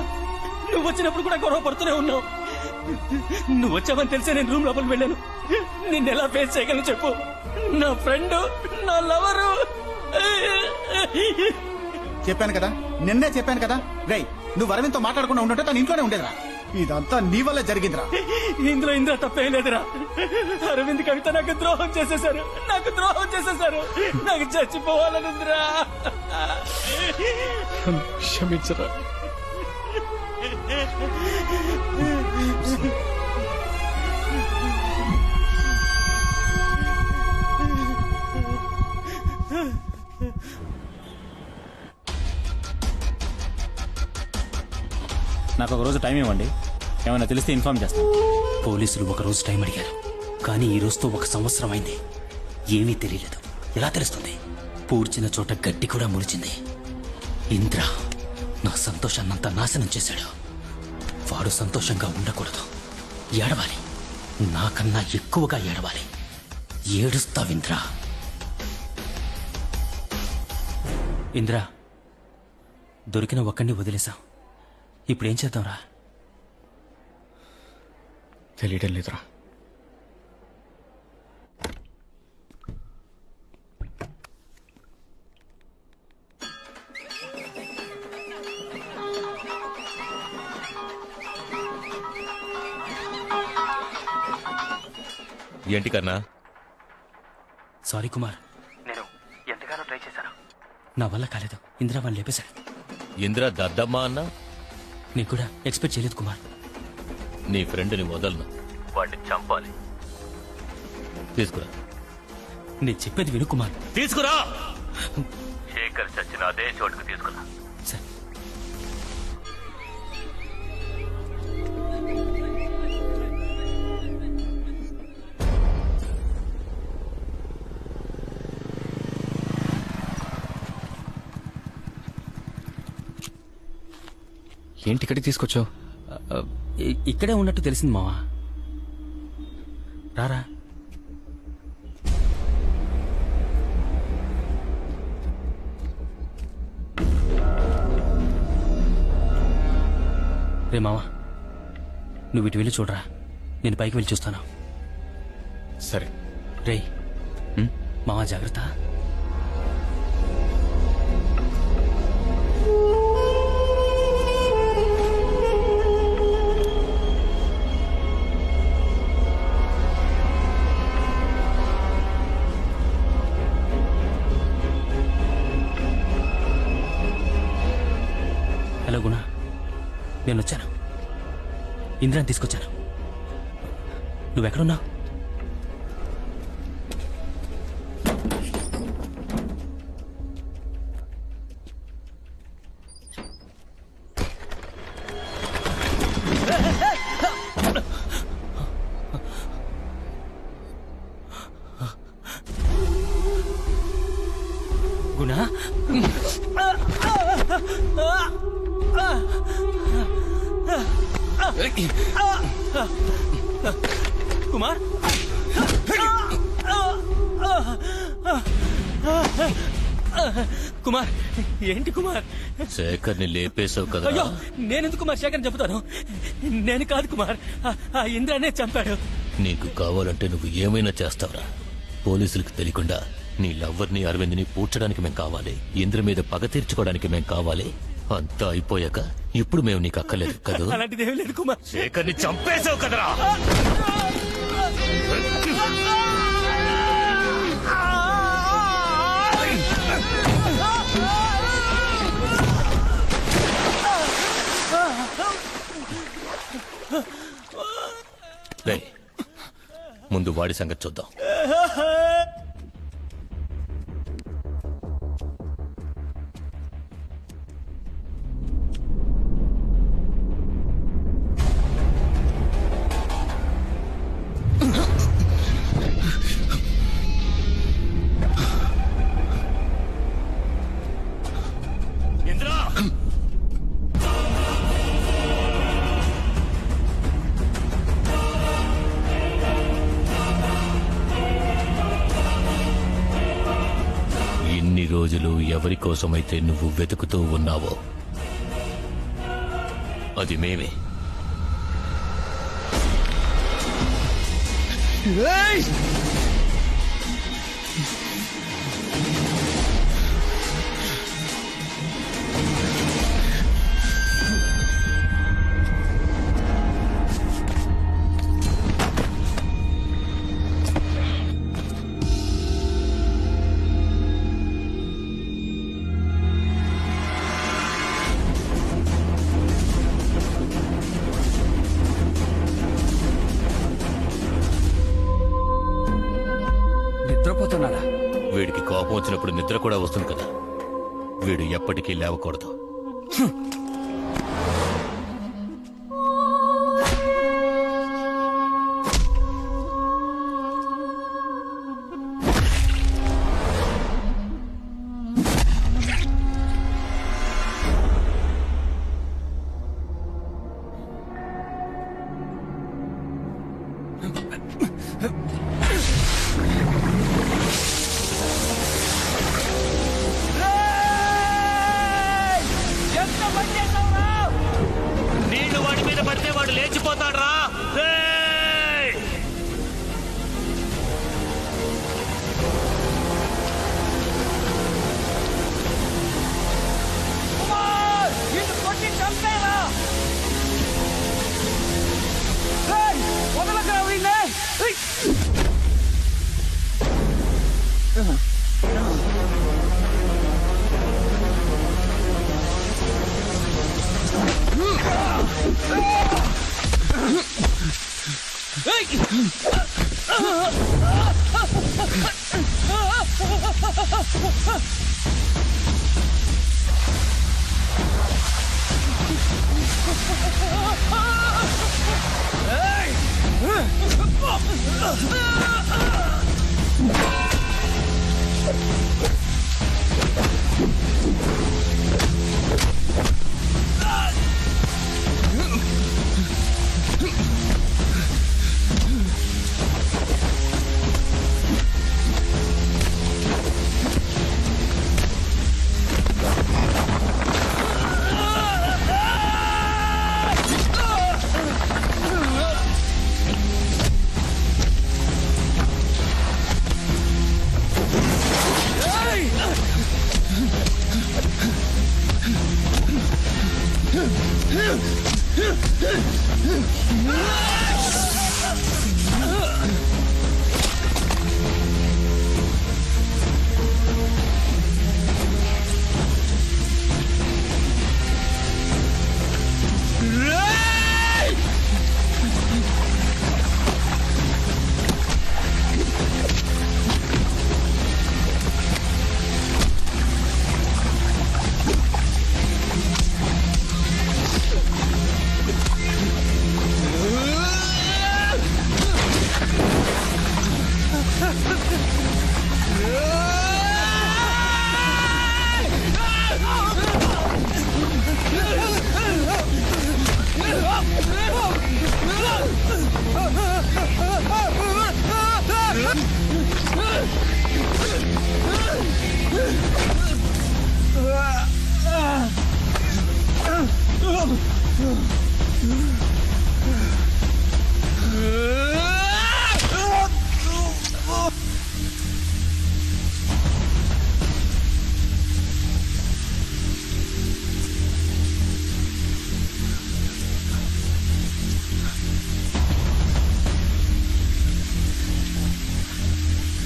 నువ్వు వచ్చినప్పుడు కూడా గొడవ పడుతూనే ఉన్నావు. నువ్వు వచ్చావని తెలిసే నేను రూమ్ లోపలికి వెళ్ళాను. నిన్నెలా ఫేస్ చేయగలను చెప్పు? నా ఫ్రెండ్, నా లవరు. చెప్పాను కదా, నిన్నే చెప్పాను కదా. రేయ్, నువ్వు అరవింద్తో మాట్లాడకుండా ఉంటుంటే తను ఇంట్లోనే ఉండేదిరా. ఇదంతా నీ వల్ల జరిగిందిరా. ఇందులో ఇంద్ర తప్పేం లేదురా. అరవింద్ కవిత నాకు ద్రోహం చేసేశారు. నాకు చచ్చిపోవాలనుందిరా. క్షమించరా. నాకు ఒక రోజు టైం ఇవ్వండి, ఏమైనా తెలిస్తే ఇన్ఫార్మ్ చేస్తాను. పోలీసులు 1 రోజు టైం అడిగారు, కానీ ఈ రోజుతో 1 సంవత్సరం అయింది. ఏమీ తెలియలేదు. ఎలా తెలుస్తుంది? పూడ్చిన చోట గడ్డి కూడా ముడిచింది. ఇంద్ర నా సంతోషాన్నంతా నాశనం చేశాడు. వాడు సంతోషంగా ఉండకూడదు, ఏడవాలి. నాకన్నా ఎక్కువగా ఏడవాలి. ఏడుస్తావింద్రా. ఇంద్రా, దొరికిన ఒక్కడిని వదిలేశాం. ఇప్పుడేం చేద్దాంరా? తెలియడం లేదురా. ఏంటి కన్నా? సారీ కుమార్, నేను ఎంతగానో ట్రై చేశాను. నా వల్ల కాలేదు. ఇంద్రా వాళ్ళు లేపేశాడు. ఇందిరా దద్దమ్మా అన్నా? నీకు కూడా ఎక్స్పెక్ట్ చేయలేదు కుమార్. నీ ఫ్రెండ్ని వదలను. వాడిని చంపాలి. తీసుకురా. నేను చెప్పేది విను కుమార్. తీసుకురా. శేఖర్ చచ్చిన అదే చోటుకు తీసుకున్నా. సరే. ఏంటి ఇక్కడికి తీసుకొచ్చావు? ఇక్కడే ఉన్నట్టు తెలిసింది మావా. రారా. రే మావా, నువ్వు ఇటు వెళ్ళి చూడరా. నేను పైకి వెళ్ళి చూస్తాను. సరే. రే మావా, జాగ్రత్త. హలో గుణ, నేను వచ్చాను. ఇంద్రాని తీసుకొచ్చాను. నువ్వెక్కడున్నావు? గుణ, కుమార్, కుమార్, ఏంటి కుమార్? శేఖర్ని లేపేశావు కదా. అయ్యో, నేనెందుకు కుమార్ శేఖర్ చెబుతాను? నేను కాదు కుమార్, ఆ ఇంద్రానే చంపాడు. నీకు కావాలంటే నువ్వు ఏమైనా చేస్తావురా. పోలీసులకు తెలియకుండా నీ లవ్వర్ని అరవింద్ని పూడ్చడానికి మేం కావాలి. ఇంద్ర మీద పగ తీర్చుకోవడానికి మేం కావాలి. అంతా అయిపోయాక ఇప్పుడు మేము నీకు అక్కర్లేదు కదా. అలాంటిదేమీ లేదు కుమార్. శేఖర్ని చంపేశావు కదరా. ముందు వాడి సంగతి చూద్దాం. రోజులు ఎవరి కోసమైతే నువ్వు వెతుకుతూ ఉన్నావో అది మేమే. నిద్రపోతున్నాడా? వీడికి కోపం వచ్చినప్పుడు నిద్ర కూడా వస్తుంది కదా. వీడు ఎప్పటికీ లేవకూడదు.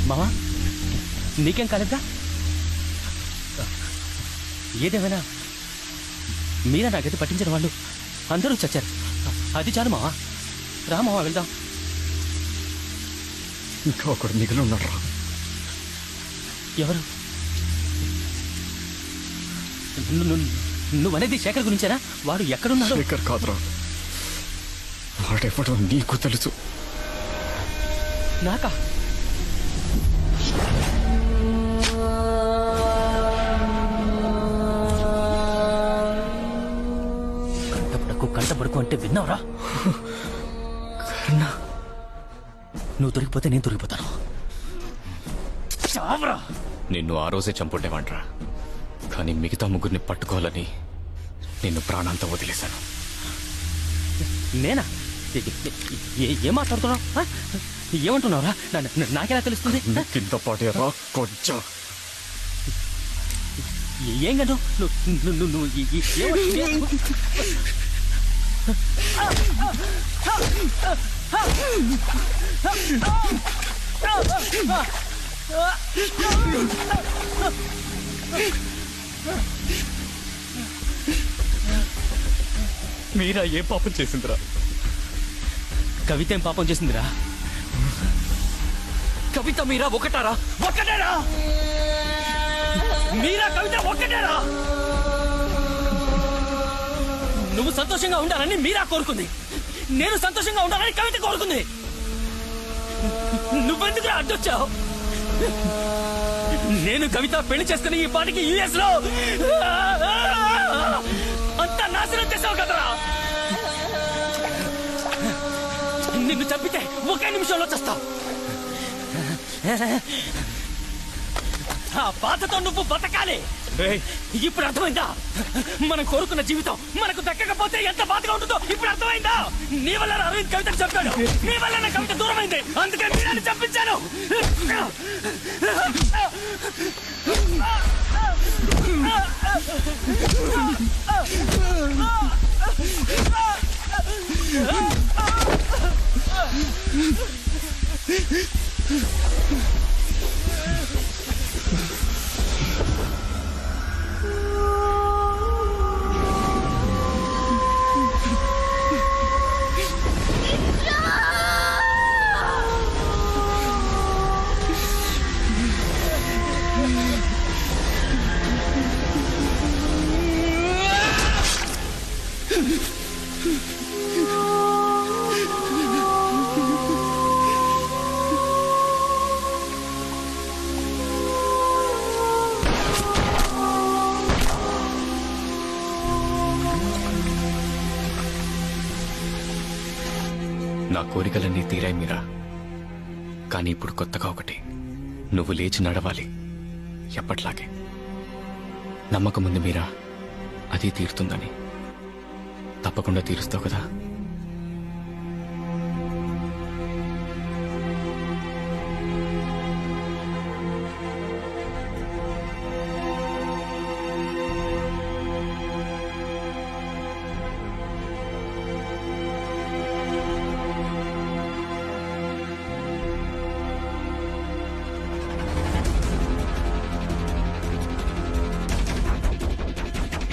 మావా నీకేం కాలేదా? ఏదేమైనా మీరా నాకైతే పట్టించిన వాళ్ళు అందరూ చచ్చారు. అది చాలు మావా. రా మావా వెళ్దాం. ఇంకా ఒకడు మిగిలి ఉన్నాడు రా. ఎవరు? నువ్వనేది శేఖర్ గురించేనా? వాడు ఎక్కడున్నాడు? శేఖర్ కాదురా, వాడెవడో నీకు తెలుసు. నాకా? కంటపడుకు అంటే విన్నావురా? నువ్వు దొరికిపోతే నేను దొరికిపోతాను. నిన్ను ఆ రోజే చంపుండేవాడ్రా, కానీ మిగతా ముగ్గురిని పట్టుకోవాలని నిన్ను ప్రాణాంతా వదిలేశాను. నేనా? ఏం మాట్లాడుతున్నావు? ఏమంటున్నావురా? నాకెలా తెలుస్తుంది? కింద పడేరా కొంచెం. ఏం గను నువ్వు మీరా ఏ పాపం చేసిందిరా? కవిత ఏం పాపం చేసిందిరా? కవిత మీరా ఒకటారా? ఒక్కటేరా? మీరా కవిత ఒక్కటేరా? నువ్వు సంతోషంగా ఉండాలని మీరా కోరుకుంది, నేను సంతోషంగా ఉండాలని కవిత కోరుకుంది. నువ్వెందుకు అడ్డొచ్చావు? నేను కవిత పెళ్లి చేసుకుని ఈ పాటికి యుఎస్ లో అంతా నాశనం చేసావు కదరా. నిన్ను చంపితే ఒకే నిమిషంలో చస్తావు. ఆ బాధతో నువ్వు బతకాలి. ఇప్పుడు అర్థమైందా? మనం కోరుకున్న జీవితం మనకు దక్కకపోతే ఎంత బాధగా ఉంటుందో ఇప్పుడు అర్థమైందా? నీ వల్ల అరవింద్ కవితను చంపాడు, నీ వల్ల నా కవిత దూరమైంది, అందుకే మీరాన్ని చంపించాను. నా కోరికలన్నీ తీరాయి మీరా. కానీ ఇప్పుడు కొత్తగా ఒకటి, నువ్వు లేచి నడవాలి ఎప్పట్లాగే. నమ్మకం ఉంది మీరా, అది తీరుతుందని. తప్పకుండా తీరుస్తావు కదా?